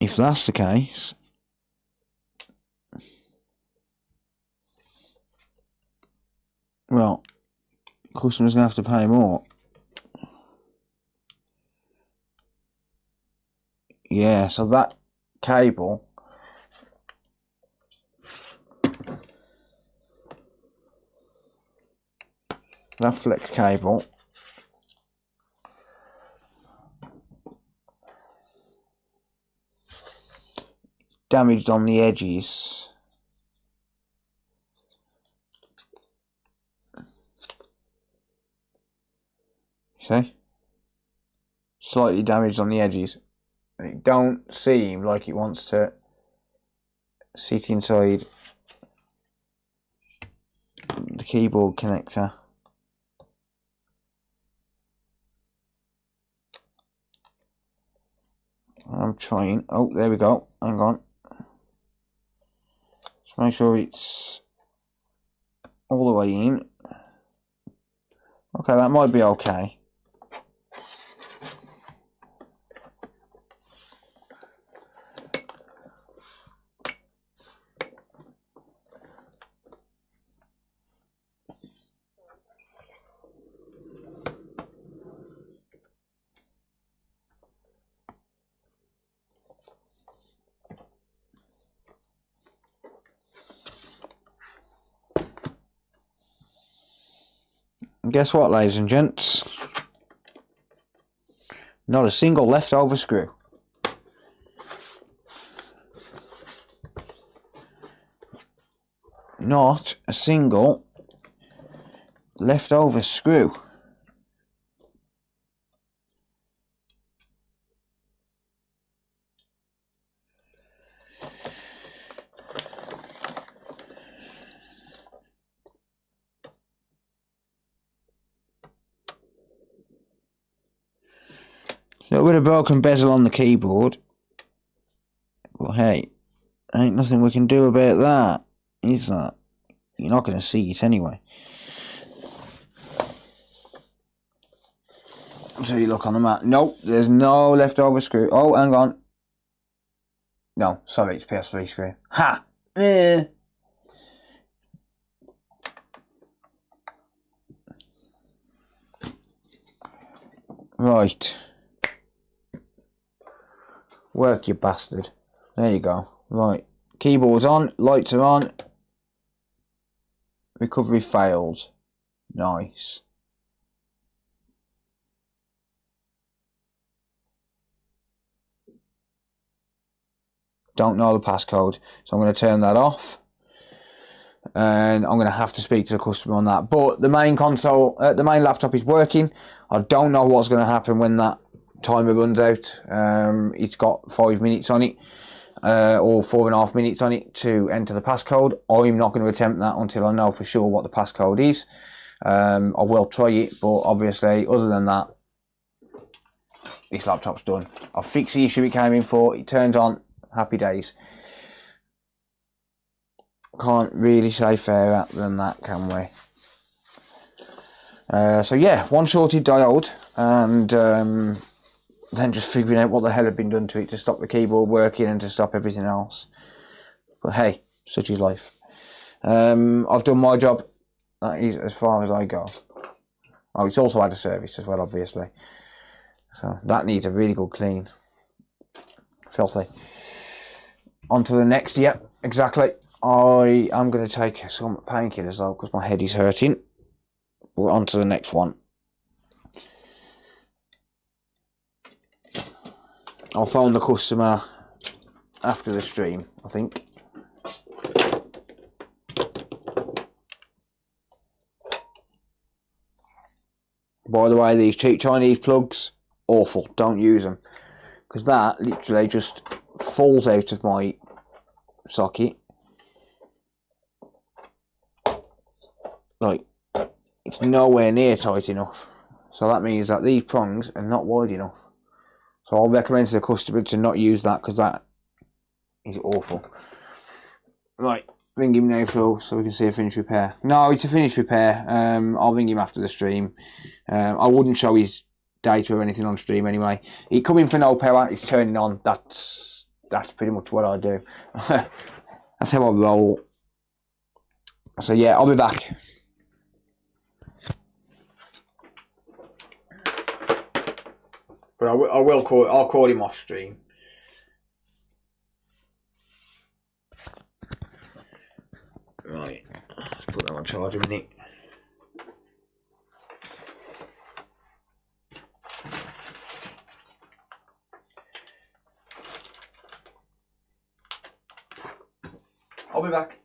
If that's the case, well, customer's gonna have to pay more. Yeah, so that cable, that flex cable, damaged on the edges. See? Slightly damaged on the edges. And it don't seem like it wants to sit inside the keyboard connector. I'm trying. Oh, there we go. Hang on. Just make sure it's all the way in. Okay, that might be okay. And guess what, ladies and gents? Not a single leftover screw. Not a single leftover screw. A little bit of broken bezel on the keyboard. But hey, ain't nothing we can do about that, is that? You're not going to see it anyway. So you look on the mat. Nope, there's no leftover screw. Oh, hang on. No, sorry, it's PS3 screw. Ha! Eh. Right. Work, you bastard. There you go. Right. Keyboard's on. Lights are on. Recovery failed. Nice. Don't know the passcode. So I'm going to turn that off. And I'm going to have to speak to the customer on that. But the main console, the main laptop is working. I don't know what's going to happen when that timer runs out. It's got 5 minutes on it, or 4.5 minutes on it to enter the passcode. I'm not going to attempt that until I know for sure what the passcode is. I will try it, but obviously, other than that, this laptop's done. I've fixed the issue it came in for. It turns on. Happy days. Can't really say fairer than that, can we? So yeah, one shorted diode, and then just figuring out what the hell had been done to it to stop the keyboard working and to stop everything else. But hey, such is life. I've done my job. That is as far as I go. Oh, it's also had a service as well, obviously. So that needs a really good clean. Filthy. On to the next, yep, exactly. I am going to take some painkillers though, because my head is hurting. We're on to the next one. I'll phone the customer after the stream, I think. By the way, these cheap Chinese plugs, awful. Don't use them. Because that literally just falls out of my socket. Like, it's nowhere near tight enough. So that means that these prongs are not wide enough. So I'll recommend to the customer to not use that, because that is awful. Right, ring him now, Phil, so we can see a finished repair. No, it's a finished repair. I'll ring him after the stream. I wouldn't show his data or anything on stream anyway. It come in for no power, it's turning on. That's pretty much what I do. That's how I roll. So yeah, I'll be back. But I'll call him off stream. got a charger in it. I'll be back.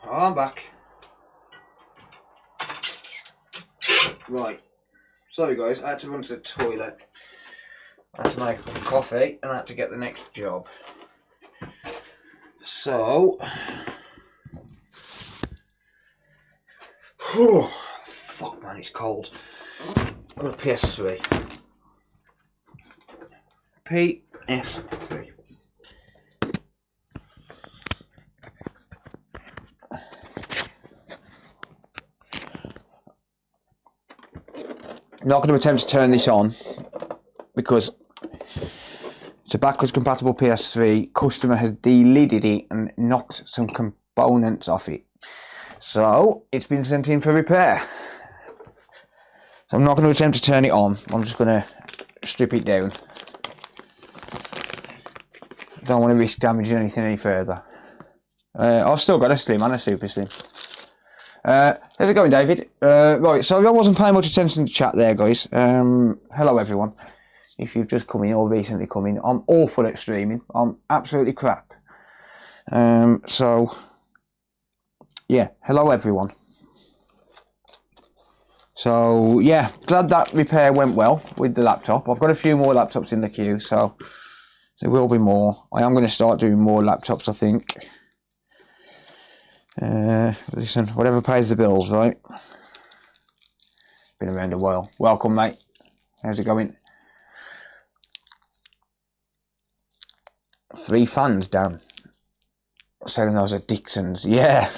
I'm back. Right. Sorry guys, I had to run to the toilet. I had to make a cup of coffee and I had to get the next job. So... Whew, fuck man, it's cold. I've got a PS3. PS3. I'm not going to attempt to turn this on because it's a backwards compatible PS3. Customer has delidded it and knocked some components off it. So it's been sent in for repair. So I'm not going to attempt to turn it on. I'm just going to strip it down. Don't want to risk damaging anything any further. I've still got a slim and a super slim. How's it going, David? Right, so I wasn't paying much attention to chat there, guys. Hello, everyone. If you've just come in or recently come in, I'm awful at streaming. I'm absolutely crap. So, yeah, hello, everyone. So, yeah, glad that repair went well with the laptop. I've got a few more laptops in the queue, so there will be more. I am going to start doing more laptops, I think. Listen, whatever pays the bills, right? Been around a while. Welcome, mate. How's it going? 3 fans, damn. Selling those at Dixon's, yeah.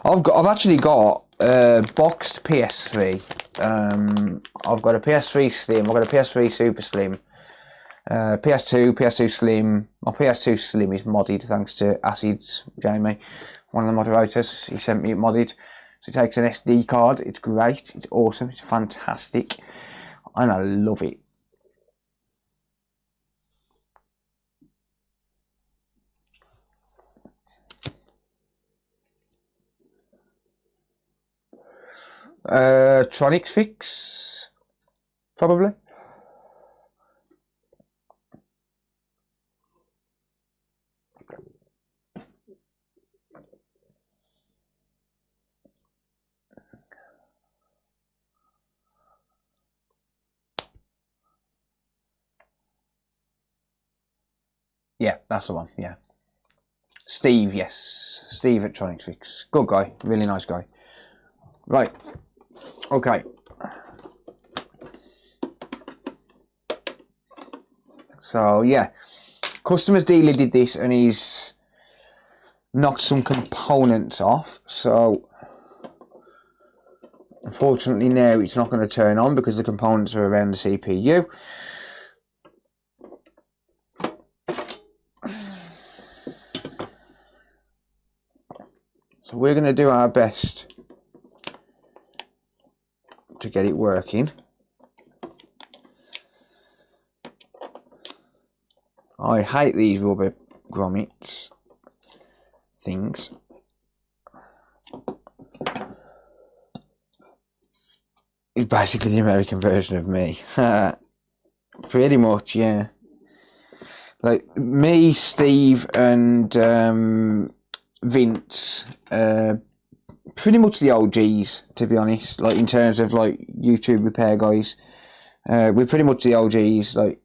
I've actually got a boxed PS3. I've got a PS3 Slim. I've got a PS3 Super Slim. PS2 Slim. My PS2 Slim is modded thanks to Acids, Jamie, one of the moderators. He sent me it modded. So it takes an SD card. It's great. It's awesome. It's fantastic. And I love it. Tronics fix, probably. Yeah, that's the one, yeah. Steve, yes. Steve at Tronics Fix. Good guy, really nice guy. Right. Okay. So, yeah. Customer's dealer did this and he's knocked some components off. So, unfortunately now it's not going to turn on because the components are around the CPU. So we're going to do our best to get it working. I hate these rubber grommets things. It's basically the American version of me. Pretty much, yeah. Like me, Steve, and Vince, pretty much the OGs, to be honest. Like in terms of like YouTube repair guys, we're pretty much the OGs. Like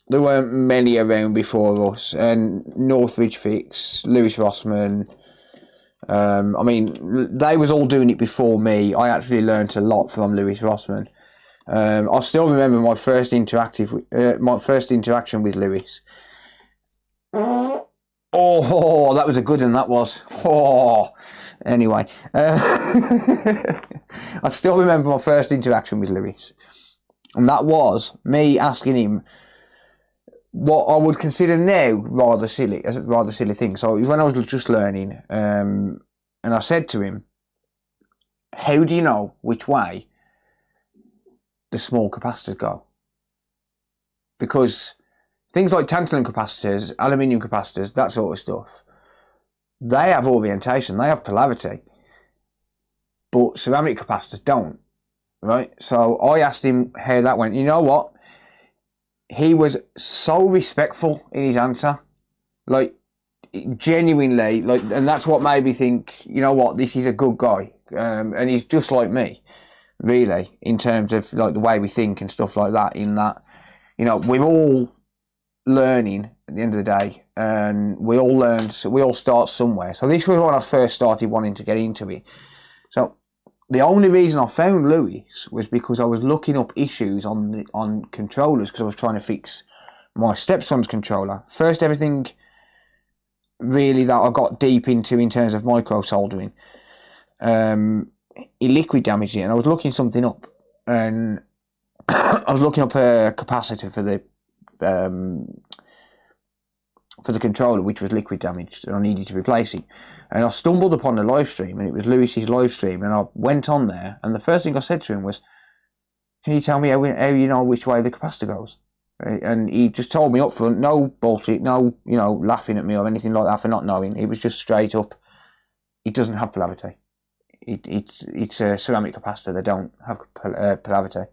there weren't many around before us. And Northridge Fix, Lewis Rossman. I mean, they was all doing it before me. I actually learnt a lot from Lewis Rossman. I still remember my first interaction with Lewis. Oh, that was a good one, that was. Oh, anyway. I still remember my first interaction with Lewis. And that was me asking him what I would consider now rather silly thing. So it was when I was just learning. And I said to him, how do you know which way the small capacitors go? Because things like tantalum capacitors, aluminium capacitors, that sort of stuff, they have orientation, they have polarity. But ceramic capacitors don't, right? So I asked him how that went. You know what? He was so respectful in his answer. Like, genuinely, like, and that's what made me think, you know what, this is a good guy, and he's just like me, really, in terms of like the way we think and stuff like that. In that, you know, we're all learning at the end of the day, and we all learn. So we all start somewhere. So this was when I first started wanting to get into it. So the only reason I found Lewis was because I was looking up issues on controllers, because I was trying to fix my stepson's controller. First, everything really that I got deep into in terms of micro soldering, he liquid damaged it, and I was looking something up, and I was looking up a capacitor for the controller, which was liquid damaged, and I needed to replace it. And I stumbled upon the live stream, and it was Lewis's live stream, and I went on there, and the first thing I said to him was, "Can you tell me how you know which way the capacitor goes?" Right? And he just told me up front, no bullshit, no, you know, laughing at me or anything like that for not knowing. It was just straight up, it doesn't have polarity. It's a ceramic capacitor, they don't have polarity.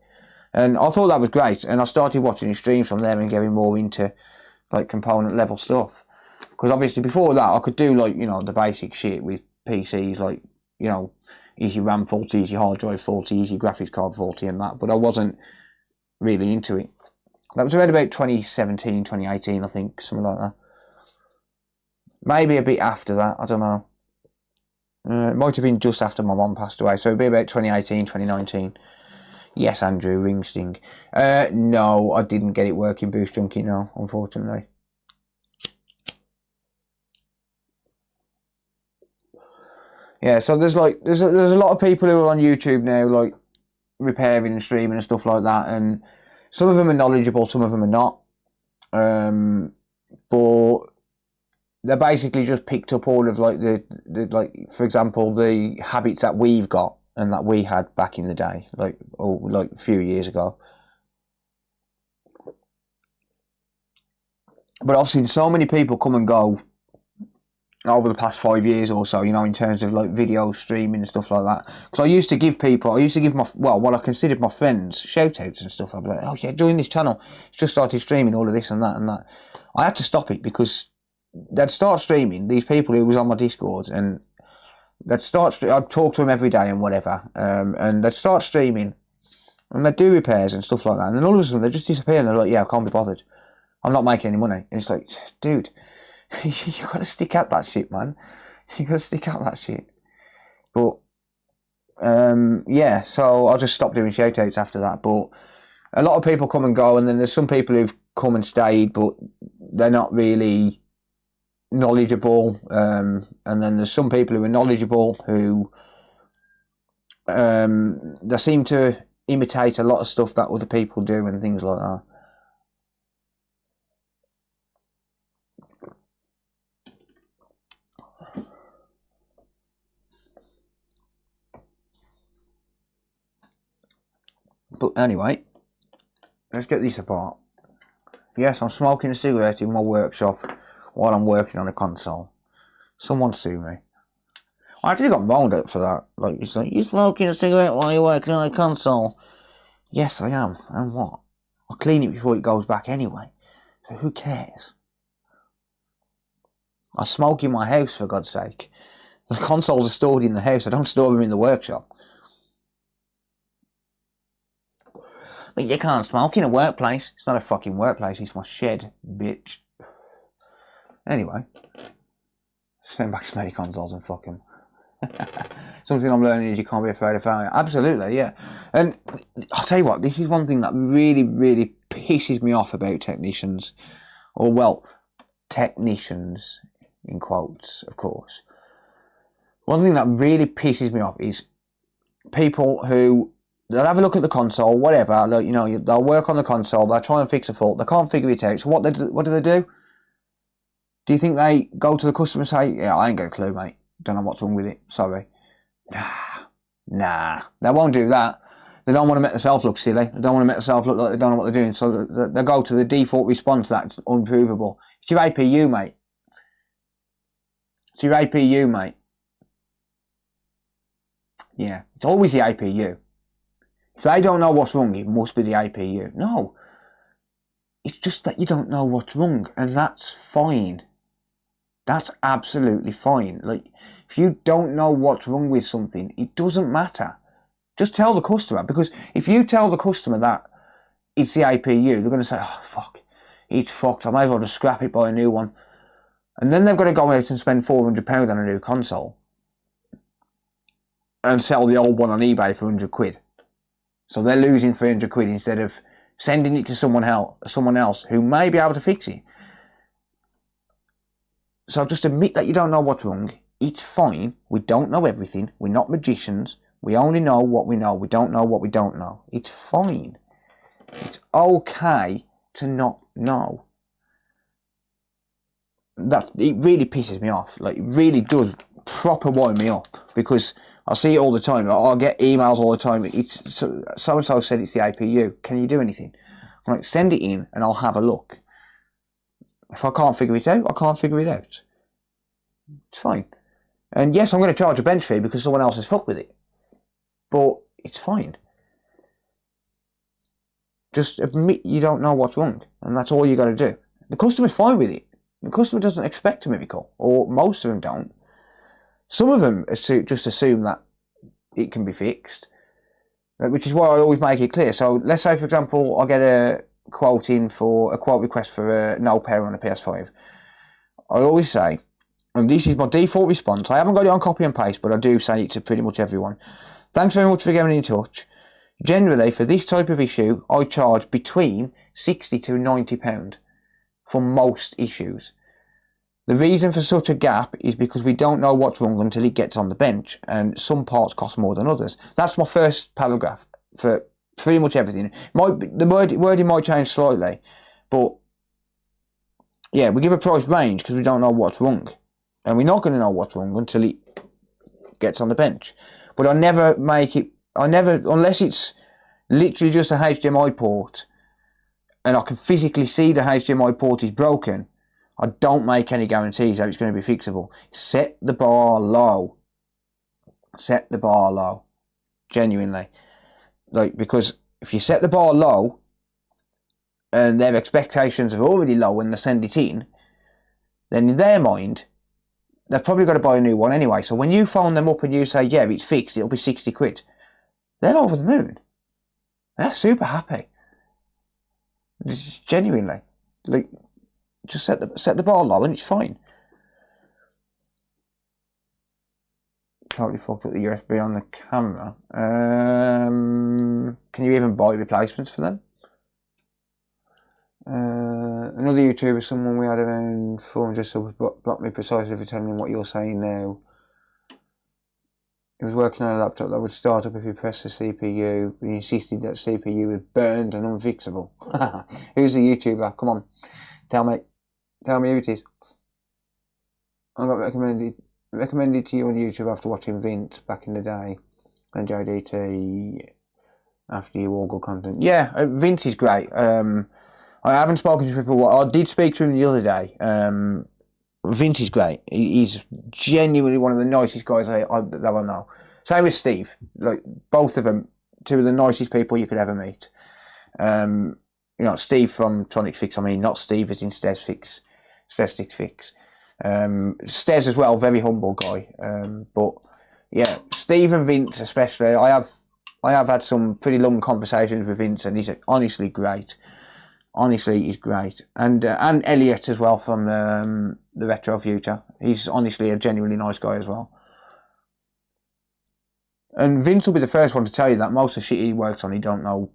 And I thought that was great, and I started watching his streams from there and getting more into like component level stuff. Because obviously before that I could do, like, you know, the basic shit with PCs, like, you know, easy RAM faulty, easy hard drive faulty, easy graphics card faulty and that, but I wasn't really into it. That was around about 2017, 2018, I think, something like that. Maybe a bit after that, I don't know. It might have been just after my mum passed away, so it'd be about 2018, 2019. Yes, Andrew, ring sting. No, I didn't get it working, Boost Junkie, no, unfortunately. Yeah, so there's a lot of people who are on YouTube now, like, repairing and streaming and stuff like that, and some of them are knowledgeable, some of them are not. But they basically just picked up all of like the like, for example, the habits that we've got and that we had back in the day, like a few years ago. But I've seen so many people come and go over the past 5 years or so, you know, in terms of like video streaming and stuff like that. Because I used to give my, well, what I considered my friends, shout outs and stuff. I'd be like, oh yeah, join this channel. It's just started streaming all of this and that and that. I had to stop it because they'd start streaming, these people who was on my Discord, and I'd talk to them every day and whatever, and they'd start streaming, and they'd do repairs and stuff like that, and then all of a sudden they'd just disappear, and they're like, yeah, I can't be bothered. I'm not making any money. And it's like, dude, you got to stick at that shit, man. You got to stick at that shit. But, yeah, so I just stopped doing shout-outs after that. But a lot of people come and go, and then there's some people who've come and stayed, but they're not really knowledgeable. And then there's some people who are knowledgeable who they seem to imitate a lot of stuff that other people do and things like that. But anyway, let's get this apart. Yes, I'm smoking a cigarette in my workshop while I'm working on a console. Someone sue me. I actually got moaned at for that. Like, it's like, you're smoking a cigarette while you're working on a console. Yes, I am. And what? I'll clean it before it goes back anyway. So who cares? I smoke in my house, for God's sake. The consoles are stored in the house. I don't store them in the workshop. But you can't smoke in a workplace. It's not a fucking workplace. It's my shed, bitch. Anyway. Send back smelly consoles and fuck them. Something I'm learning is you can't be afraid of failure. Absolutely, yeah. And I'll tell you what, this is one thing that really, really pisses me off about technicians. Or, well, technicians, in quotes, of course. One thing that really pisses me off is people who, they'll have a look at the console, whatever, you know, they'll work on the console, they'll try and fix a fault, they can't figure it out. So what do they do? Do you think they go to the customer and say, yeah, I ain't got a clue, mate. Don't know what's wrong with it. Sorry. Nah. They won't do that. They don't want to make themselves look silly. They don't want to make themselves look like they don't know what they're doing. So they go to the default response that's unprovable. It's your APU, mate. It's your APU, mate. Yeah, it's always the APU. If they don't know what's wrong, it must be the APU. No. It's just that you don't know what's wrong, and that's fine. That's absolutely fine. Like, if you don't know what's wrong with something, it doesn't matter. Just tell the customer, because if you tell the customer that it's the APU, they're going to say, oh, fuck, it's fucked. I may as well just scrap it, buy a new one. And then they've got to go out and spend £400 on a new console and sell the old one on eBay for 100 quid. So they're losing 300 quid instead of sending it to someone else who may be able to fix it. So just admit that you don't know what's wrong. It's fine. We don't know everything. We're not magicians. We only know what we know. We don't know what we don't know. It's fine. It's okay to not know. That it really pisses me off. Like, it really does proper wind me up, because I see it all the time. I'll get emails all the time. It's so and so said it's the APU. Can you do anything? I'm like, send it in and I'll have a look. If I can't figure it out, I can't figure it out. It's fine. And yes, I'm going to charge a bench fee because someone else has fucked with it. But it's fine. Just admit you don't know what's wrong, and that's all you got to do. The customer's fine with it. The customer doesn't expect a miracle, or most of them don't. Some of them just assume that it can be fixed, which is why I always make it clear. So let's say, for example, I get a quote request for a no power on a PS5. I always say, and this is my default response, I haven't got it on copy and paste, but I do say it to pretty much everyone. Thanks very much for getting in touch. Generally, for this type of issue, I charge between £60 to £90 for most issues. The reason for such a gap is because we don't know what's wrong until it gets on the bench, and some parts cost more than others. That's my first paragraph for pretty much everything. The wording might change slightly, but yeah, we give a price range because we don't know what's wrong. And we're not going to know what's wrong until it gets on the bench. But I never make it, unless it's literally just a HDMI port and I can physically see the HDMI port is broken, I don't make any guarantees that it's going to be fixable. Set the bar low. Set the bar low. Genuinely. Like, because if you set the bar low and their expectations are already low when they send it in, then in their mind, they've probably got to buy a new one anyway. So when you phone them up and you say, yeah, it's fixed, it'll be 60 quid. They're over the moon. They're super happy. Just genuinely. Like, just set the bar low and it's fine. Totally fucked up the USB on the camera. Can you even buy replacements for them? Another YouTuber, someone we had around 400 subs, blocked me precisely for telling him what you're saying now. He was working on a laptop that would start up if you press the CPU. He insisted that CPU was burned and unfixable. Who's the YouTuber? Come on, tell me who it is. I got recommended to you on YouTube after watching Vince back in the day, and JDT after you all good content. Yeah, Vince is great. I haven't spoken to him for a while. I did speak to him the other day. Vince is great. He's genuinely one of the nicest guys that I know. Same with Steve. Like, both of them, two of the nicest people you could ever meet. You know, Steve from Tronics Fix. I mean, not Steve as in Stez Fix. Stez Fix. Stez as well, very humble guy. But yeah, Steve and Vince especially. I have had some pretty long conversations with Vince, and he's honestly great. Honestly, he's great. And Elliot as well from the Retro Future. He's honestly a genuinely nice guy as well. And Vince will be the first one to tell you that most of the shit he works on, he don't know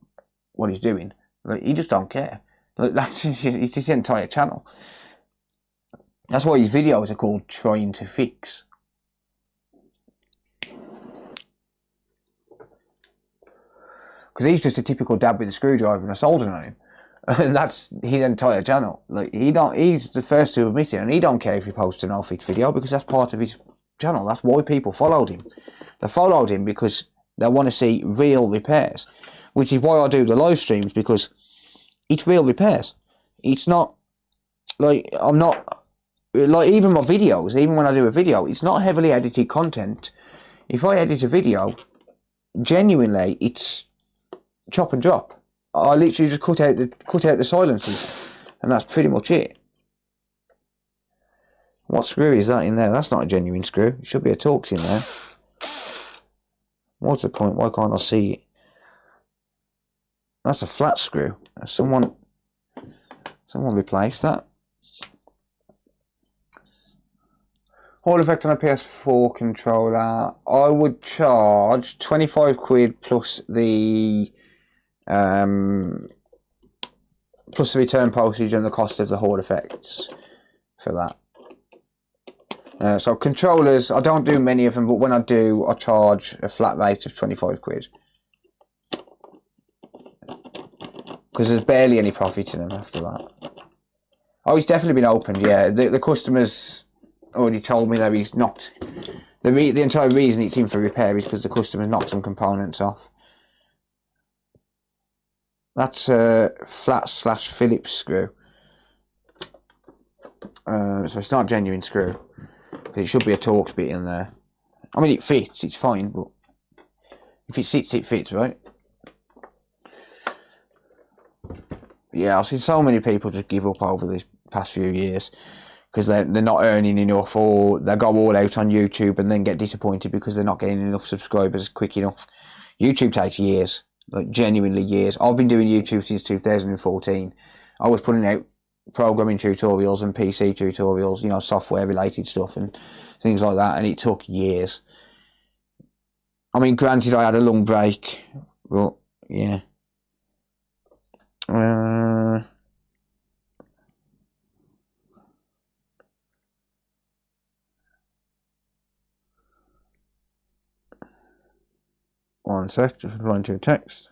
what he's doing. Like, he just don't care. Like, that's his entire channel. That's why his videos are called Trying to Fix. Because he's just a typical dad with a screwdriver and a soldering iron. And that's his entire channel. Like, he's the first to admit it, and he don't care if he posts a no-fix video, because that's part of his channel. That's why people followed him. They followed him because they want to see real repairs, which is why I do the live streams, because it's real repairs. It's not like, I'm not like, even my videos, even when I do a video, it's not heavily edited content. If I edit a video, genuinely, it's chop and drop. I literally just cut out the silences, and that's pretty much it. What screw is that in there? That's not a genuine screw. It should be a Torx in there. What's the point? Why can't I see it? That's a flat screw. Someone replaced that. Hall effect on a PS4 controller. I would charge 25 quid plus the return postage and the cost of the Hall effects for that. So controllers, I don't do many of them, but when I do, I charge a flat rate of 25 quid. Because there's barely any profit in them after that. Oh, it's definitely been opened, yeah. The customers already told me that he's knocked... The entire reason it's in for repair is because the customer knocked some components off. That's a flat / Phillips screw. So it's not a genuine screw. It should be a Torx bit in there. I mean, it fits, it's fine, but if it sits, it fits, right? Yeah, I've seen so many people just give up over these past few years because they're not earning enough, or they go all out on YouTube and then get disappointed because they're not getting enough subscribers quick enough. YouTube takes years, like genuinely years. I've been doing YouTube since 2014. I was putting out programming tutorials and PC tutorials, you know, software related stuff and things like that, and it took years. I mean, granted, I had a long break, but yeah. One sec, just replying to a text.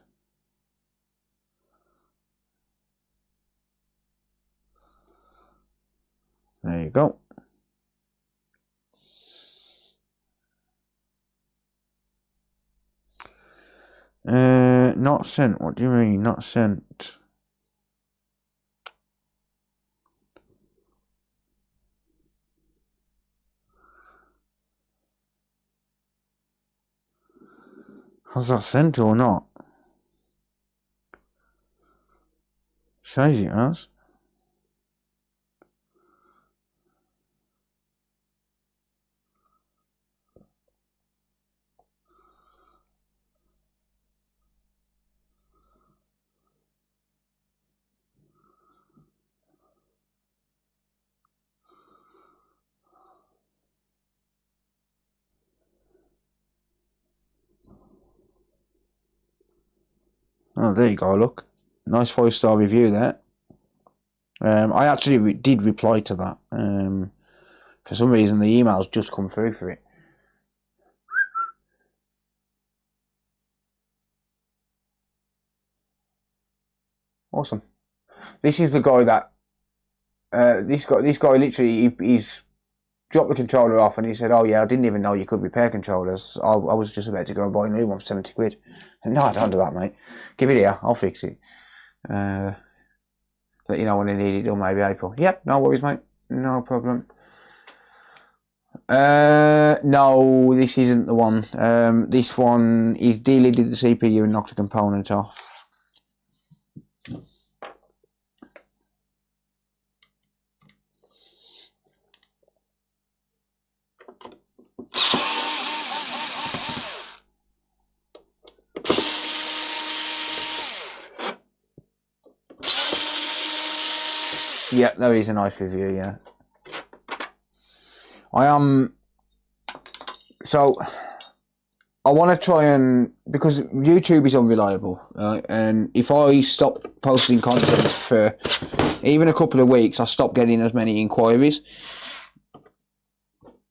There you go. Not sent. What do you mean, not sent? Has that sent or not? Says it has. Oh, there you go, look. Nice 5-star review there. I actually did reply to that. For some reason, the emails just come through for it. Awesome. This is the guy that... this guy literally, he's dropped the controller off and he said, oh yeah, I didn't even know you could repair controllers. I was just about to go and buy a new one for 70 quid. No, I don't do that, mate. Give it here, I'll fix it. Let you know when I need it done, maybe April. Yep, no worries, mate. No problem. No, this isn't the one. This one, he's deleted the CPU and knocked a component off. Yeah, there is a nice review, yeah. So I want to try and, because YouTube is unreliable, and if I stop posting content for even a couple of weeks, I stop getting as many inquiries.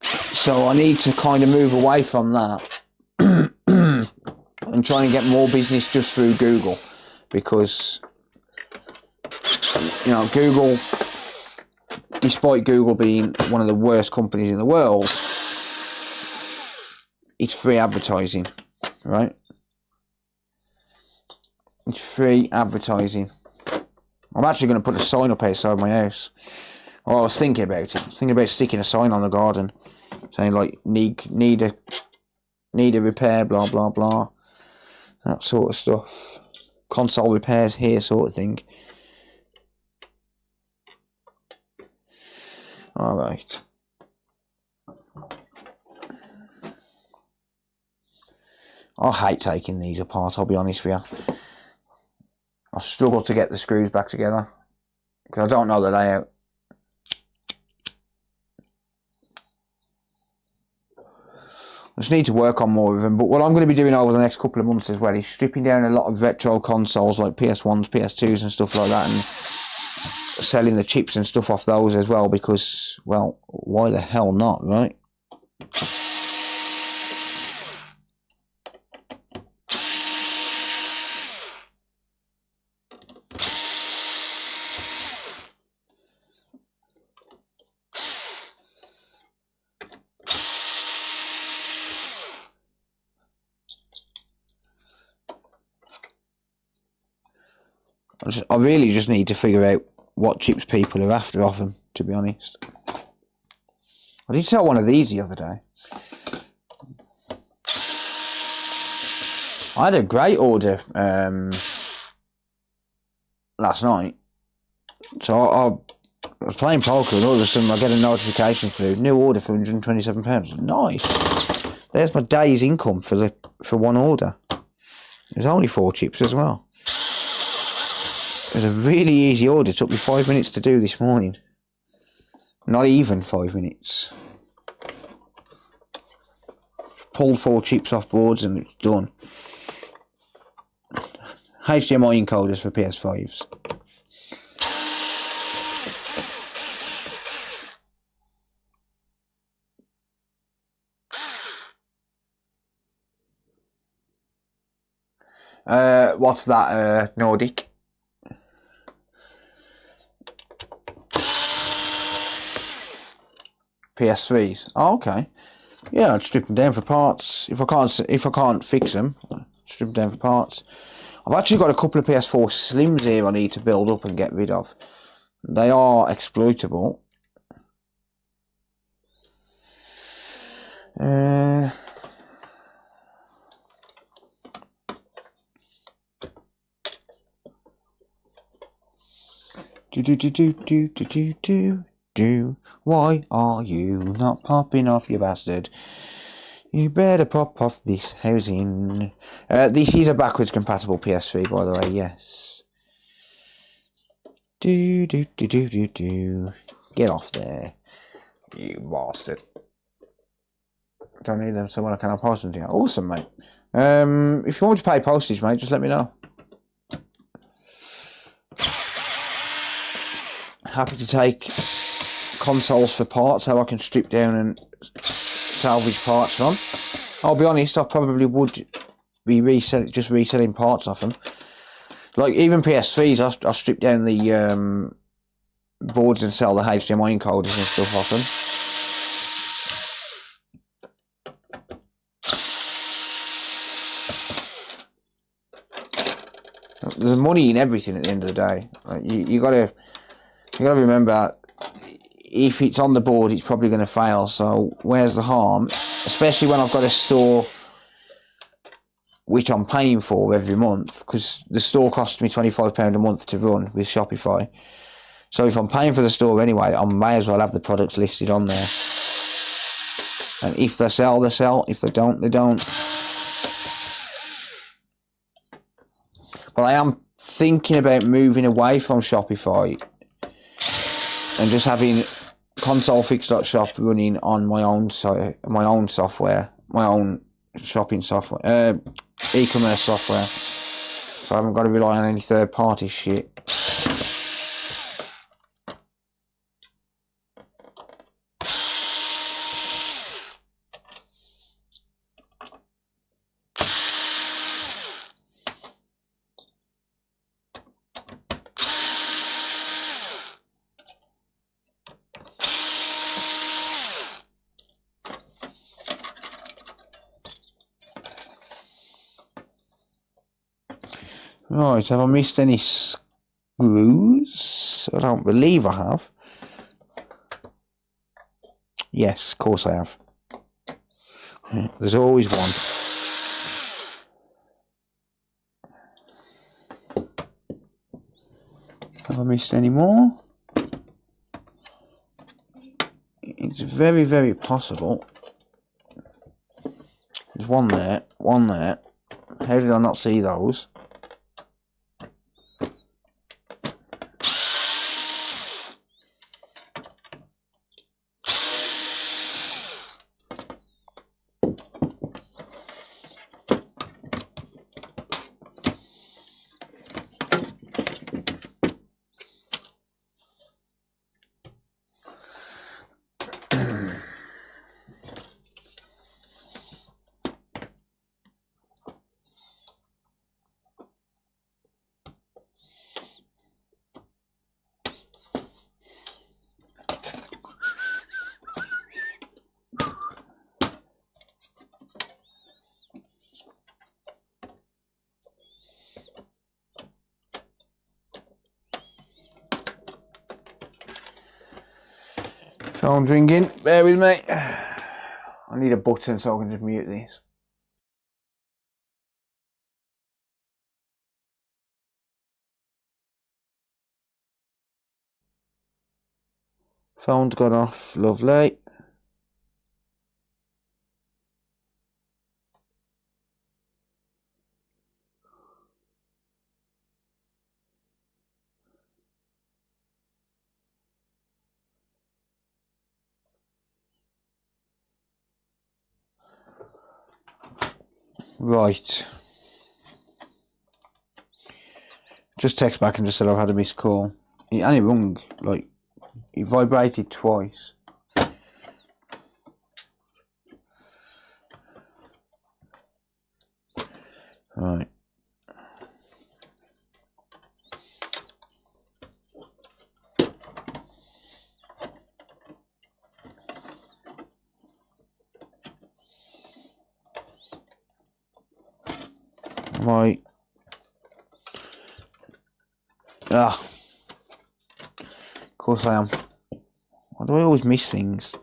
So I need to kind of move away from that and try and get more business just through Google, because, you know, Google, despite Google being one of the worst companies in the world, it's free advertising, right? It's free advertising. I'm actually going to put a sign up outside my house. Well, I was thinking about it. I was thinking about sticking a sign on the garden saying like need a repair, blah blah blah, that sort of stuff. Console repairs here, sort of thing. All right. I hate taking these apart, I'll be honest with you. I struggle to get the screws back together because I don't know the layout. I just need to work on more of them. But what I'm going to be doing over the next couple of months as well is stripping down a lot of retro consoles like PS1s, PS2s and stuff like that, and selling the chips and stuff off those as well, because, well, why the hell not, right? I really just need to figure out what chips people are after of them, to be honest. I did sell one of these the other day. I had a great order last night. So I was playing poker and all of a sudden I get a notification through, new order for £127. Nice. There's my day's income for one order. There's only 4 chips as well. It was a really easy order. It took me 5 minutes to do this morning. Not even 5 minutes. Pulled 4 chips off boards and it's done. HDMI encoders for PS5s. What's that, Nordic? PS3s. Oh, okay. Yeah, I'd strip them down for parts. If I can't fix them, strip them down for parts. I've actually got a couple of PS4 Slims here I need to build up and get rid of. They are exploitable. Why are you not popping off, you bastard? You better pop off this housing. This is a backwards compatible PS3, by the way, yes. Get off there, you bastard. Don't need them, so when I can, I'll post them to you. Awesome, mate. If you want me to pay postage, mate, just let me know. Happy to take consoles for parts, how I can strip down and salvage parts from. I'll be honest, I probably would be reselling parts off them. Like even PS3s, I'll strip down the boards and sell the HDMI encoders and stuff off them. There's money in everything at the end of the day. Like, you gotta remember, if it's on the board, it's probably going to fail. So where's the harm? Especially when I've got a store which I'm paying for every month, because the store costs me £25 a month to run with Shopify. So if I'm paying for the store anyway, I may as well have the products listed on there. And if they sell, they sell. If they don't, they don't. But I am thinking about moving away from Shopify and just having consolefix.shop running on my own site, my own software, my own shopping software, e-commerce software. So I haven't got to rely on any third-party shit. Right, have I missed any screws? I don't believe I have. Yes, of course I have. There's always one. Have I missed any more? It's very, very possible. There's one there, one there. How did I not see those? Phone's ringing, bear with me. I need a button so I can just mute this. Phone's gone off, lovely. Right. Just text back and just said I've had a missed call. He only rung, like, he vibrated twice. Right. Right. Ah. Of course I am. Why do I always miss things?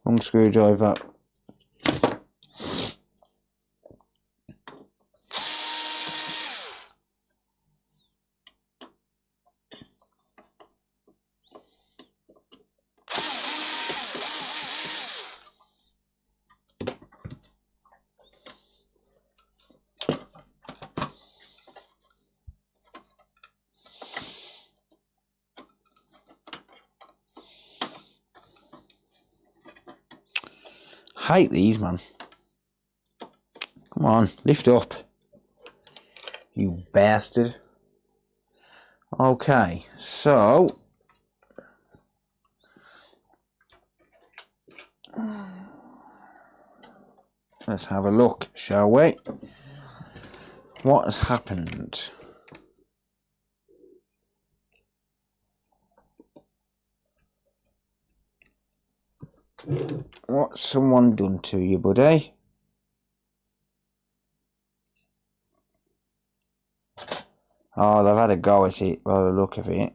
Wrong screwdriver. Hate these, man. Come on, lift up. You bastard. Okay, so let's have a look, shall we? What has happened? What's someone done to you, buddy? Oh, they've had a go at it by the look of it.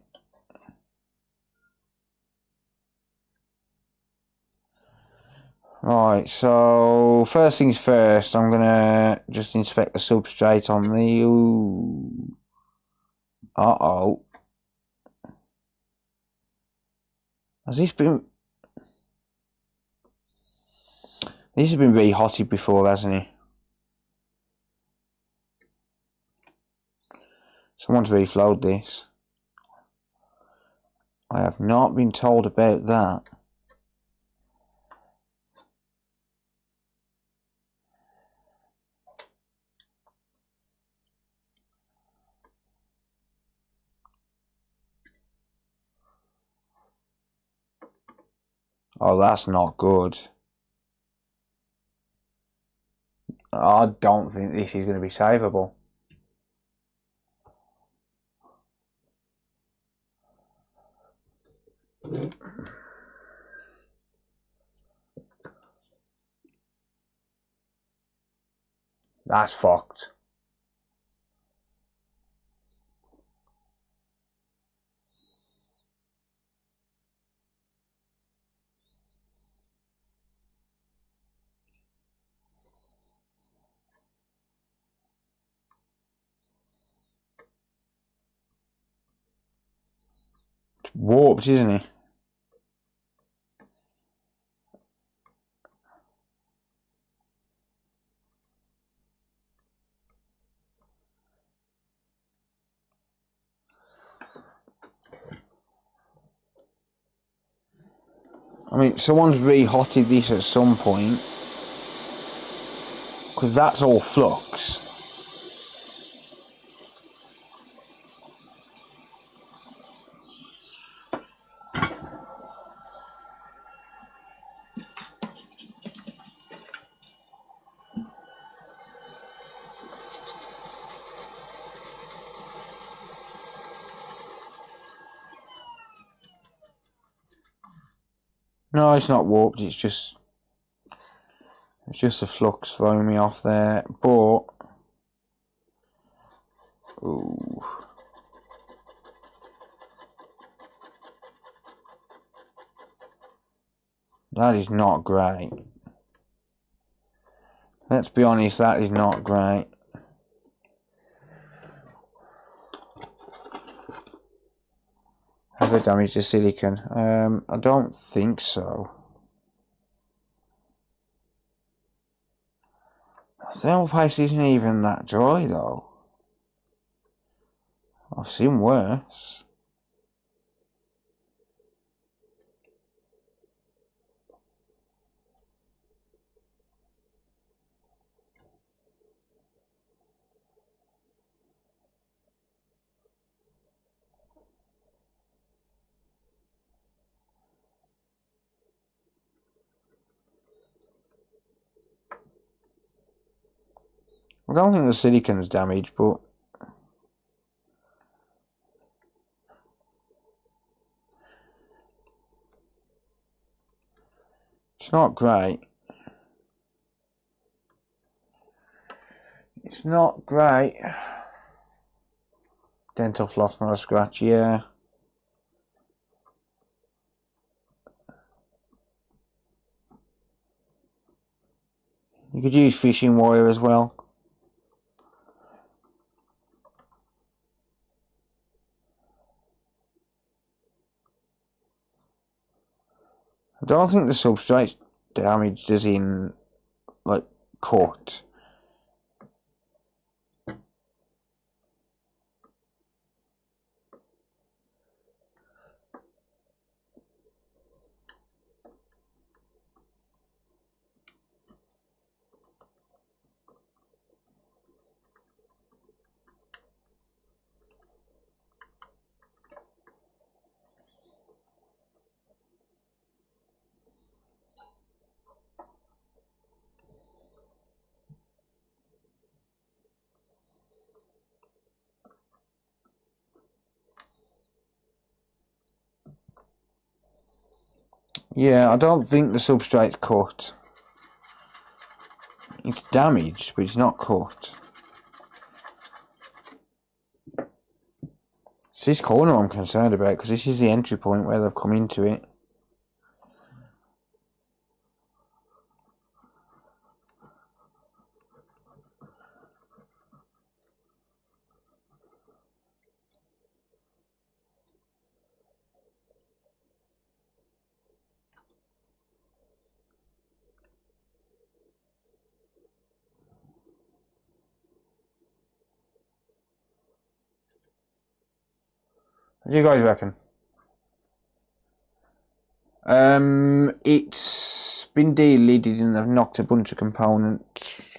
Right, so first things first, I'm gonna just inspect the substrate on the... Ooh. Uh-oh. Has this been... This has been re-hotted before, hasn't it? Someone's reflowed this. I have not been told about that. Oh, that's not good. I don't think this is going to be savable. That's fucked. It's warped, isn't it? I mean, someone's re-hotted this at some point. Because that's all flux. No, it's not warped, it's just the flux throwing me off there, but ooh. That is not great. Let's be honest, that is not great. Have I damaged the silicon? I don't think so. The thermal paste isn't even that dry though. I've seen worse. I don't think the silicon's damaged, but it's not great. It's not great. Dental floss, not a scratch, yeah. You could use fishing wire as well. I don't think the substrate's damaged as in, like, cut. Yeah, I don't think the substrate's cut. It's damaged, but it's not cut. It's this corner I'm concerned about, because this is the entry point where they've come into it. What do you guys reckon? It's been deleted and they've knocked a bunch of components.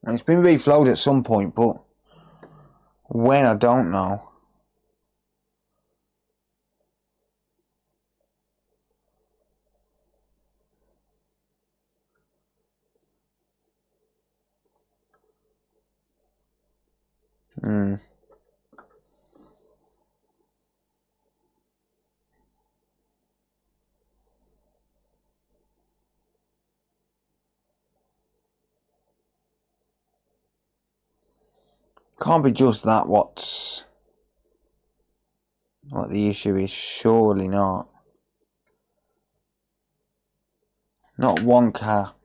And it's been reflowed at some point, but when, I don't know. Can't be just that what the issue is, surely not. Not one cap.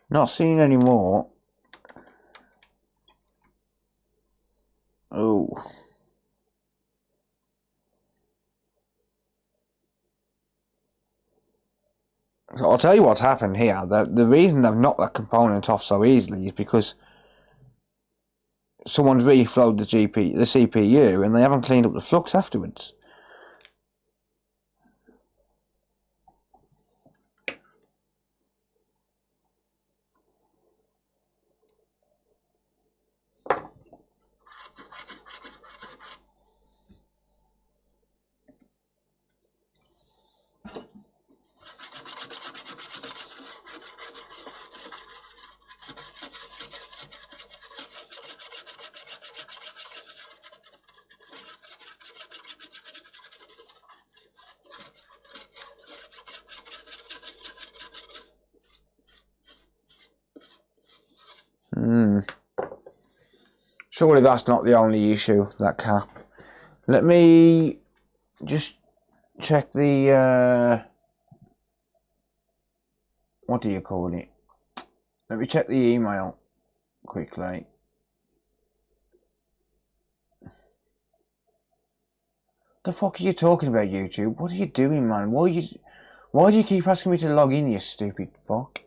Not seeing any more. Oh. So I'll tell you what's happened here. The reason they've knocked that component off so easily is because someone's reflowed the CPU, and they haven't cleaned up the flux afterwards. Surely that's not the only issue, that cap. Let me just check the, what do you call it? Let me check the email quickly. The fuck are you talking about, YouTube? What are you doing, man? Why do you keep asking me to log in, you stupid fuck?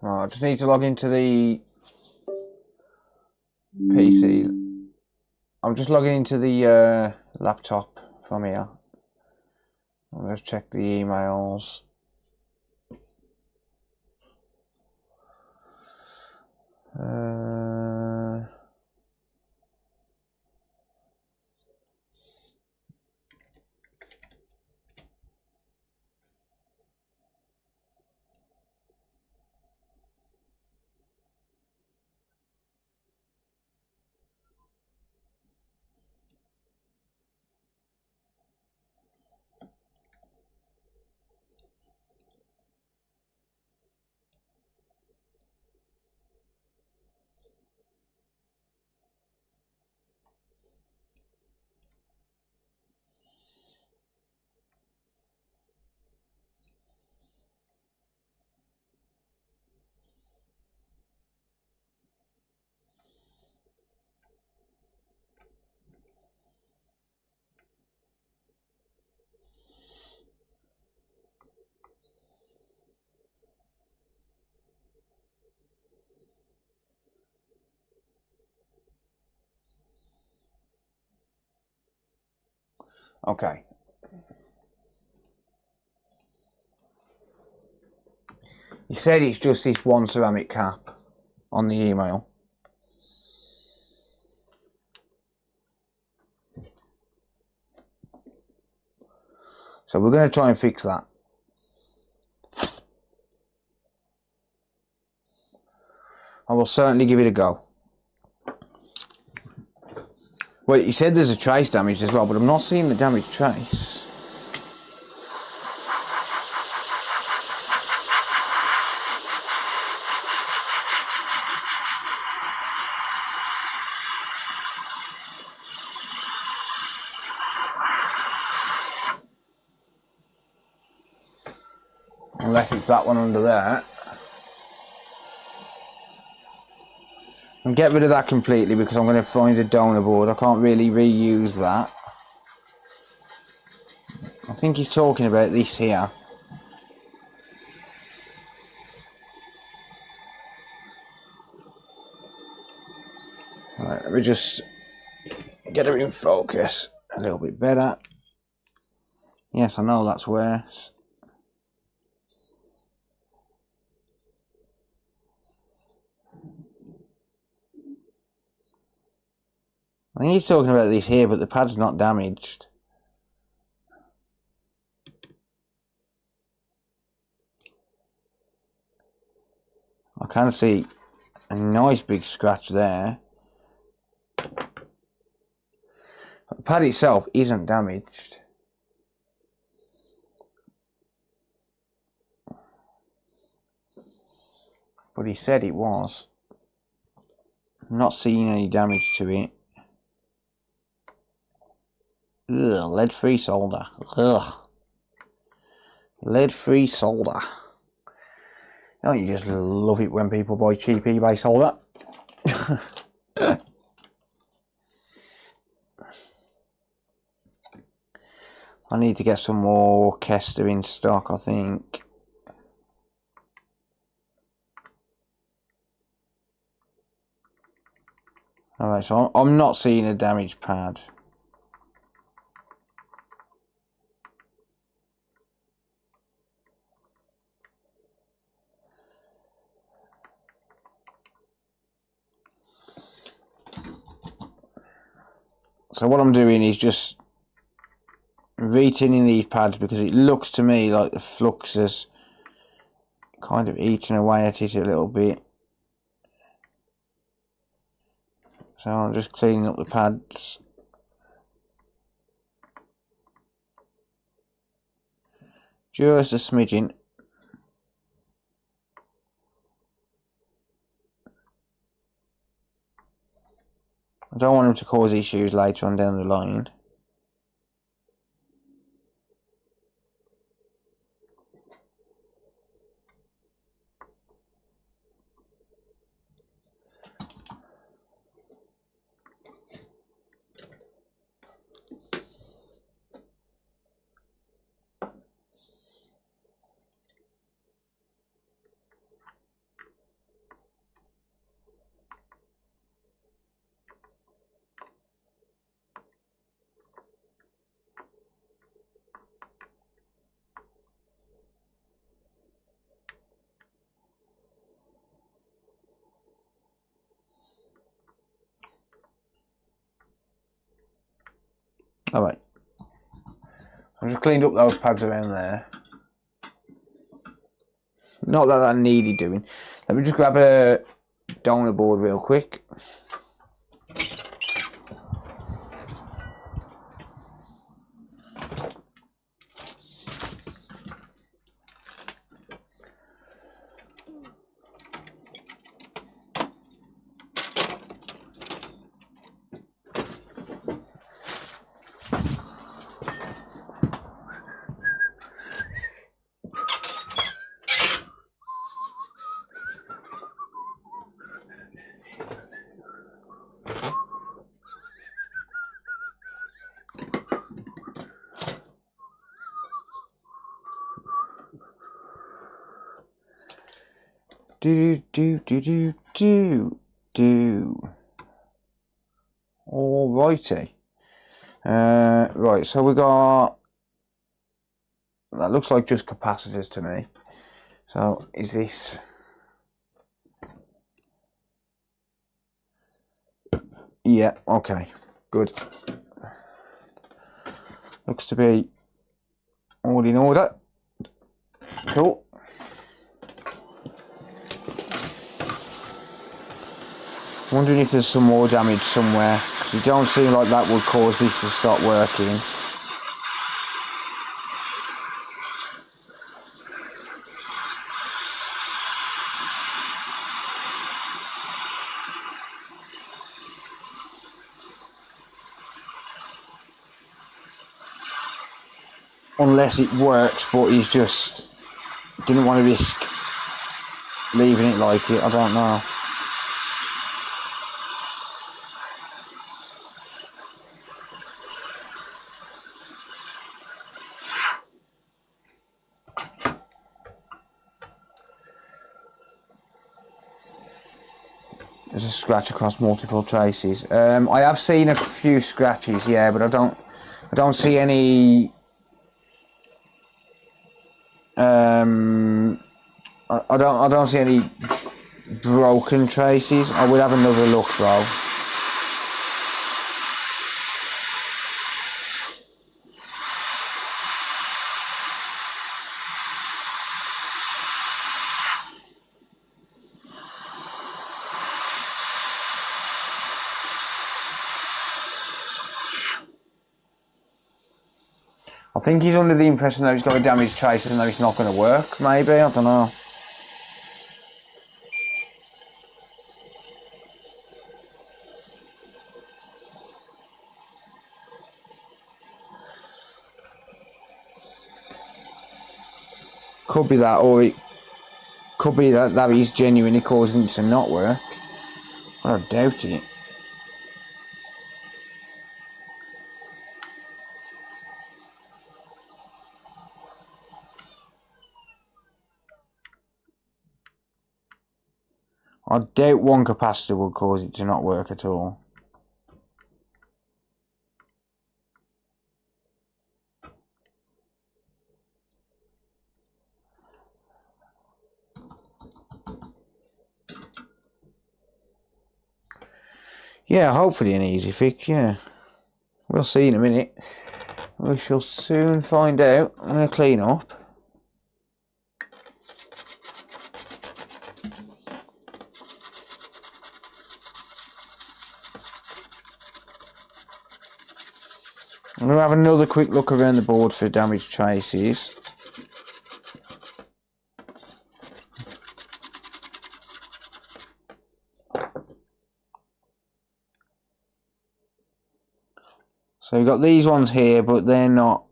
Oh, I just need to log into the PC. I'm just logging into the laptop from here. I'll just check the emails. Okay. He said it's just this one ceramic cap on the email. So we're going to try and fix that. I will certainly give it a go. Well, he said there's a trace damage as well, but I'm not seeing the damage trace. Unless it's that one under there. And get rid of that completely because I'm going to find a donor board. I can't really reuse that. I think he's talking about this here. Right, let me just get her in focus a little bit better. Yes, I know that's worse. I think he's talking about this here, but the pad's not damaged. I can see a nice big scratch there. pad itself isn't damaged. But he said it was. I'm not seeing any damage to it. Ugh, lead-free solder. Ugh. Lead-free solder. Don't you just love it when people buy cheap eBay solder? I need to get some more Kester in stock, I think. Alright, so I'm not seeing a damaged pad. So what I'm doing is just retinning these pads because it looks to me like the flux is kind of eating away at it a little bit. So I'm just cleaning up the pads. Just a smidgen. I don't want them to cause issues later on down the line. Alright. I've just cleaned up those pads around there. Not that that needed doing. Let me just grab a donor board real quick. Do. Alrighty. Right, so we got, that looks like just capacitors to me. So is this, yeah, okay, good. Looks to be all in order. Cool. Wondering if there's some more damage somewhere, because it don't seem like that would cause this to stop working. Unless it works, but he's just didn't want to risk leaving it like it, I don't know. There's a scratch across multiple traces. I have seen a few scratches, yeah, but I don't see any. I don't see any broken traces. I will have another look though. I think he's under the impression that he's got a damaged tracer and that it's not going to work, maybe, I don't know. Could be that, or it could be that he's genuinely causing it to not work. I doubt it. I doubt one capacitor will cause it to not work at all. Yeah, hopefully an easy fix, yeah. We'll see in a minute. We shall soon find out. I'm going to clean up. I'm going to have another quick look around the board for damaged traces. So we've got these ones here, but they're not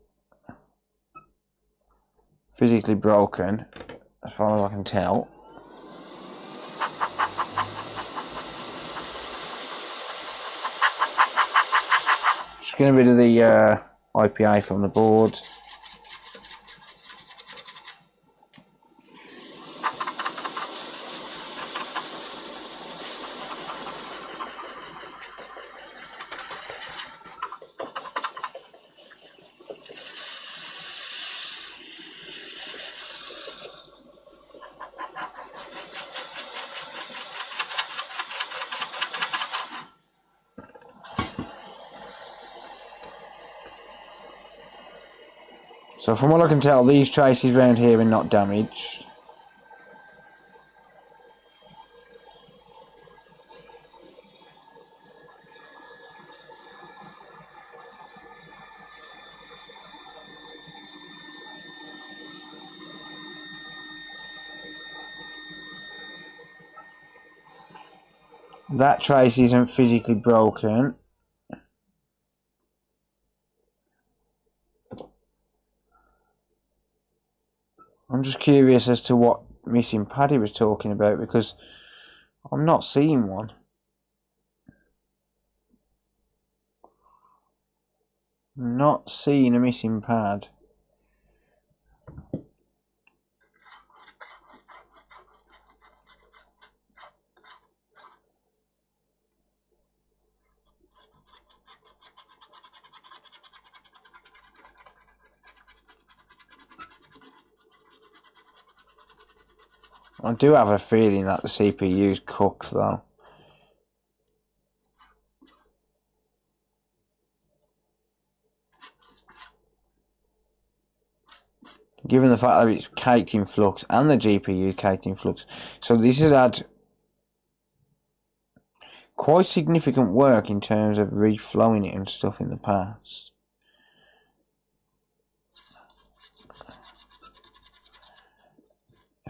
physically broken, as far as I can tell. Just getting rid of the IPA from the board. So from what I can tell, these traces around here are not damaged. That trace isn't physically broken. I'm just curious as to what missing Paddy was talking about, because I'm not seeing one. Not seeing a missing pad. I do have a feeling that the CPU's cooked though. Given the fact that it's caked in flux and the GPU caked in flux. So this has had quite significant work in terms of reflowing it and stuff in the past.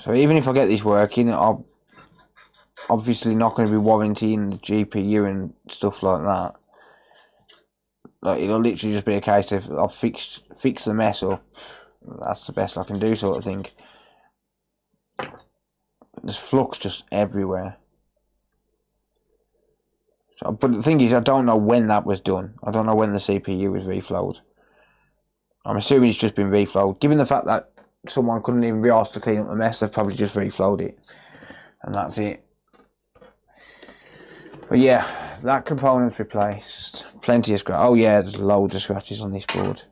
So even if I get this working, I'm obviously not going to be warrantying the GPU and stuff like that. Like, it'll literally just be a case of I'll fix the mess up. That's the best I can do, sort of thing. There's flux just everywhere. So, but the thing is, I don't know when that was done. I don't know when the CPU was reflowed. I'm assuming it's just been reflowed. Given the fact that someone couldn't even be asked to clean up the mess, they've probably just reflowed it. And that's it. But yeah, that component's replaced. Plenty of scratch. Oh yeah, there's loads of scratches on this board.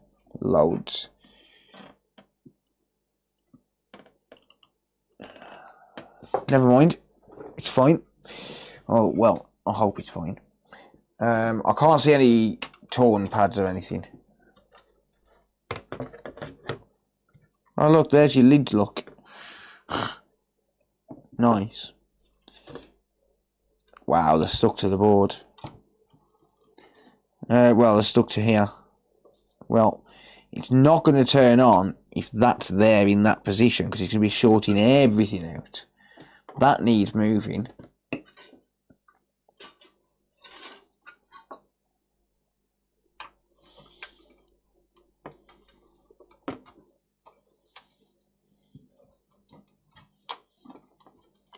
Loads. Never mind. It's fine. Oh, well, I hope it's fine. I can't see any torn pads or anything. Oh look, there's your lids, look. Nice. Wow, they're stuck to the board. Well, they're stuck to here. Well, It's not going to turn on if that's there in that position, because it's going to be shorting everything out. That needs moving.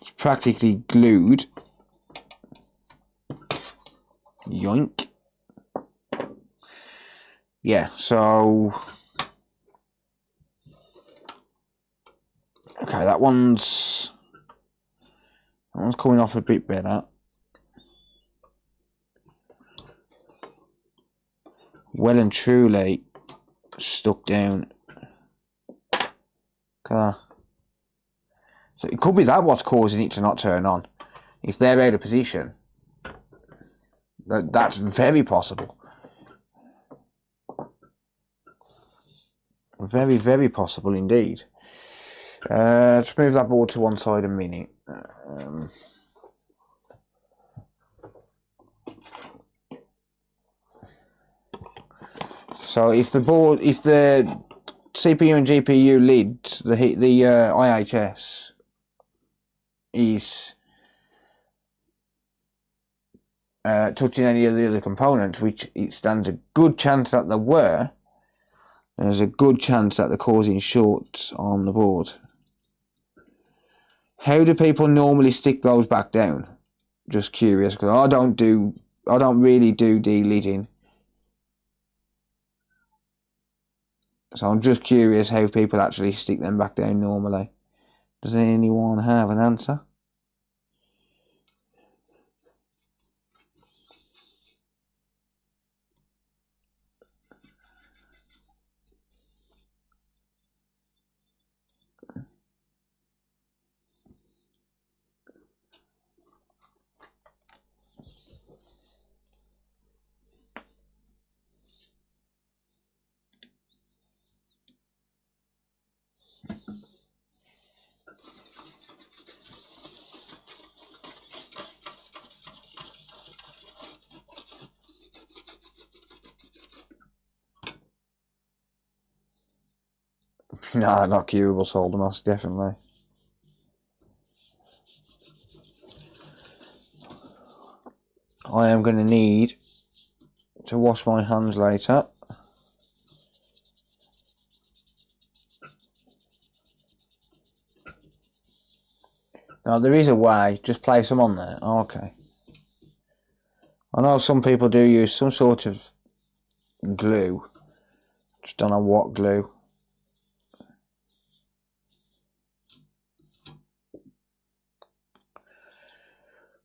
It's practically glued. Yoink. Yeah, so okay, that one's coming off a bit better. Well and truly stuck down. Okay. So it could be that what's causing it to not turn on. If they're out of position, that's very possible. Very, very possible indeed. Let's move that board to one side a minute. So if the CPU and GPU lids, the IHS is touching any of the other components, which it stands a good chance that there were, there's a good chance that they're causing shorts on the board. How do people normally stick those back down? Just curious, because I don't really do de-lidding. So I'm just curious how people actually stick them back down normally. Does anyone have an answer? No, not curable solder mask, definitely. I am going to need to wash my hands later. Now there is a way, just place them on there. Oh, okay. I know some people do use some sort of glue. Just don't know what glue.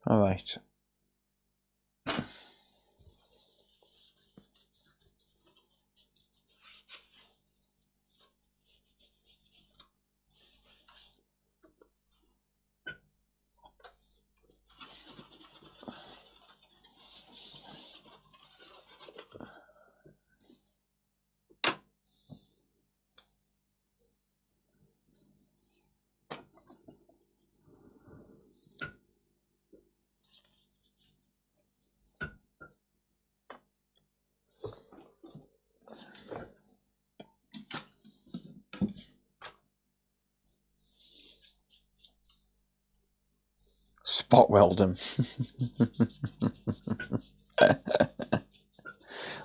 Alright. Spot weld them.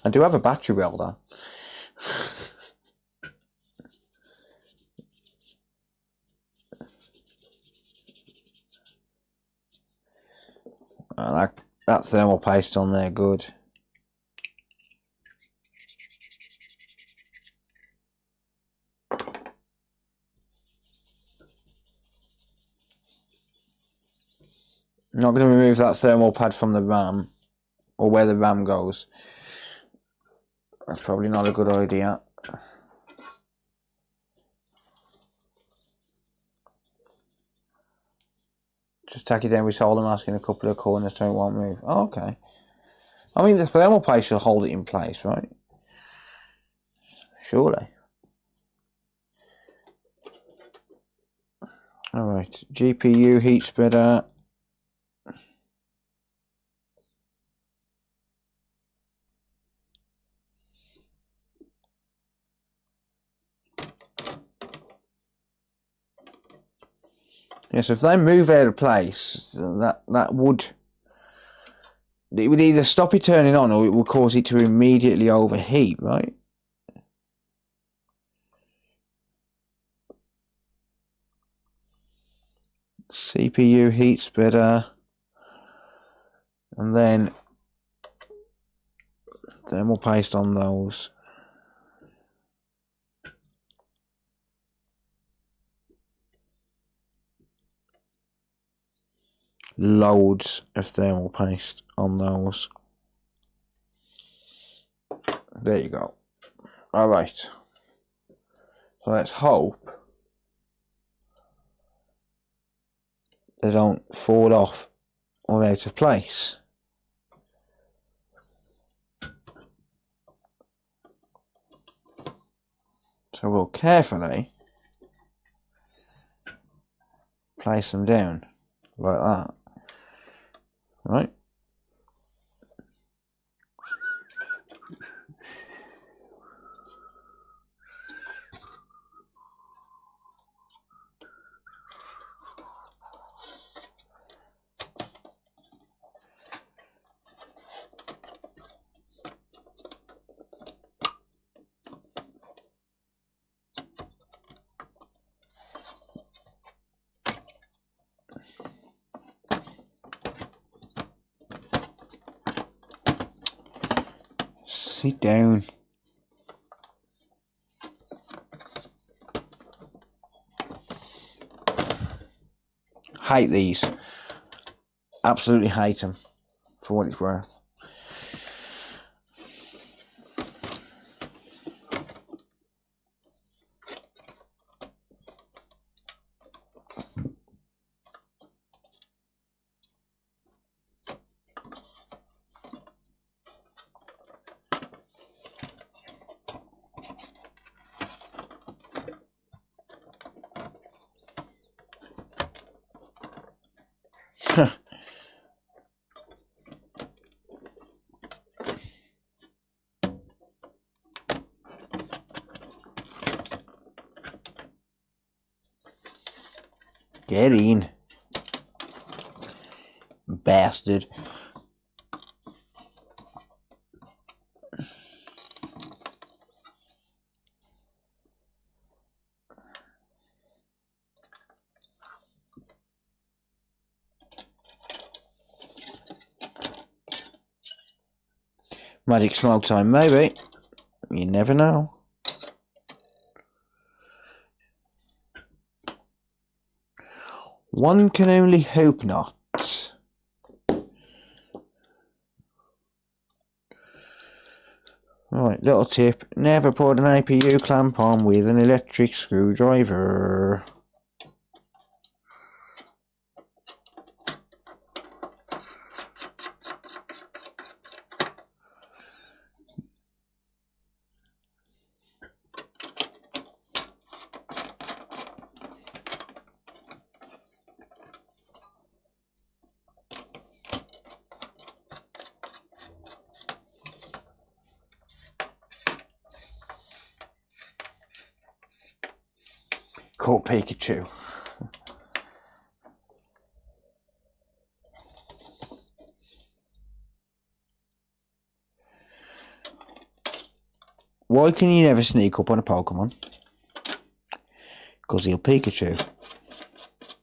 I do have a battery welder. That thermal paste on there, good. I'm not going to remove that thermal pad from the RAM, or where the RAM goes. That's probably not a good idea. Just tack it down with solder mask in a couple of corners so it won't move. Oh, okay. I mean, the thermal paste should hold it in place, right? Surely. Alright, GPU heat spreader. Yes, if they move out of place, that would either stop it turning on or it will cause it to immediately overheat, right? CPU heats better, and then we'll paste on those. Loads of thermal paste on those. There you go. Alright. So let's hope they don't fall off or out of place. So we'll carefully place them down like that. Right? Sit down. Hate these. Absolutely hate them, for what it's worth. Get in, bastard. Magic smoke time, maybe. You never know. One can only hope not. Right, little tip. Never put an APU clamp on with an electric screwdriver. Caught Pikachu. Why can you never sneak up on a Pokemon? Because he'll Pikachu.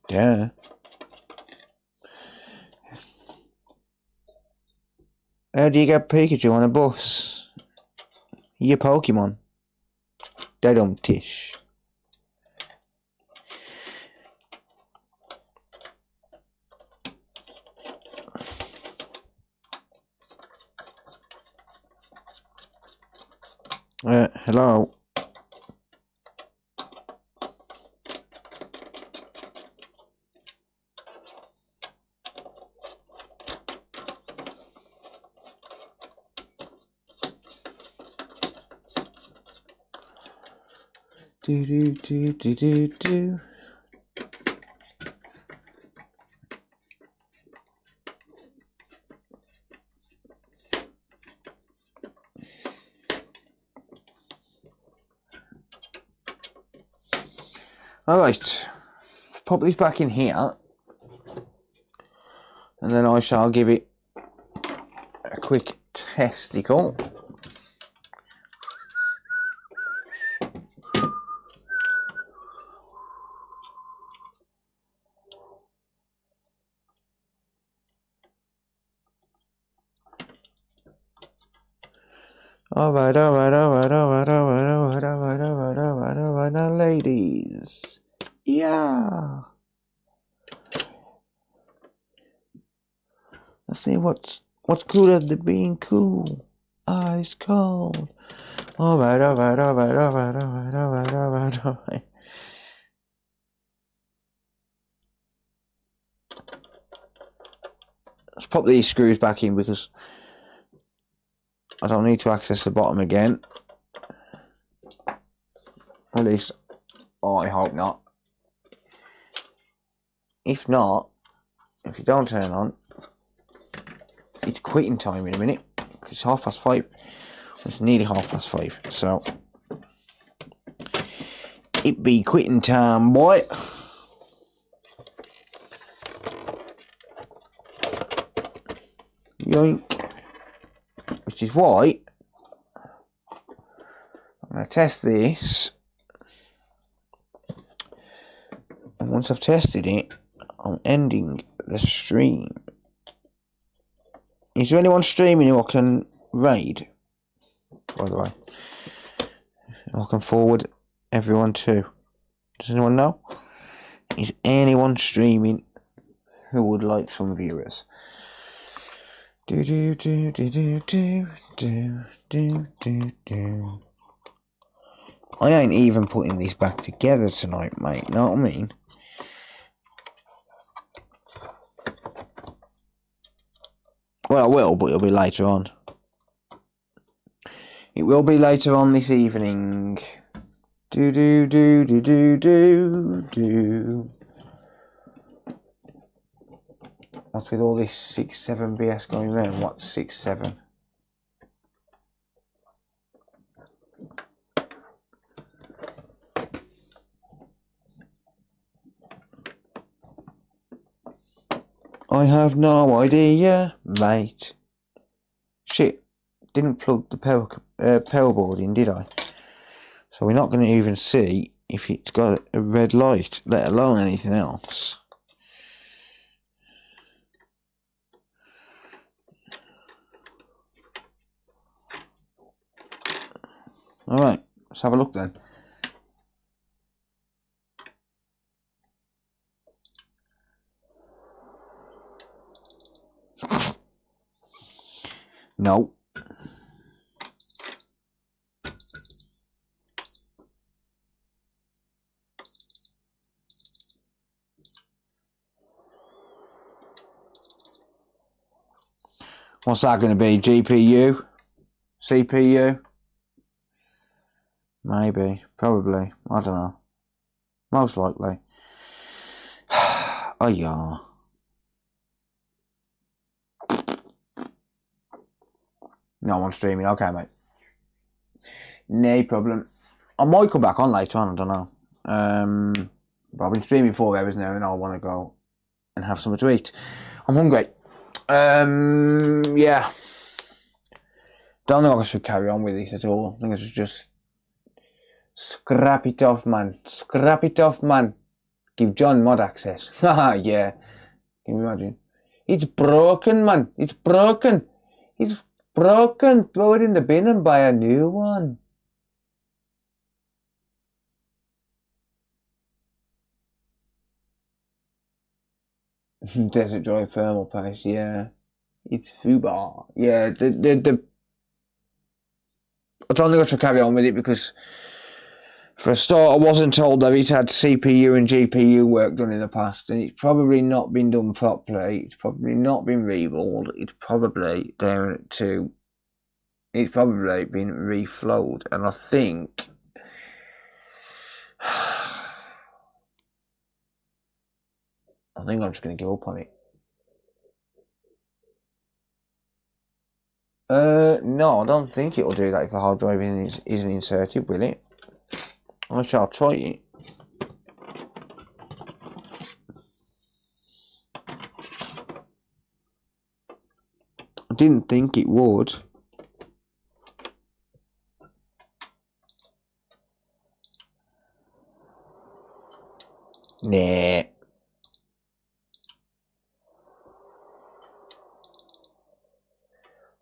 Yeah. How do you get Pikachu on a bus? You're Pokemon. They don't tish. Hello. Do do do do do do. Alright, pop this back in here, and then I shall give it a quick testicle. Alright, ladies. Yeah. Let's see what's cooler than being cool. Ice cold. Alright. Let's pop these screws back in because I don't need to access the bottom again. At least, I hope not. If not, if you don't turn on, it's quitting time in a minute. Because it's 5:30. It's nearly 5:30. So, it be quitting time, boy. Yoink. Which is why I'm going to test this, and once I've tested it, I'm ending the stream. Is there anyone streaming who I can raid, by the way? I can forward everyone to. Does anyone know? Is anyone streaming who would like some viewers? Do. I ain't even putting this back together tonight, mate. Know what I mean? Well, I will, but it'll be later on. It will be later on this evening. Do. What's with all this 6-7 BS going around? What's 6-7? I have no idea, mate. Shit, didn't plug the power board in, did I? So we're not going to even see if it's got a red light, let alone anything else. Alright, let's have a look then. No. What's that going to be? GPU? CPU? Maybe. Probably. I don't know. Most likely. Oh yeah. No, I'm streaming. Okay, mate. No problem. I might come back on later on. I don't know. But I've been streaming 4 hours now, and I want to go and have something to eat. I'm hungry. Yeah. Don't think I should carry on with this at all. I think I should just scrap it off, man. Scrap it off, man. Give John mod access. Haha, yeah. Can you imagine? It's broken, man. It's broken. It's broken. Throw it in the bin and buy a new one. Desert Joy thermal paste, yeah. It's Fubar. Yeah, I don't think I should carry on with it because for a start I wasn't told that it's had CPU and GPU work done in the past, and it's probably not been done properly. It's probably not been reballed. It's probably it's probably been reflowed, and I think I'm just going to give up on it. No, I don't think it'll do that if the hard drive isn't inserted, will it? I shall try it. didn't think it would. Nah.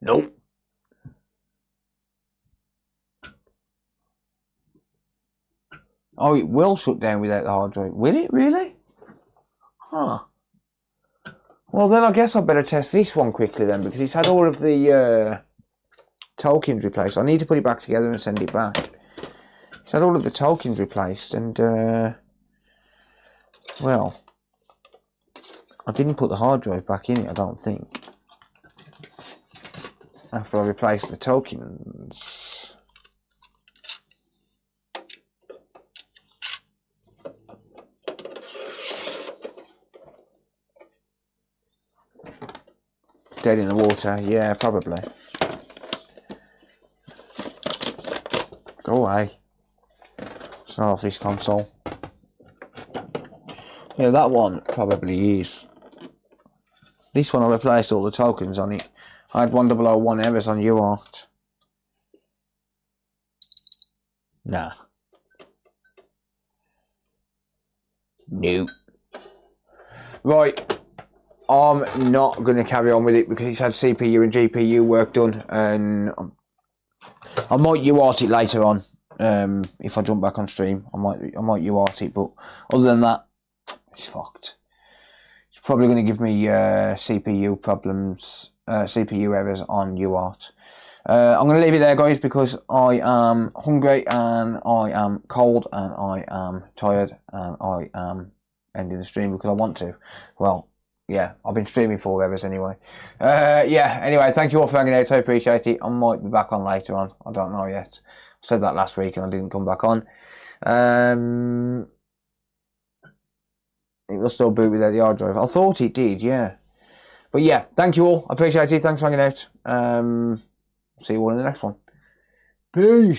Nope. Oh, it will shut down without the hard drive. Will it really? Huh. Well, then I guess I better test this one quickly then, because it's had all of the tokens replaced. I need to put it back together and send it back. It's had all of the tokens replaced, and well, I didn't put the hard drive back in it, I don't think, after I replaced the tokens. Dead in the water, yeah, probably. Go away. It's not off this console. Yeah, that one probably is. This one I replaced all the tokens on it. I had 1001 errors on UART. Nah. Nope. Right. I'm not going to carry on with it because it's had CPU and GPU work done, and I might UART it later on. If I jump back on stream, I might UART it, but other than that, it's fucked. It's probably going to give me CPU problems, CPU errors on UART. I'm going to leave it there, guys, because I am hungry and I am cold and I am tired and I am ending the stream because I want to. Well, yeah, I've been streaming 4 hours anyway. Yeah, anyway, thank you all for hanging out. I appreciate it. I might be back on later on. I don't know yet. I said that last week and I didn't come back on. It will still boot without the hard drive. I thought it did, yeah. But yeah, thank you all. I appreciate it. Thanks for hanging out. See you all in the next one. Peace.